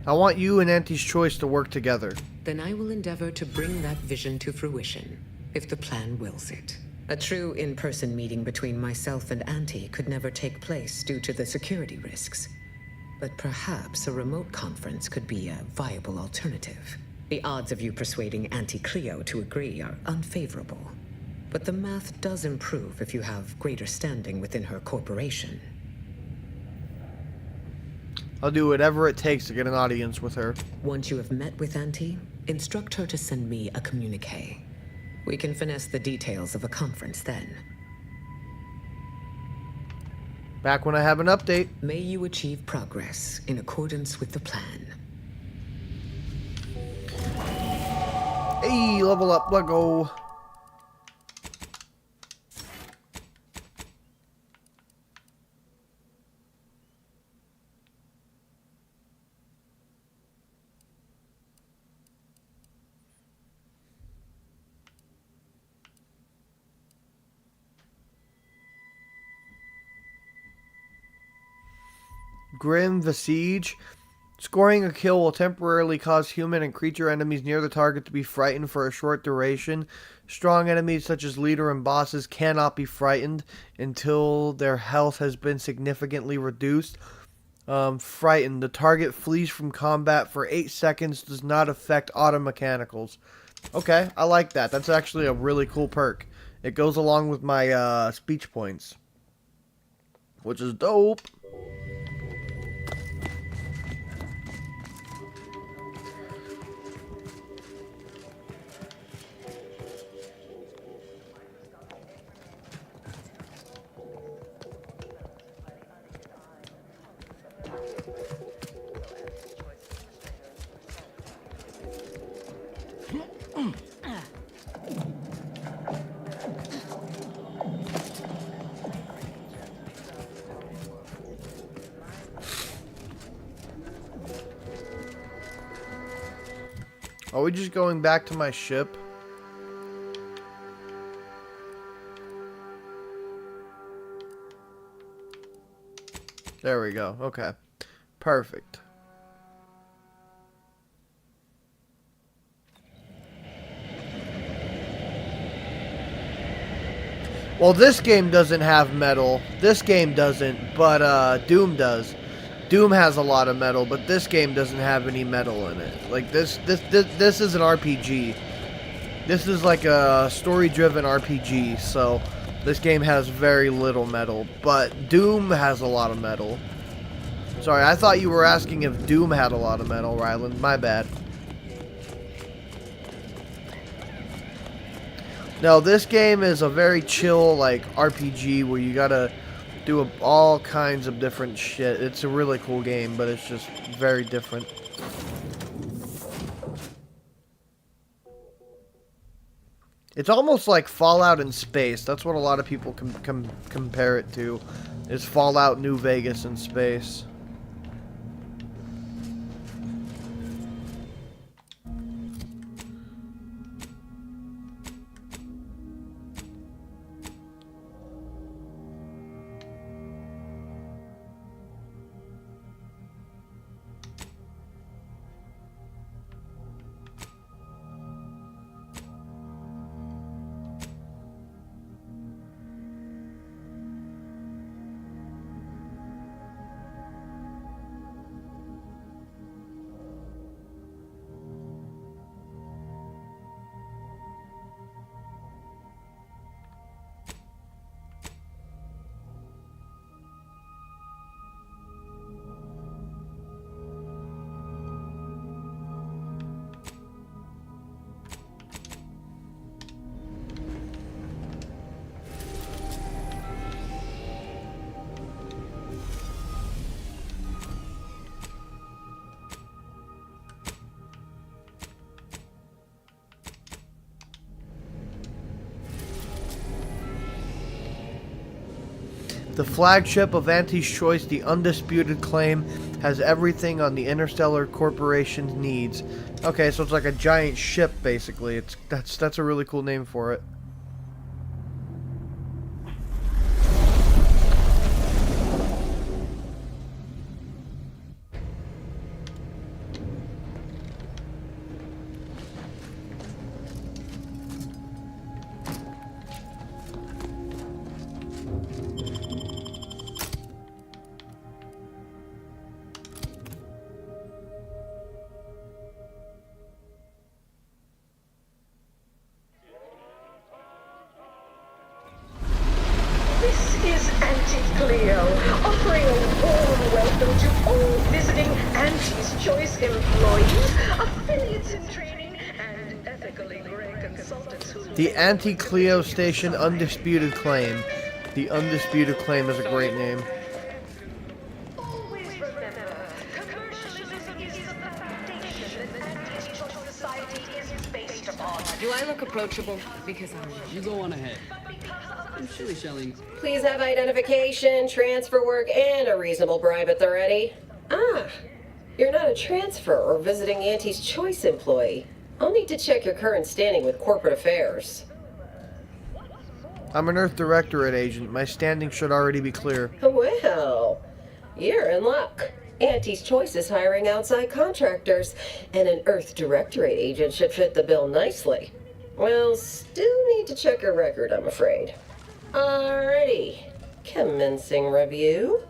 I want you and Auntie's Choice to work together. Then I will endeavor to bring that vision to fruition, if the plan wills it. A true in-person meeting between myself and Auntie could never take place due to the security risks. But perhaps a remote conference could be a viable alternative. The odds of you persuading Auntie Cleo to agree are unfavorable. But the math does improve if you have greater standing within her corporation. I'll do whatever it takes to get an audience with her. Once you have met with Auntie, instruct her to send me a communique. We can finesse the details of a conference then. Back when I have an update. May you achieve progress in accordance with the plan. Hey, level up, let go. Grim Visage. Scoring a kill will temporarily cause human and creature enemies near the target to be frightened for a short duration. Strong enemies such as leader and bosses cannot be frightened until their health has been significantly reduced. Frightened. The target flees from combat for 8 seconds. Does not affect auto mechanicals. Okay, I like that. That's actually a really cool perk. It goes along with my speech points, which is dope. Are we just going back to my ship? There we go. Okay. Perfect. Well, this game doesn't have metal. This game doesn't, but Doom does. Doom has a lot of metal, but this game doesn't have any metal in it. Like this is an RPG. This is like a story-driven RPG, so this game has very little metal. But Doom has a lot of metal. Sorry, I thought you were asking if Doom had a lot of metal, Ryland. My bad. No, this game is a very chill, like, RPG where you gotta do all kinds of different shit. It's a really cool game, but it's just very different. It's almost like Fallout in space. That's what a lot of people compare it to, is Fallout New Vegas in space. The flagship of Auntie's Choice, the Undisputed Claim, has everything on the Interstellar Corporation's needs. Okay, so it's like a giant ship, basically. That's a really cool name for it. This is Auntie Cleo, offering a warm welcome to all visiting Auntie's Choice employees, affiliates in training, and ethically gray consultants who... The Auntie Cleo Station Undisputed Claim. The Undisputed Claim is a great name. Always remember, commercialism is the foundation that Auntie's Choice society is based upon. Do I look approachable? Because You go on ahead. I'm shilly-shelling. Please have identification, transfer work, and a reasonable bribe at the ready. Ah, you're not a transfer or visiting Auntie's Choice employee. I'll need to check your current standing with corporate affairs. I'm an Earth Directorate agent. My standing should already be clear. Well, you're in luck. Auntie's Choice is hiring outside contractors, and an Earth Directorate agent should fit the bill nicely. Well, still need to check your record, I'm afraid. Alrighty. Commencing review.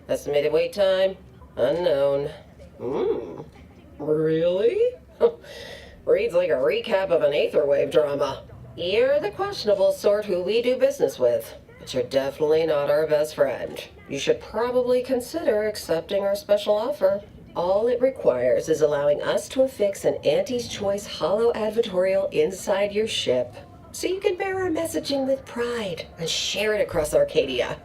Estimated wait time? Unknown. Really? Reads like a recap of an Aetherwave drama. You're the questionable sort who we do business with, but you're definitely not our best friend. You should probably consider accepting our special offer. All it requires is allowing us to affix an Auntie's Choice holo advertorial inside your ship, so you can bear our messaging with pride and share it across Arcadia.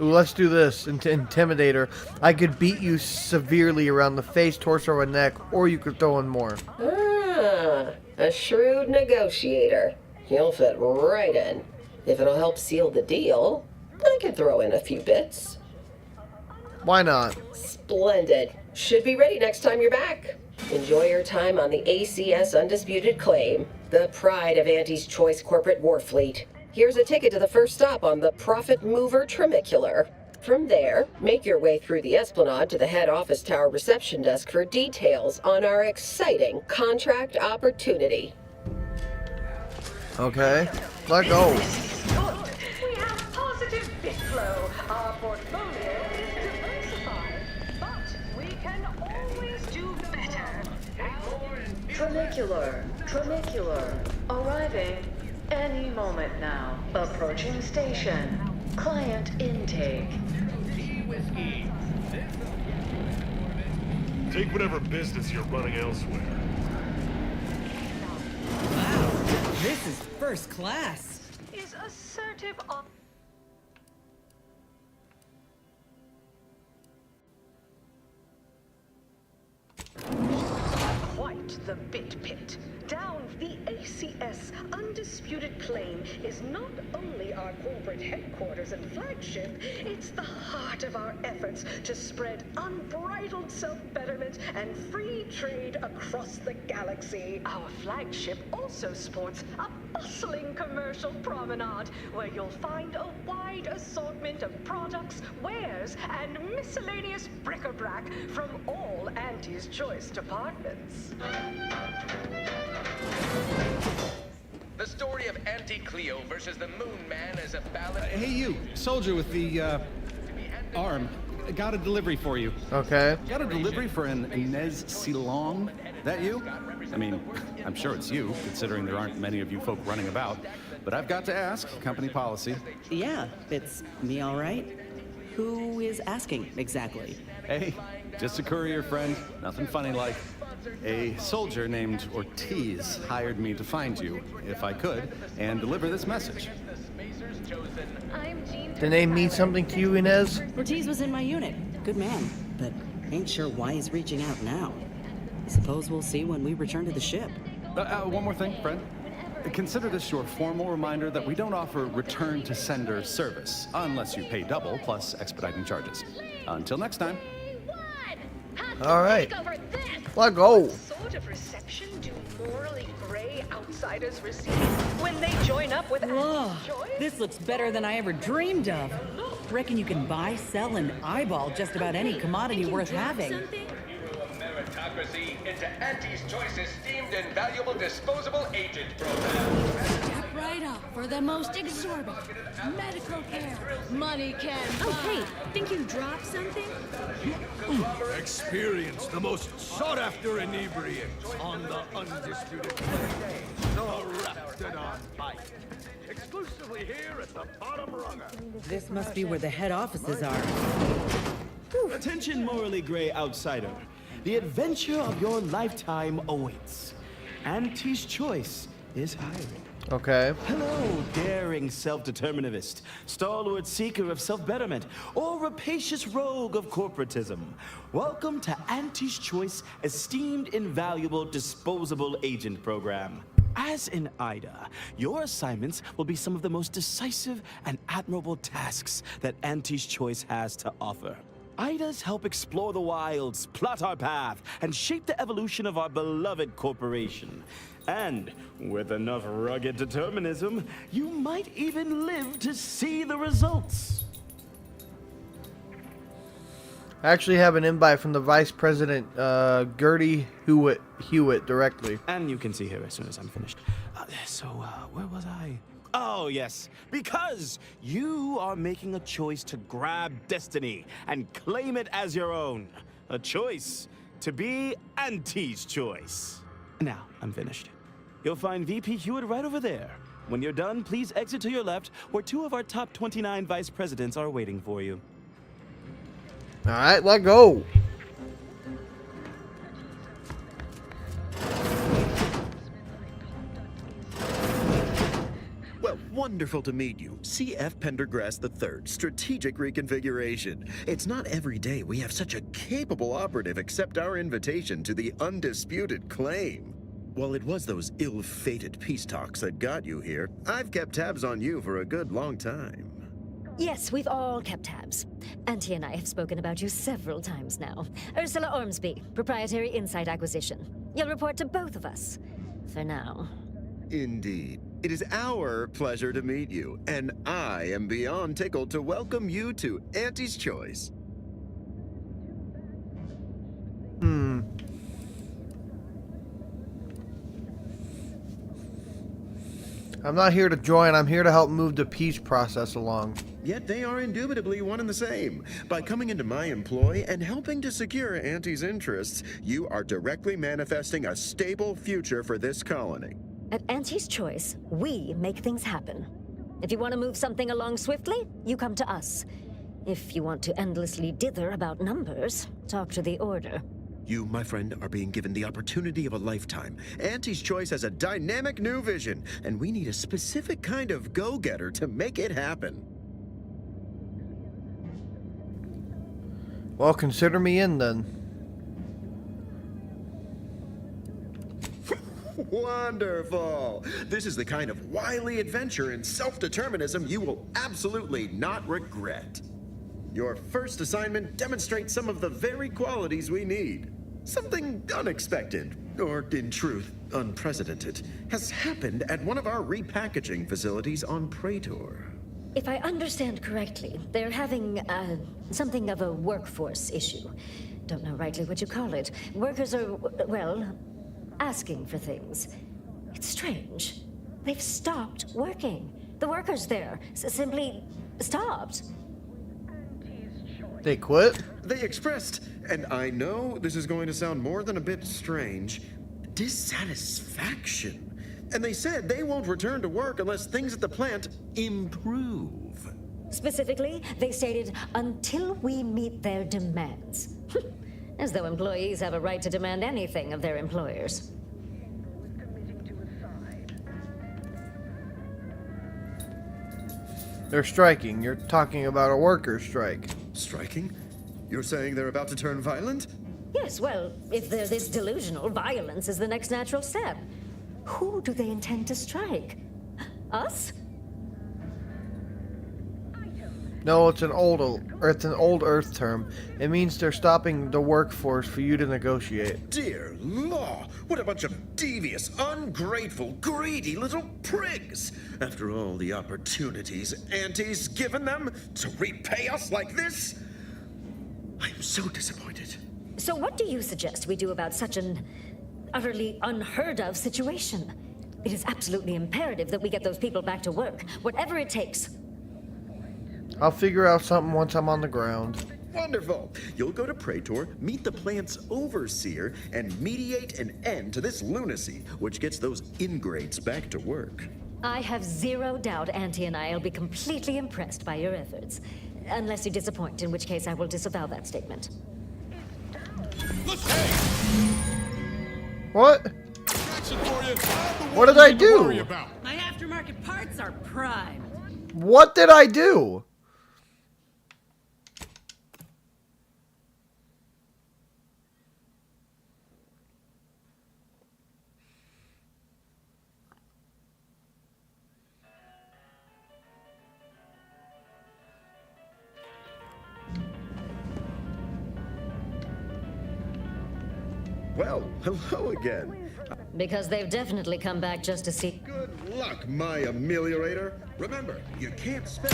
Ooh, let's do this. Intimidator. I could beat you severely around the face, torso, and neck, or you could throw in more. Ah, a shrewd negotiator. You'll fit right in. If it'll help seal the deal, I can throw in a few bits. Why not? Splendid. Should be ready next time you're back. Enjoy your time on the ACS Undisputed Claim, the pride of Auntie's Choice corporate war fleet. Here's a ticket to the first stop on the Profit Mover Trimicular. From there, make your way through the Esplanade to the head office tower reception desk for details on our exciting contract opportunity. Okay, let go. We have positive bit flow. Our portfolio is diversified, but we can always do better. Trimicular. Arriving any moment now. Approaching station. Client intake. Take whatever business you're running elsewhere. This is first class. Is assertive on... Quite the bit pit. Down the ACS undisputed claim is not only our corporate headquarters and flagship, it's the heart of our efforts to spread unbridled self-betterment and free trade across the galaxy. Our flagship also sports a bustling commercial promenade where you'll find a wide assortment of products, wares, and miscellaneous bric-a-brac from all Auntie's Choice departments. The story of Auntie Cleo versus the Moon Man is a ballad. Hey, you, soldier with the arm. Got a delivery for you. Okay. Got a delivery for an Inez Silong? That you? I mean, I'm sure it's you, considering there aren't many of you folk running about. But I've got to ask, company policy. Yeah, it's me, all right. Who is asking exactly? Hey, just a courier friend. Nothing funny like. A soldier named Ortiz hired me to find you, if I could, and deliver this message. The name mean something to you, Inez? Ortiz was in my unit. Good man, but ain't sure why he's reaching out now. Suppose we'll see when we return to the ship. One more thing, friend. Consider this your formal reminder that we don't offer return to sender service, unless you pay double plus expediting charges. Until next time. All right. Let go. What sort of reception do morally gray outsiders receive when they join up with Auntie's Choice? This looks better than I ever dreamed of. Reckon you can buy, sell, and eyeball just about any commodity worth having. Meritocracy into Auntie's Choice esteemed and valuable disposable agent program. Step right up for the most exorbitant medical care money can buy. Oh, hey, think you dropped something? Experience the most sought-after inebriants on the undisputed plane. The Raptidon Bite. Exclusively here at the bottom runner. This must be where the head offices are. Attention, morally gray outsider. The adventure of your lifetime awaits. Auntie's Choice is hiring. Okay. Hello, daring self-determinivist, stalwart seeker of self-betterment, or rapacious rogue of corporatism. Welcome to Auntie's Choice Esteemed Invaluable Disposable Agent Program. As in Ida, your assignments will be some of the most decisive and admirable tasks that Auntie's Choice has to offer. Idas help explore the wilds, plot our path, and shape the evolution of our beloved corporation. And with enough rugged determinism, you might even live to see the results. I actually have an invite from the Vice President, Gertie Hewitt directly. And you can see her as soon as I'm finished. Where was I? Oh, yes. Because you are making a choice to grab destiny and claim it as your own. A choice to be Auntie's Choice. Now, I'm finished. You'll find VP Hewitt right over there. When you're done, please exit to your left, where 2 of our top 29 vice presidents are waiting for you. All right, let go. Well, wonderful to meet you. C.F. Pendergrass III, Strategic Reconfiguration. It's not every day we have such a capable operative accept our invitation to the undisputed claim. While it was those ill-fated peace talks that got you here, I've kept tabs on you for a good long time. Yes, we've all kept tabs. Auntie and I have spoken about you several times now. Ursula Ormsby, Proprietary Insight Acquisition. You'll report to both of us. For now. Indeed. It is our pleasure to meet you, and I am beyond tickled to welcome you to Auntie's Choice. I'm not here to join, I'm here to help move the peace process along. Yet they are indubitably one and the same. By coming into my employ and helping to secure Auntie's interests, you are directly manifesting a stable future for this colony. At Auntie's Choice, we make things happen. If you want to move something along swiftly, you come to us. If you want to endlessly dither about numbers, talk to the Order. You, my friend, are being given the opportunity of a lifetime. Auntie's Choice has a dynamic new vision, and we need a specific kind of go-getter to make it happen. Well, consider me in then. Wonderful! This is the kind of wily adventure in self-determinism you will absolutely not regret. Your first assignment demonstrates some of the very qualities we need. Something unexpected, or in truth, unprecedented, has happened at one of our repackaging facilities on Praetor. If I understand correctly, they're having, something of a workforce issue. Don't know rightly what you call it. Workers are, well, asking for things. It's strange. They've stopped working. The workers there simply stopped. They quit? They expressed, and I know this is going to sound more than a bit strange, dissatisfaction. And they said they won't return to work unless things at the plant improve. Specifically, they stated, until we meet their demands. As though employees have a right to demand anything of their employers. They're striking. You're talking about a workers' strike. Striking? You're saying they're about to turn violent? Yes, well, if they're this delusional, violence is the next natural step. Who do they intend to strike? Us? No, it's an old Earth term. It means they're stopping the workforce for you to negotiate. Dear law, what a bunch of devious, ungrateful, greedy little prigs! After all the opportunities Auntie's given them to repay us like this, I'm so disappointed. So what do you suggest we do about such an utterly unheard of situation? It is absolutely imperative that we get those people back to work, whatever it takes. I'll figure out something once I'm on the ground. Wonderful! You'll go to Praetor, meet the plant's overseer, and mediate an end to this lunacy, which gets those ingrates back to work. I have zero doubt Auntie and I will be completely impressed by your efforts. Unless you disappoint, in which case I will disavow that statement. What? What did I do? My aftermarket parts are prime. What did I do? Well, hello again. Because they've definitely come back just to see. Good luck, my ameliorator. Remember, you can't spell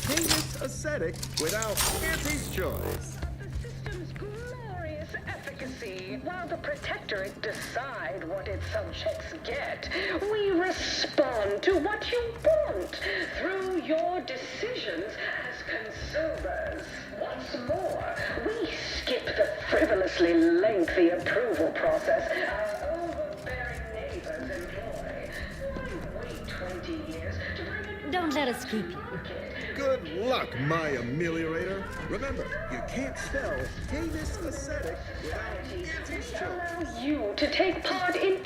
heinous ascetic without Auntie's Choice. The system's glorious efficacy. While the Protectorate decide what its subjects get, we respond to what you want through your decisions as consumers. What's more, we skip the frivolously lengthy approval process our overbearing neighbors employ. Why wait 20 years to bring in... Don't let us keep you. Good luck, my ameliorator. Remember, you can't spell heinous ascetic without Auntie's Choice. Allow you to take part in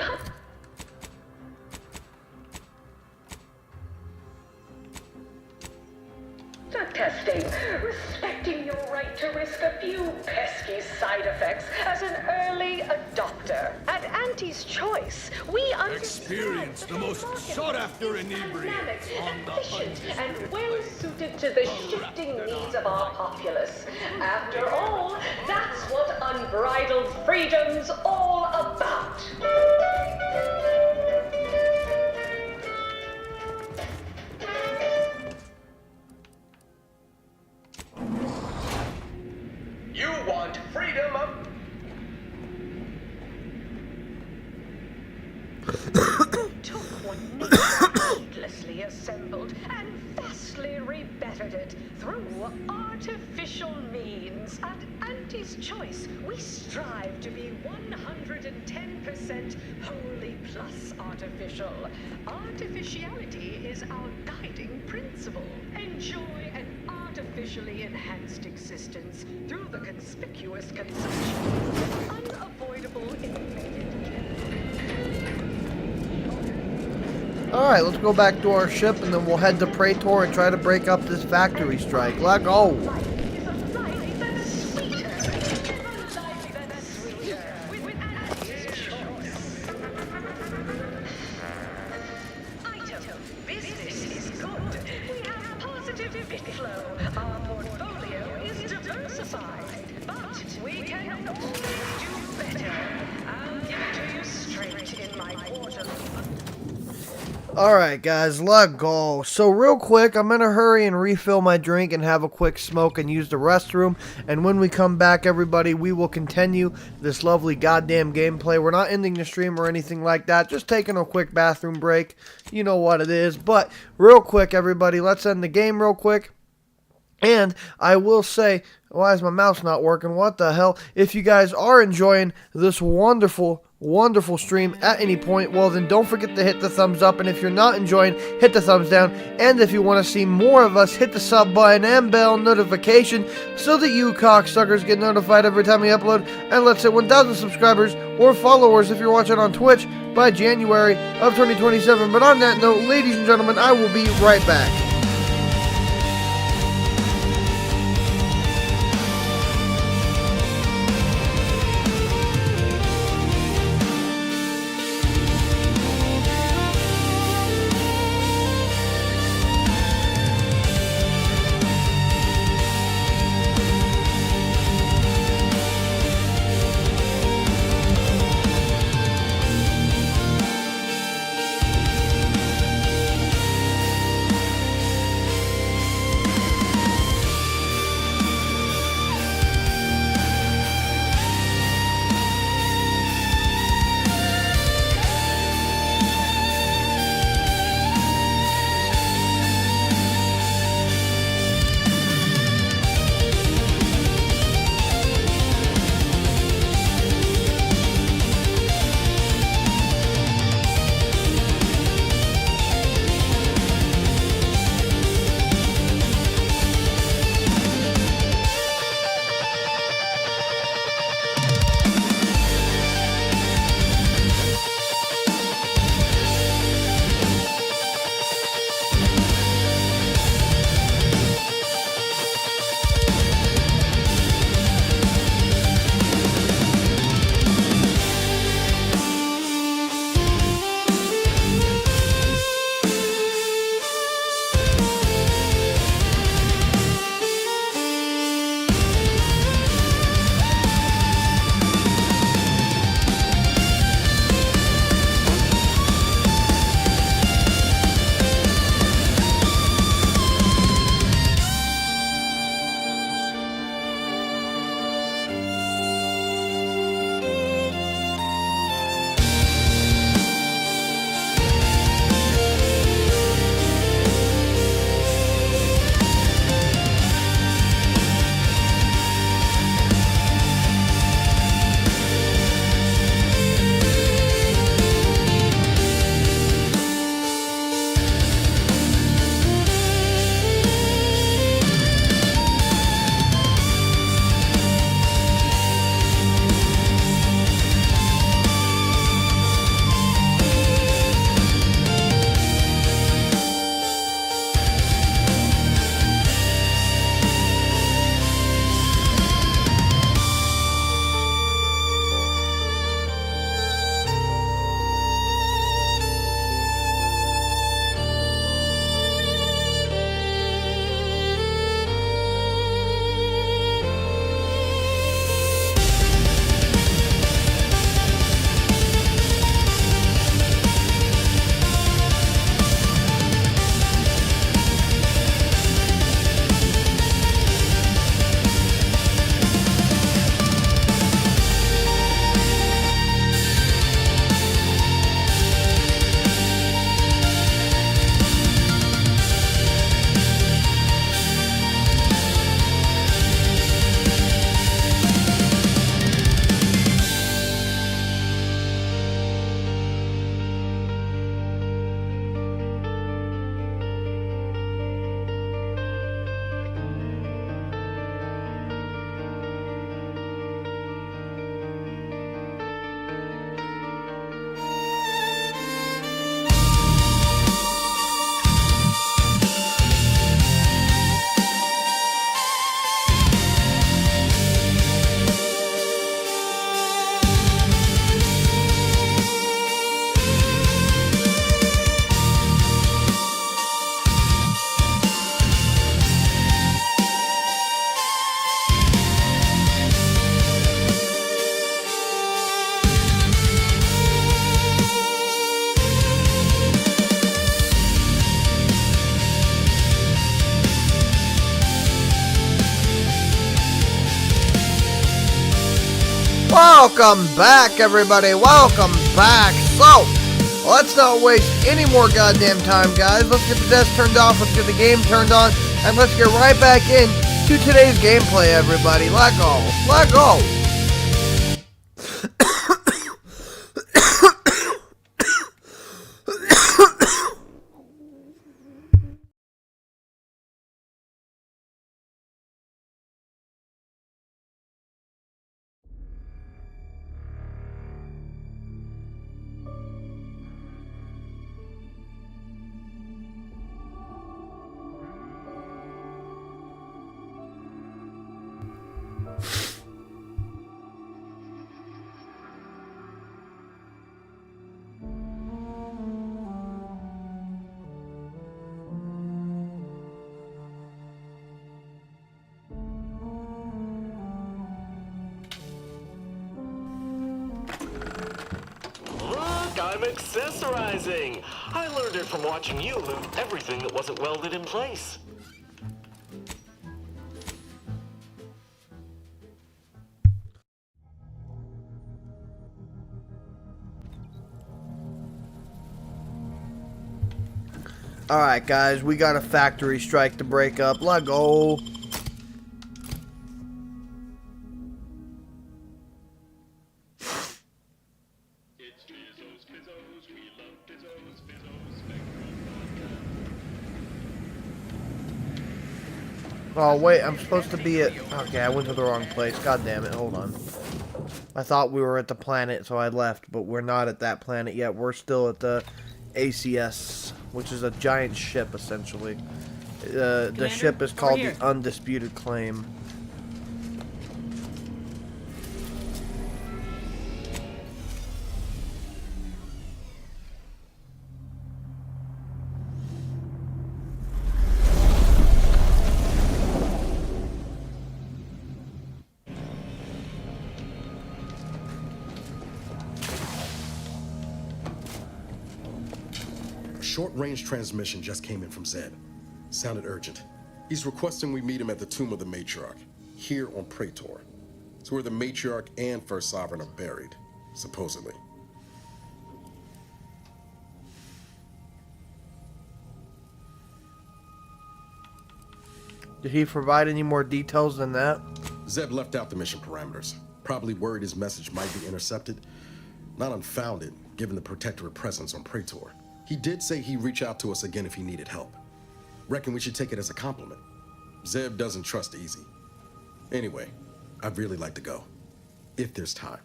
testing, respecting your right to risk a few pesky side effects as an early adopter. At Auntie's Choice, we experience the most sought-after inebriate efficient and well-suited to the shifting needs of our populace. After all, that's what unbridled freedom's all about. You want freedom of... Took what needlessly assembled and vastly rebettered it through artificial means. At Auntie's Choice, we strive to be 110% wholly plus artificial. Artificiality is our guiding principle. Enjoy an artificial artificially enhanced existence through the conspicuous consumption of unavoidable Alright, let's go back to our ship and then we'll head to Praetor and try to break up this factory strike. Let's go! Alright guys, let go. So real quick, I'm gonna hurry and refill my drink and have a quick smoke and use the restroom. And when we come back, everybody, we will continue this lovely goddamn gameplay. We're not ending the stream or anything like that. Just taking a quick bathroom break. You know what it is. But real quick, everybody, let's end the game real quick. And I will say, why is my mouse not working? What the hell? If you guys are enjoying this wonderful stream at any point, well then don't forget to hit the thumbs up, and if you're not enjoying, hit the thumbs down, and if you want to see more of us, hit the sub button and bell notification so that you cocksuckers get notified every time we upload. And let's hit 1,000 subscribers or followers if you're watching on Twitch by January of 2027. But on that note, ladies and gentlemen, I will be right back. Welcome back, everybody. Welcome back. So, let's not waste any more goddamn time, guys. Let's get the desk turned off. Let's get the game turned on. And let's get right back in to today's gameplay, everybody. Let go. Let go. I'm accessorizing. I learned it from watching you loot everything that wasn't welded in place. Alright, guys, we got a factory strike to break up. Let go. Oh, wait, I'm supposed to be at... Okay, I went to the wrong place. God damn it, hold on. I thought we were at the planet, so I left, but we're not at that planet yet. We're still at the ACS, which is a giant ship, essentially. The ship is called the Undisputed Claim. Short-range transmission just came in from Zed. Sounded urgent. He's requesting we meet him at the tomb of the Matriarch, here on Praetor. It's where the Matriarch and First Sovereign are buried, supposedly. Did he provide any more details than that? Zeb left out the mission parameters. Probably worried his message might be intercepted. Not unfounded, given the Protectorate presence on Praetor. He did say he'd reach out to us again if he needed help. Reckon we should take it as a compliment. Zeb doesn't trust easy. Anyway, I'd really like to go. If there's time.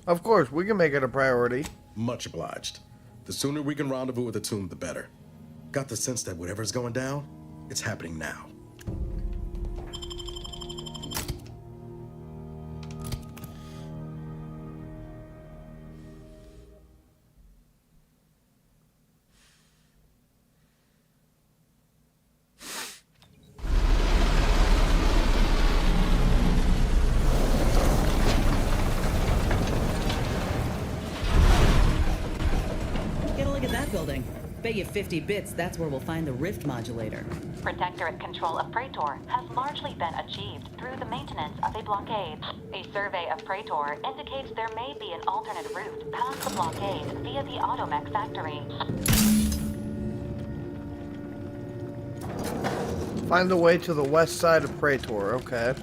Of course, we can make it a priority. Much obliged. The sooner we can rendezvous at the tomb, the better. Got the sense that whatever's going down, it's happening now. Building. Bet you 50 bits that's where we'll find the rift modulator. Protectorate control of Praetor has largely been achieved through the maintenance of a blockade. A survey of Praetor indicates there may be an alternate route past the blockade via the Automech factory. Find a way to the west side of Praetor, okay.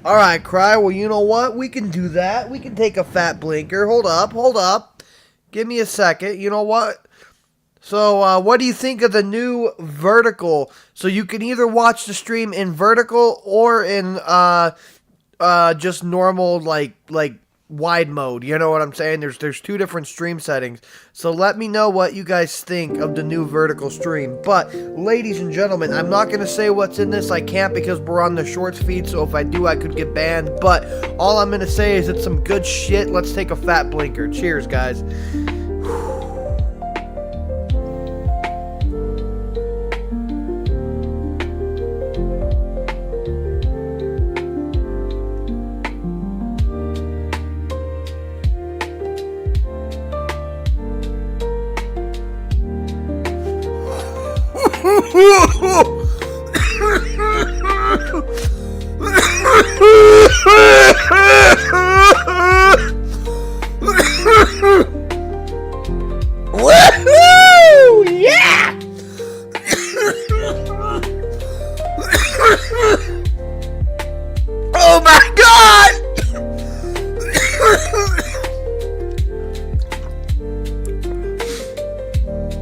Alright, Cry, well, you know what? We can do that. We can take a fat blinker. Hold up. Give me a second. You know what? So, what do you think of the new vertical? So you can either watch the stream in vertical or in, just normal, like wide mode. You know what I'm saying? There's two different stream settings. So let me know what you guys think of the new vertical stream. But ladies and gentlemen, I'm not going to say what's in this. I can't because we're on the shorts feed, so if I do I could get banned. But all I'm going to say is it's some good shit. Let's take a fat blinker. Cheers, guys. Woohoo! Yeah! Oh my God!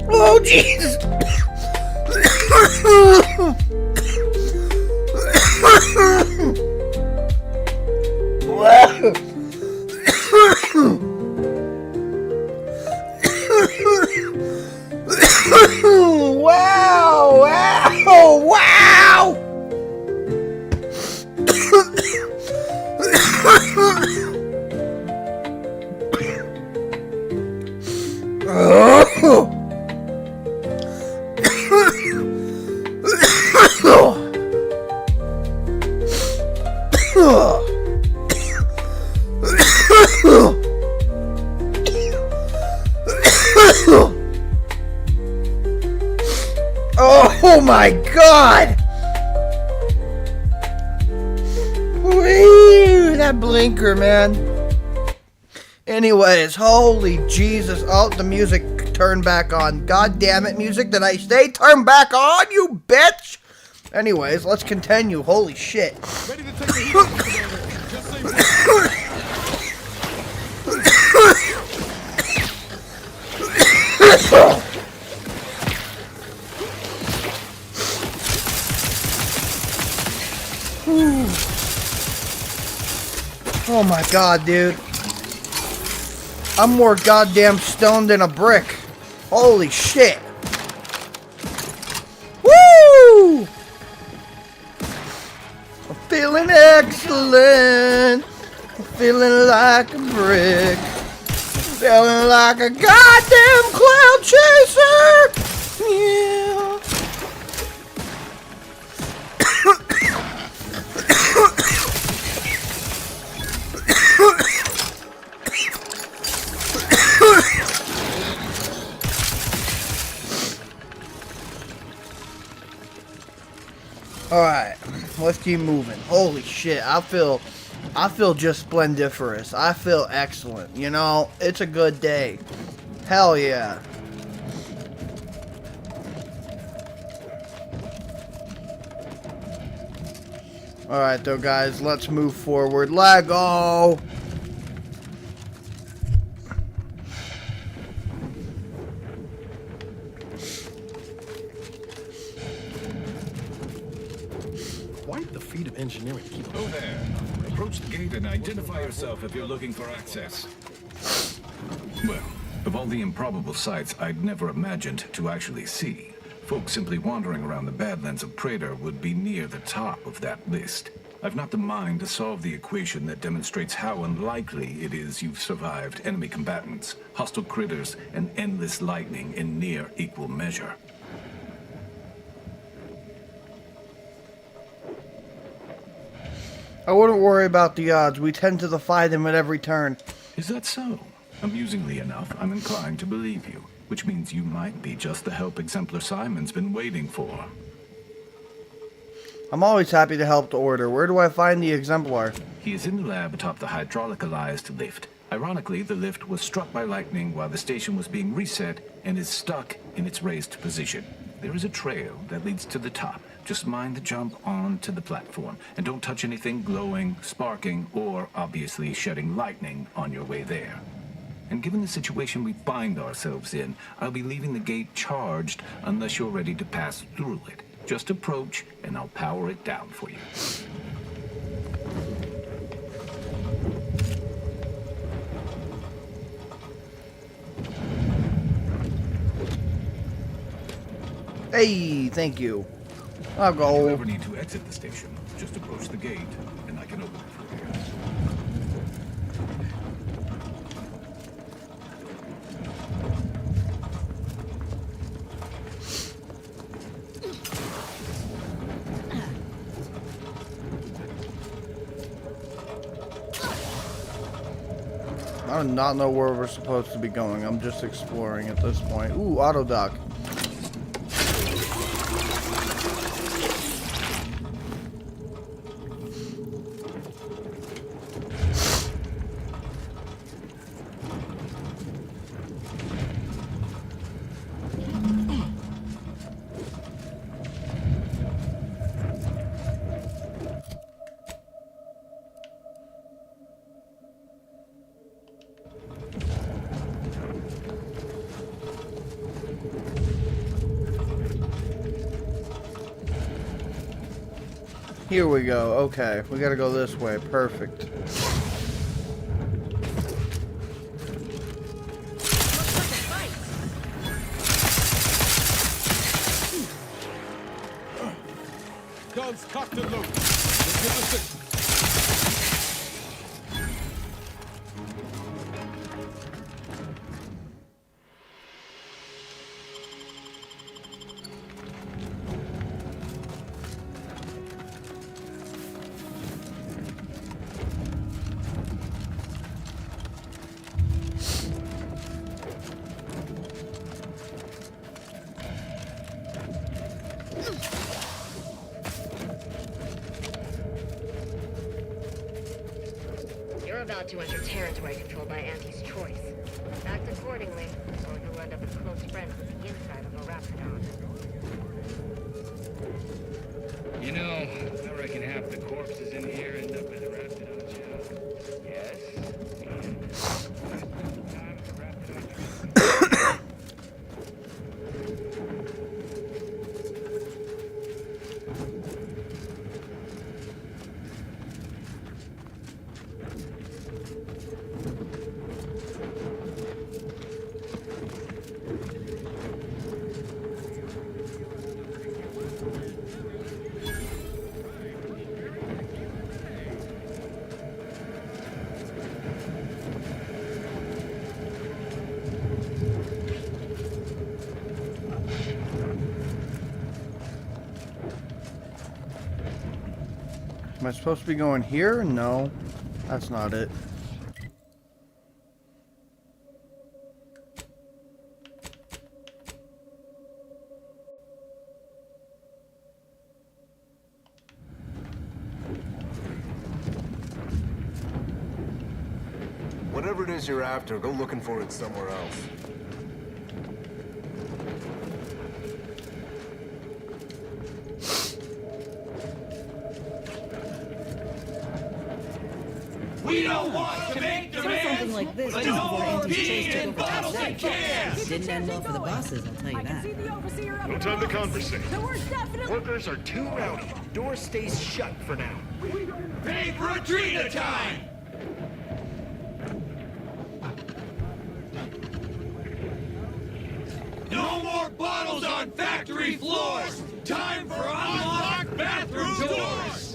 Oh Jesus! Wow! Wow! Wow! Oh my God! Whee, that blinker, man. Anyways, holy Jesus. Oh, the music turned back on. God damn it, music. Did I say turn back on, you bitch? Anyways, let's continue. Holy shit. Ready to take the heat off, Commander. Just say Oh my God, dude. I'm more goddamn stoned than a brick. Holy shit. Woo! I'm feeling excellent. I'm feeling like a brick. I'm feeling like a goddamn cloud chaser. Yeah. Alright, let's keep moving. Holy shit, I feel just splendiferous. I feel excellent, you know? It's a good day. Hell yeah. Alright though, guys, let's move forward. Lego! Quite the feat of engineering to keep. Oh there. Approach the gate and identify yourself if you're looking for access. Well, of all the improbable sights I'd never imagined to actually see, folks simply wandering around the Badlands of Praetor would be near the top of that list. I've not the mind to solve the equation that demonstrates how unlikely it is you've survived enemy combatants, hostile critters, and endless lightning in near equal measure. I wouldn't worry about the odds. We tend to defy them at every turn. Is that so? Amusingly enough, I'm inclined to believe you, which means you might be just the help Exemplar Simon's been waiting for. I'm always happy to help the Order. Where do I find the Exemplar? He is in the lab atop the hydraulicalized lift. Ironically, the lift was struck by lightning while the station was being reset and is stuck in its raised position. There is a trail that leads to the top. Just mind the jump onto the platform, and don't touch anything glowing, sparking, or obviously shedding lightning on your way there. And given the situation we find ourselves in, I'll be leaving the gate charged unless you're ready to pass through it. Just approach, and I'll power it down for you. Hey, thank you. I'll go. If you ever need to exit the station, just approach the gate, and I can open it for you. I do not know where we're supposed to be going. I'm just exploring at this point. Ooh, auto dock. Here we go. Okay, we gotta go this way. Perfect. Guns cocked and loaded. Give us You're about to enter territory controlled by Auntie's choice. Act accordingly, or you'll end up as close friends with the inside of a Raptidon. You know, I reckon half the corpses in here end up as Raptidons, yeah. Yes? Am I supposed to be going here? No, that's not it. Whatever it is you're after, go looking for it somewhere else. We don't want to make demands, something like this but just no before more Auntie's peeing choice took in over bottles Top and City. cans. Didn't end well for the bosses, I'll tell you that. No time to conversate. Workers are too rowdy. Door stays shut for now. Pay for a Trina time! No more bottles on factory floors! Time for unlocked bathroom doors!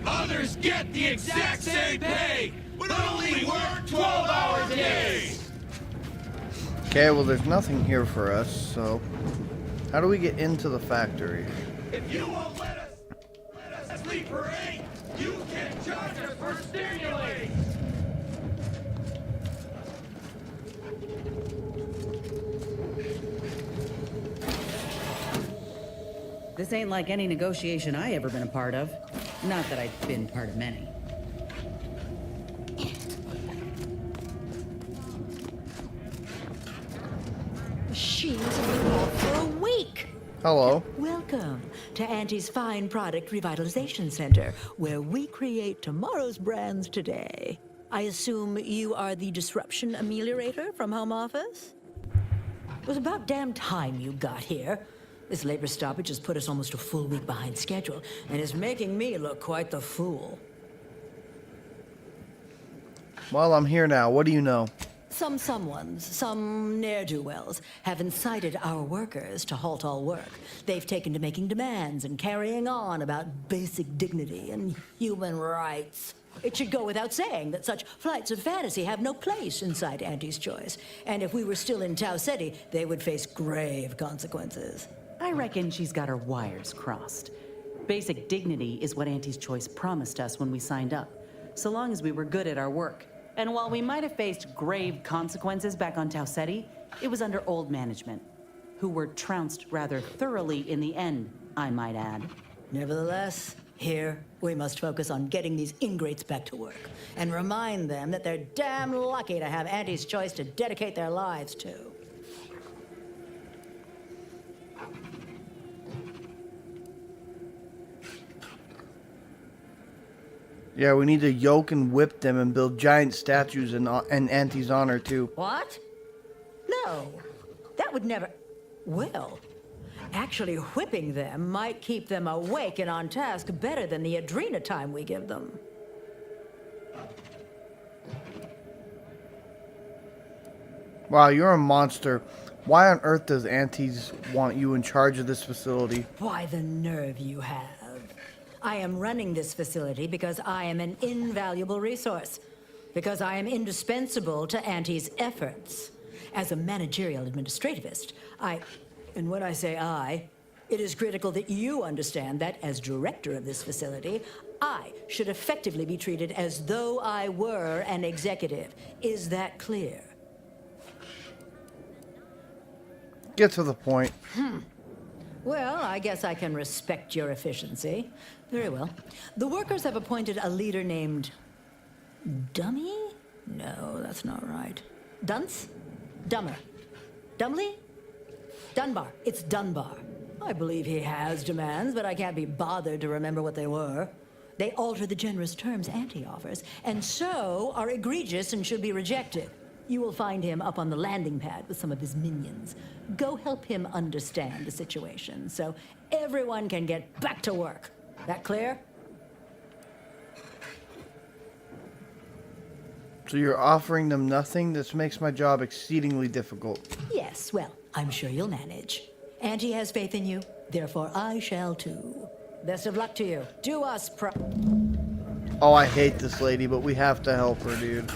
Others get the exact same pay, but only work 12-hour days! Okay, well there's nothing here for us, so how do we get into the factory? If you won't let us sleep for 8, you can charge us for stimulate! This ain't like any negotiation I ever been a part of. Not that I've been part of many. She's been off for a week. Hello. Welcome to Auntie's Fine Product Revitalization Center, where we create tomorrow's brands today. I assume you are the disruption ameliorator from home office? It was about damn time you got here. This labor stoppage has put us almost a full week behind schedule, and is making me look quite the fool. Well, I'm here now. What do you know? Some ne'er-do-wells, have incited our workers to halt all work. They've taken to making demands and carrying on about basic dignity and human rights. It should go without saying that such flights of fantasy have no place inside Auntie's Choice. And if we were still in Tau Ceti, they would face grave consequences. I reckon she's got her wires crossed. Basic dignity is what Auntie's Choice promised us when we signed up, so long as we were good at our work. And while we might have faced grave consequences back on Tau Ceti, it was under old management, who were trounced rather thoroughly in the end, I might add. Nevertheless, here we must focus on getting these ingrates back to work and remind them that they're damn lucky to have Auntie's Choice to dedicate their lives to. Yeah, we need to yoke and whip them and build giant statues in Auntie's honor, too. What? No, that would never... Well, actually whipping them might keep them awake and on task better than the adrena time we give them. Wow, you're a monster. Why on earth does Auntie's want you in charge of this facility? Why, the nerve you have. I am running this facility because I am an invaluable resource. Because I am indispensable to Auntie's efforts. As a managerial administrativist, and when I say I, it is critical that you understand that as director of this facility, I should effectively be treated as though I were an executive. Is that clear? Get to the point. Well, I guess I can respect your efficiency. Very well. The workers have appointed a leader named... Dummy? No, that's not right. Dunce? Dummer. Dumley? Dunbar. It's Dunbar. I believe he has demands, but I can't be bothered to remember what they were. They alter the generous terms Auntie offers, and so are egregious and should be rejected. You will find him up on the landing pad with some of his minions. Go help him understand the situation so everyone can get back to work. That clear? So you're offering them nothing? This makes my job exceedingly difficult. Yes, well, I'm sure you'll manage. Auntie has faith in you, therefore I shall too. Best of luck to you. Do us Oh, I hate this lady, but we have to help her, dude.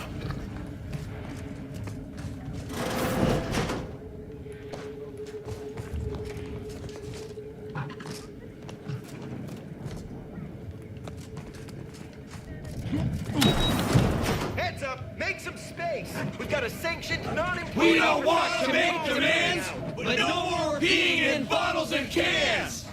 Heads up! Make some space! We've got a sanctioned non-employee... We don't want to make demands, but no more peeing in bottles and cans!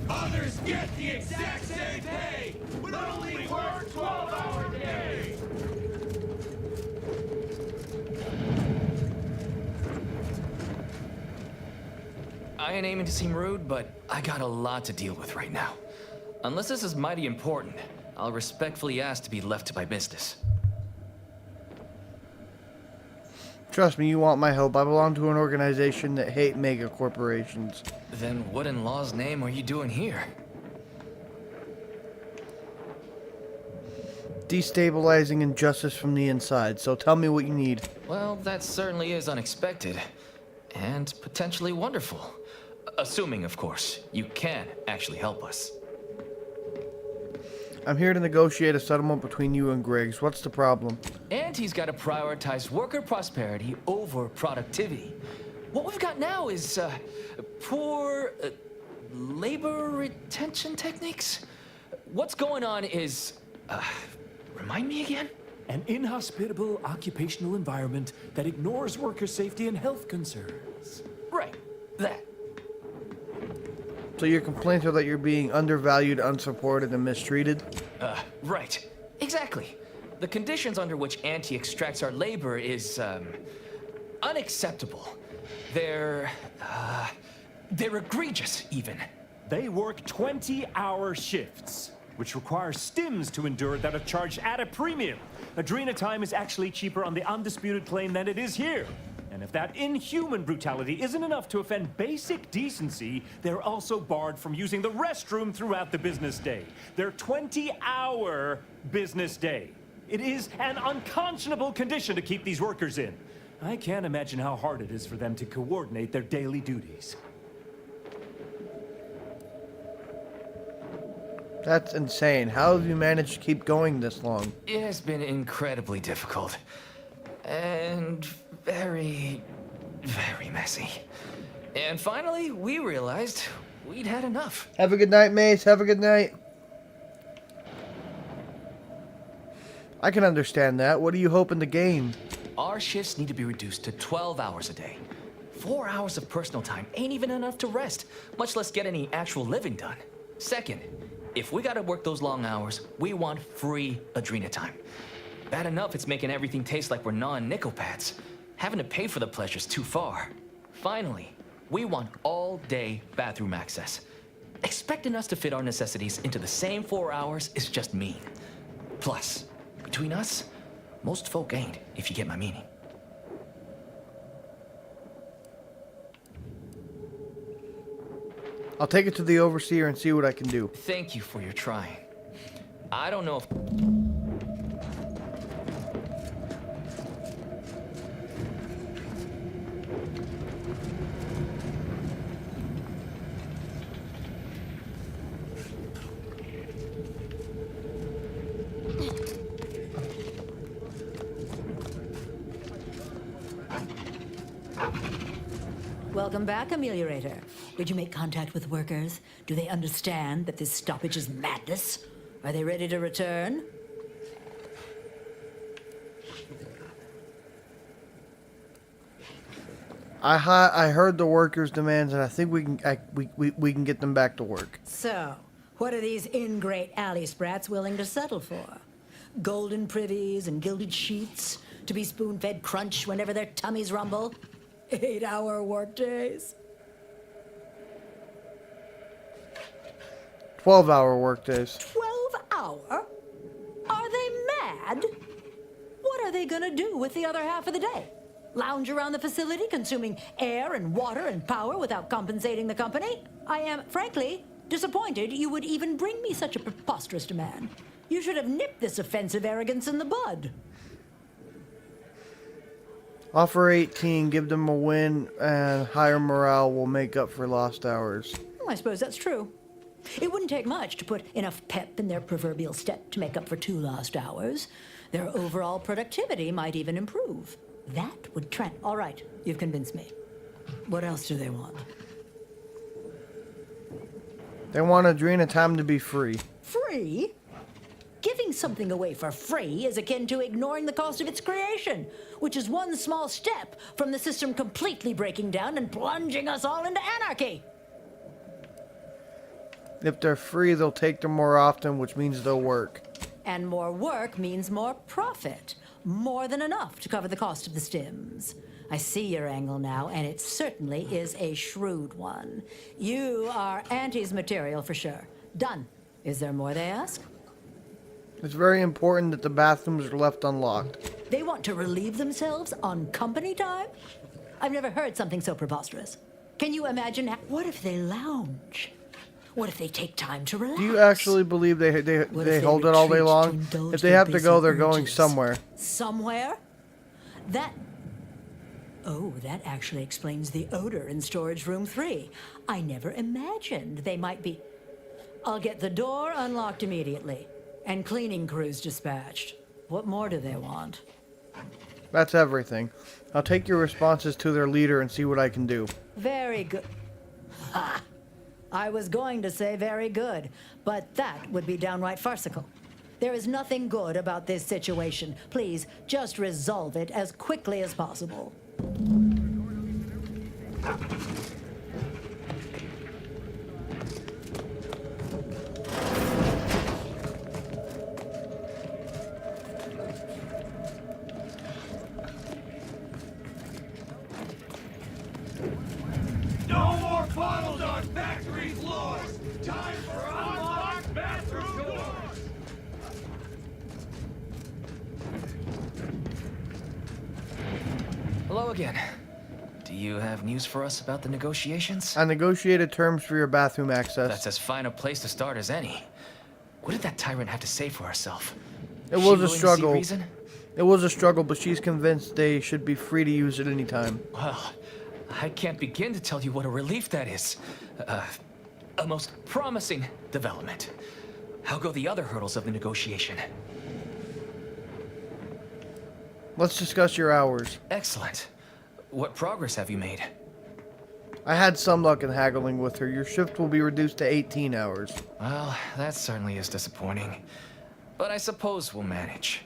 Others get the exact same pay, but only work 12-hour days! I ain't aiming to seem rude, but I got a lot to deal with right now. Unless this is mighty important, I'll respectfully ask to be left to my business. Trust me, you want my help. I belong to an organization that hate mega corporations. Then what in law's name are you doing here? Destabilizing injustice from the inside, so tell me what you need. Well, that certainly is unexpected. And potentially wonderful. Assuming, of course, you can actually help us. I'm here to negotiate a settlement between you and Griggs. What's the problem? Auntie's got to prioritize worker prosperity over productivity. What we've got now is poor labor retention techniques. What's going on is, remind me again? An inhospitable occupational environment that ignores worker safety and health concerns. Right, that. So your complaints are that you're being undervalued, unsupported, and mistreated? Right. Exactly. The conditions under which Auntie extracts our labor is, unacceptable. They're egregious, even. They work 20-hour shifts, which require stims to endure that are charged at a premium. Adrena time is actually cheaper on the undisputed claim than it is here. And if that inhuman brutality isn't enough to offend basic decency, they're also barred from using the restroom throughout the business day. Their 20-hour business day. It is an unconscionable condition to keep these workers in. I can't imagine how hard it is for them to coordinate their daily duties. That's insane. How have you managed to keep going this long? It has been incredibly difficult. And very, very messy. And finally, we realized we'd had enough. Have a good night, Mace. Have a good night. I can understand that. What are you hoping to gain? Our shifts need to be reduced to 12 hours a day. 4 hours of personal time ain't even enough to rest, much less get any actual living done. Second, if we gotta work those long hours, we want free adrena time. Bad enough it's making everything taste like we're gnawing nickel pads. Having to pay for the pleasure's too far. Finally, we want all-day bathroom access. Expecting us to fit our necessities into the same 4 hours is just mean. Plus, between us, most folk ain't, if you get my meaning. I'll take it to the overseer and see what I can do. Thank you for your trying. I don't know if... Welcome back, Ameliorator. Did you make contact with workers? Do they understand that this stoppage is madness? Are they ready to return? I heard the workers' demands, and I think we can get them back to work. So, what are these ingrate alley sprats willing to settle for? Golden privies and gilded sheets to be spoon-fed crunch whenever their tummies rumble? 8-hour workdays? 12-hour workdays. 12-hour? Are they mad? What are they gonna do with the other half of the day? Lounge around the facility consuming air and water and power without compensating the company? I am, frankly, disappointed you would even bring me such a preposterous demand. You should have nipped this offensive arrogance in the bud. Offer 18, give them a win, and higher morale will make up for lost hours. I suppose that's true. It wouldn't take much to put enough pep in their proverbial step to make up for 2 lost hours. Their overall productivity might even improve. That would all right, you've convinced me. What else do they want? They want Adrena time to be free. Free? Giving something away for free is akin to ignoring the cost of its creation, which is one small step from the system completely breaking down and plunging us all into anarchy. If they're free, they'll take them more often, which means they'll work. And more work means more profit. More than enough to cover the cost of the stims. I see your angle now, and it certainly is a shrewd one. You are Auntie's material for sure. Done. Is there more they ask? It's very important that the bathrooms are left unlocked. They want to relieve themselves on company time? I've never heard something so preposterous. Can you imagine what if they lounge? What if they take time to relax? Do you actually believe they hold it all day long? If they have to go, they're going somewhere. Somewhere? Oh, that actually explains the odor in storage room 3. I never imagined they might be... I'll get the door unlocked immediately. And cleaning crews dispatched. What more do they want? That's everything. I'll take your responses to their leader and see what I can do. Very good. Ha! I was going to say very good, but that would be downright farcical. There is nothing good about this situation. Please, just resolve it as quickly as possible. No more bottles on factory floors! Time for unlocked bathroom doors! Hello again. Do you have news for us about the negotiations? I negotiated terms for your bathroom access. That's as fine a place to start as any. What did that tyrant have to say for herself? It was a struggle. It was a struggle, but she's convinced they should be free to use it anytime. Well, I can't begin to tell you what a relief that is. A most promising development. How go the other hurdles of the negotiation? Let's discuss your hours. Excellent. What progress have you made? I had some luck in haggling with her. Your shift will be reduced to 18 hours. Well, that certainly is disappointing. But I suppose we'll manage.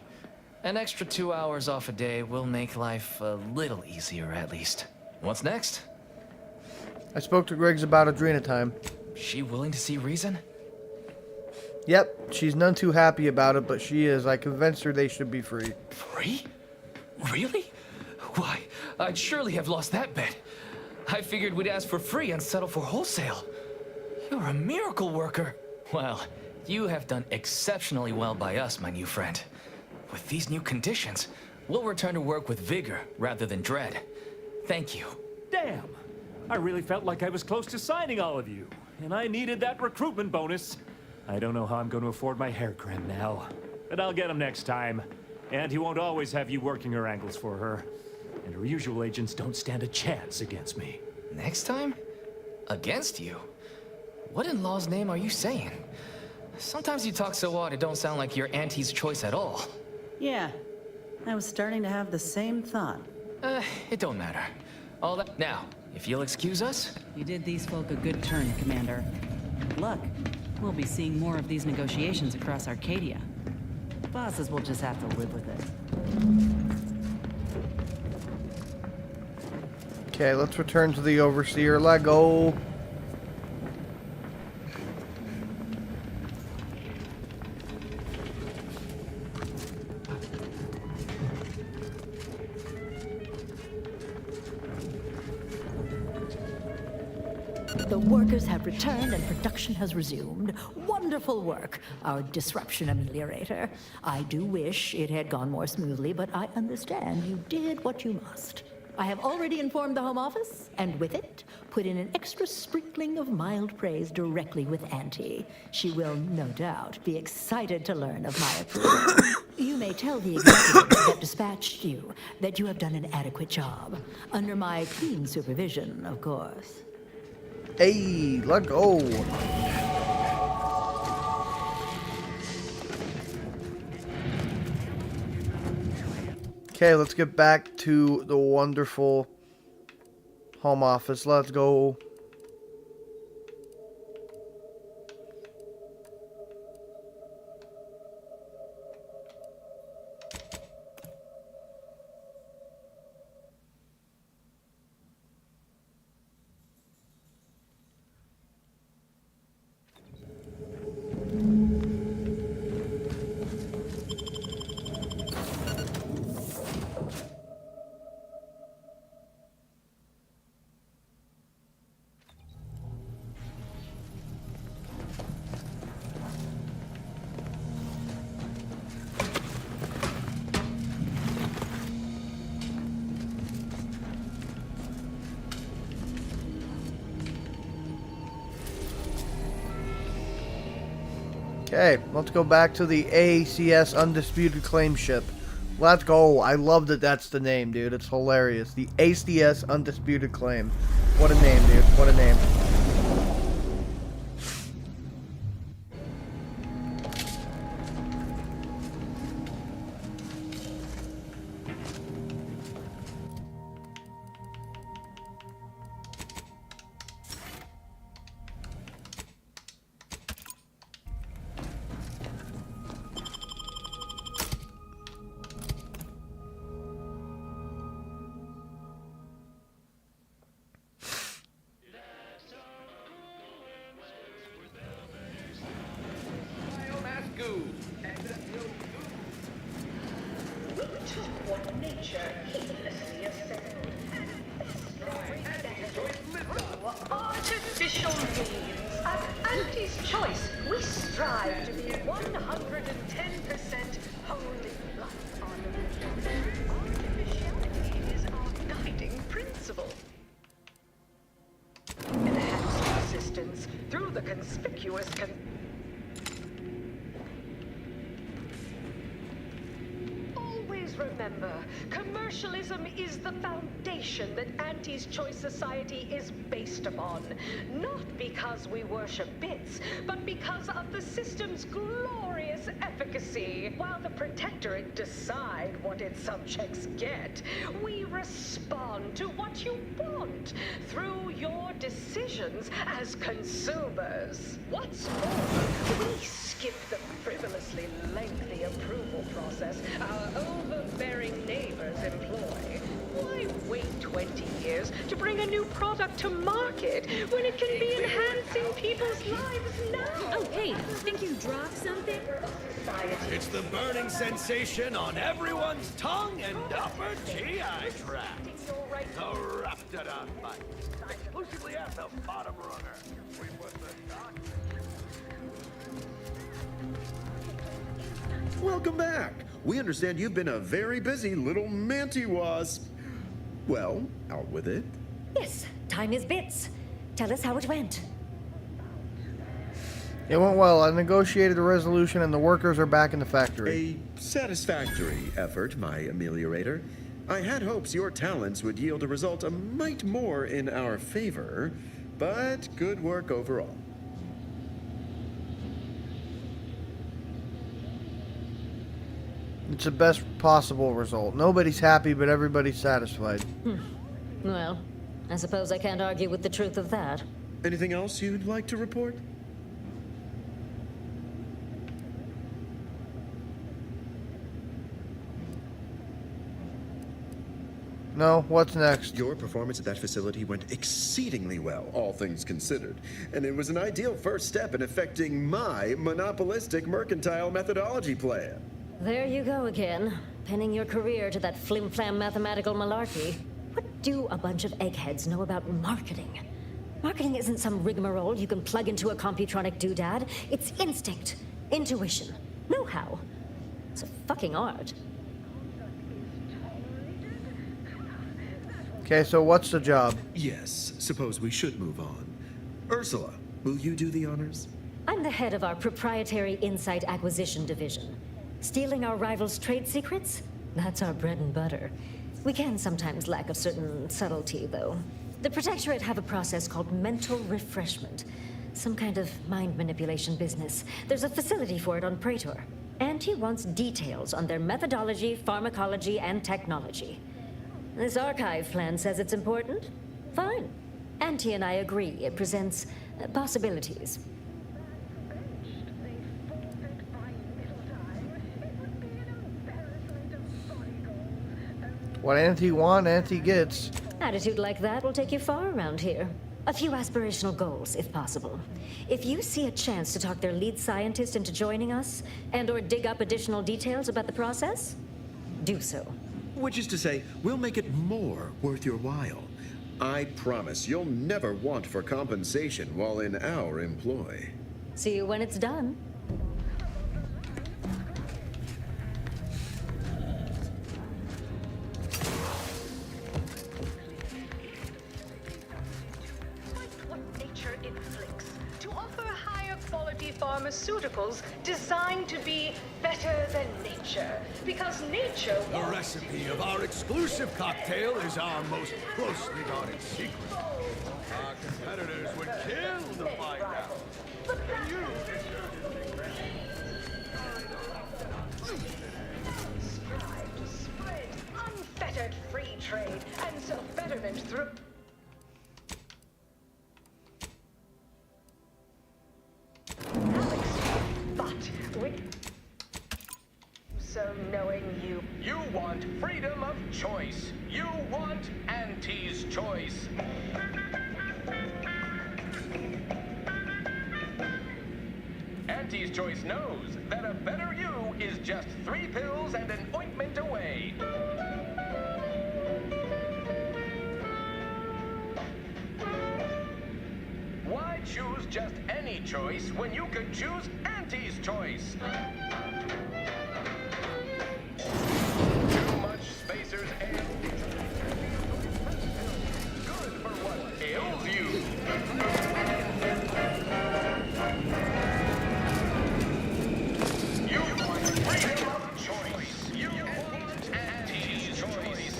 An extra 2 hours off a day will make life a little easier, at least. What's next? I spoke to Griggs about Adrena time. She willing to see reason? Yep, she's none too happy about it, but she is. I convinced her they should be free. Free? Really? Why, I'd surely have lost that bet. I figured we'd ask for free and settle for wholesale. You're a miracle worker. Well, you have done exceptionally well by us, my new friend. With these new conditions, we'll return to work with vigor rather than dread. Thank you. Damn! I really felt like I was close to signing all of you, and I needed that recruitment bonus. I don't know how I'm going to afford my hair cream now, but I'll get him next time. And he won't always have you working her angles for her. And her usual agents don't stand a chance against me. Next time? Against you? What in law's name are you saying? Sometimes you talk so odd it don't sound like you're Auntie's choice at all. Yeah, I was starting to have the same thought. It don't matter. All that. Now, if you'll excuse us. You did these folk a good turn, Commander. Luck, we'll be seeing more of these negotiations across Arcadia. Bosses will just have to live with it. Okay, let's return to the Overseer. Let go. The workers have returned and production has resumed. Wonderful work, our disruption ameliorator. I do wish it had gone more smoothly, but I understand you did what you must. I have already informed the Home Office, and with it, put in an extra sprinkling of mild praise directly with Auntie. She will, no doubt, be excited to learn of my approval. You may tell the executives that dispatched you that you have done an adequate job. Under my keen supervision, of course. Hey, let go. Okay, let's get back to the wonderful Home Office. Let's go. Okay, let's go back to the ACS Undisputed Claim ship. Let's go. I love that that's the name, dude. It's hilarious. The ACS Undisputed Claim. What a name, dude. What a name. Artificial means. At Auntie's choice, we strive to be 110% wholly life-honoring. Artificiality is our guiding principle. Enhance persistence through the conspicuous Remember, commercialism is the foundation that Auntie's Choice Society is based upon. Not because we worship bits, but because of the system's glorious efficacy. While the Protectorate decide what its subjects get, we respond to what you want through your decisions as consumers. What's more, we skip the frivolously lengthy approval process our overbearing neighbors employ. Why wait 20 years to bring a new product to market when it can be enhancing people's lives now? Oh, hey, think you dropped something? It's the burning sensation on everyone's tongue and upper GI tract. The Raptidon bite. Exclusively at the bottom runner. We put the Welcome back. We understand you've been a very busy little manty-wasp. Well, out with it. Yes, time is bits. Tell us how it went. It went well. I negotiated a resolution and the workers are back in the factory. A satisfactory effort, my ameliorator. I had hopes your talents would yield a result a mite more in our favor, but good work overall. It's the best possible result. Nobody's happy, but everybody's satisfied. Well, I suppose I can't argue with the truth of that. Anything else you'd like to report? No, what's next? Your performance at that facility went exceedingly well, all things considered. And it was an ideal first step in effecting my monopolistic mercantile methodology plan. There you go again, pinning your career to that flim-flam mathematical malarkey. What do a bunch of eggheads know about marketing? Marketing isn't some rigmarole you can plug into a computronic doodad. It's instinct, intuition, know-how. It's a fucking art. Okay, so what's the job? Yes, suppose we should move on. Ursula, will you do the honors? I'm the head of our proprietary insight acquisition division. Stealing our rivals' trade secrets? That's our bread and butter. We can sometimes lack a certain subtlety, though. The Protectorate have a process called mental refreshment. Some kind of mind manipulation business. There's a facility for it on Praetor. Auntie wants details on their methodology, pharmacology, and technology. This archive plan says it's important? Fine. Auntie and I agree it presents possibilities. What Auntie wants, Auntie gets. Attitude like that will take you far around here. A few aspirational goals, if possible. If you see a chance to talk their lead scientist into joining us, and/or dig up additional details about the process, do so. Which is to say, we'll make it more worth your while. I promise you'll never want for compensation while in our employ. See you when it's done. Pharmaceuticals designed to be better than nature, because nature The recipe of our exclusive cocktail is our most closely guarded secret. Our competitors would kill to find out. And you strive to spread unfettered free trade and self-betterment through... So knowing you... You want freedom of choice. You want Auntie's choice. Auntie's choice knows that a better you is just 3 pills and an ointment away. Why choose just any choice when you could choose Auntie's choice? Too much spacers and good for what ails you. You want freedom of choice. You want Auntie's choice.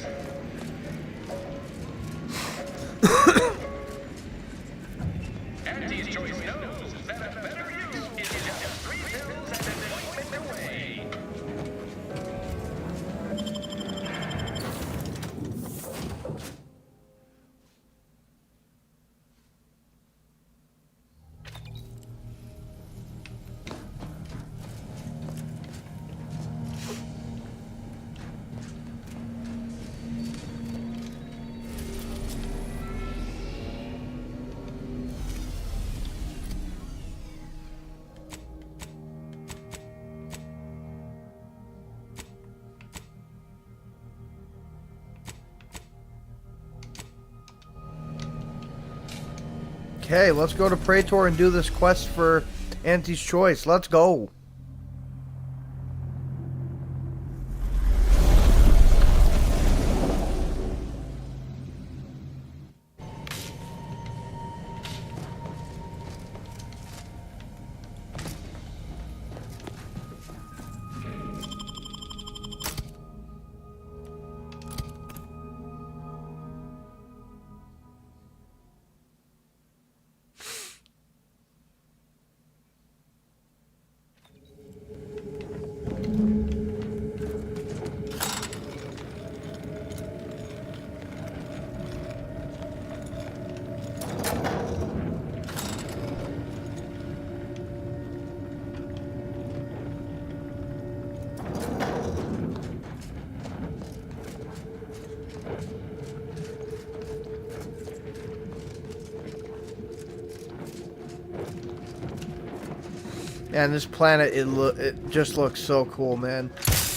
Auntie's choice knows that a better you is just 3 pills and an ointment away. Okay, let's go to Praetor and do this quest for Auntie's Choice. Let's go. And this planet, it just looks so cool, man.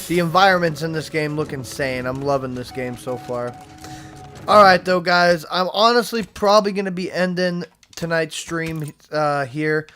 The environments in this game look insane. I'm loving this game so far. Alright, though, guys. I'm honestly probably going to be ending tonight's stream here,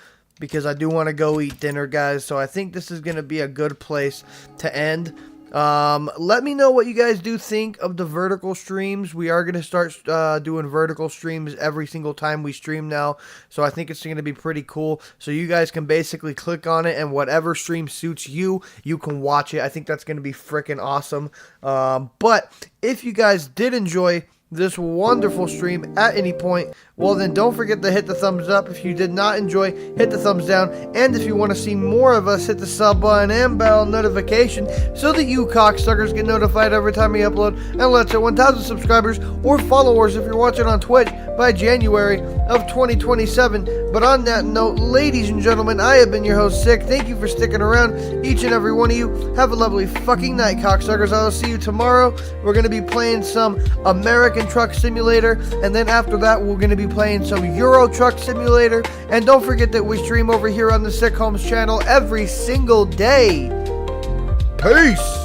because I do want to go eat dinner, guys. So I think this is going to be a good place to end. Let me know what you guys do think of the vertical streams. We are going to start doing vertical streams every single time we stream now, so I think it's going to be pretty cool. So you guys can basically click on it, and whatever stream suits you, you can watch it. I think that's going to be freaking awesome. But if you guys did enjoy this wonderful stream at any point, well then don't forget to hit the thumbs up. If you did not enjoy, hit the thumbs down. And if you want to see more of us, hit the sub button and bell notification so that you cocksuckers get notified every time we upload. And let's hit 1,000 subscribers or followers if you're watching on Twitch by January of 2027. But on that note, ladies and gentlemen, I have been your host, Sick. Thank you for sticking around, each and every one of you. Have a lovely fucking night, cocksuckers. I'll see you tomorrow. We're going to be playing some American Truck Simulator, and then after that we're going to be playing some Euro Truck Simulator. And don't forget that we stream over here on the Sick Homes channel every single day. Peace.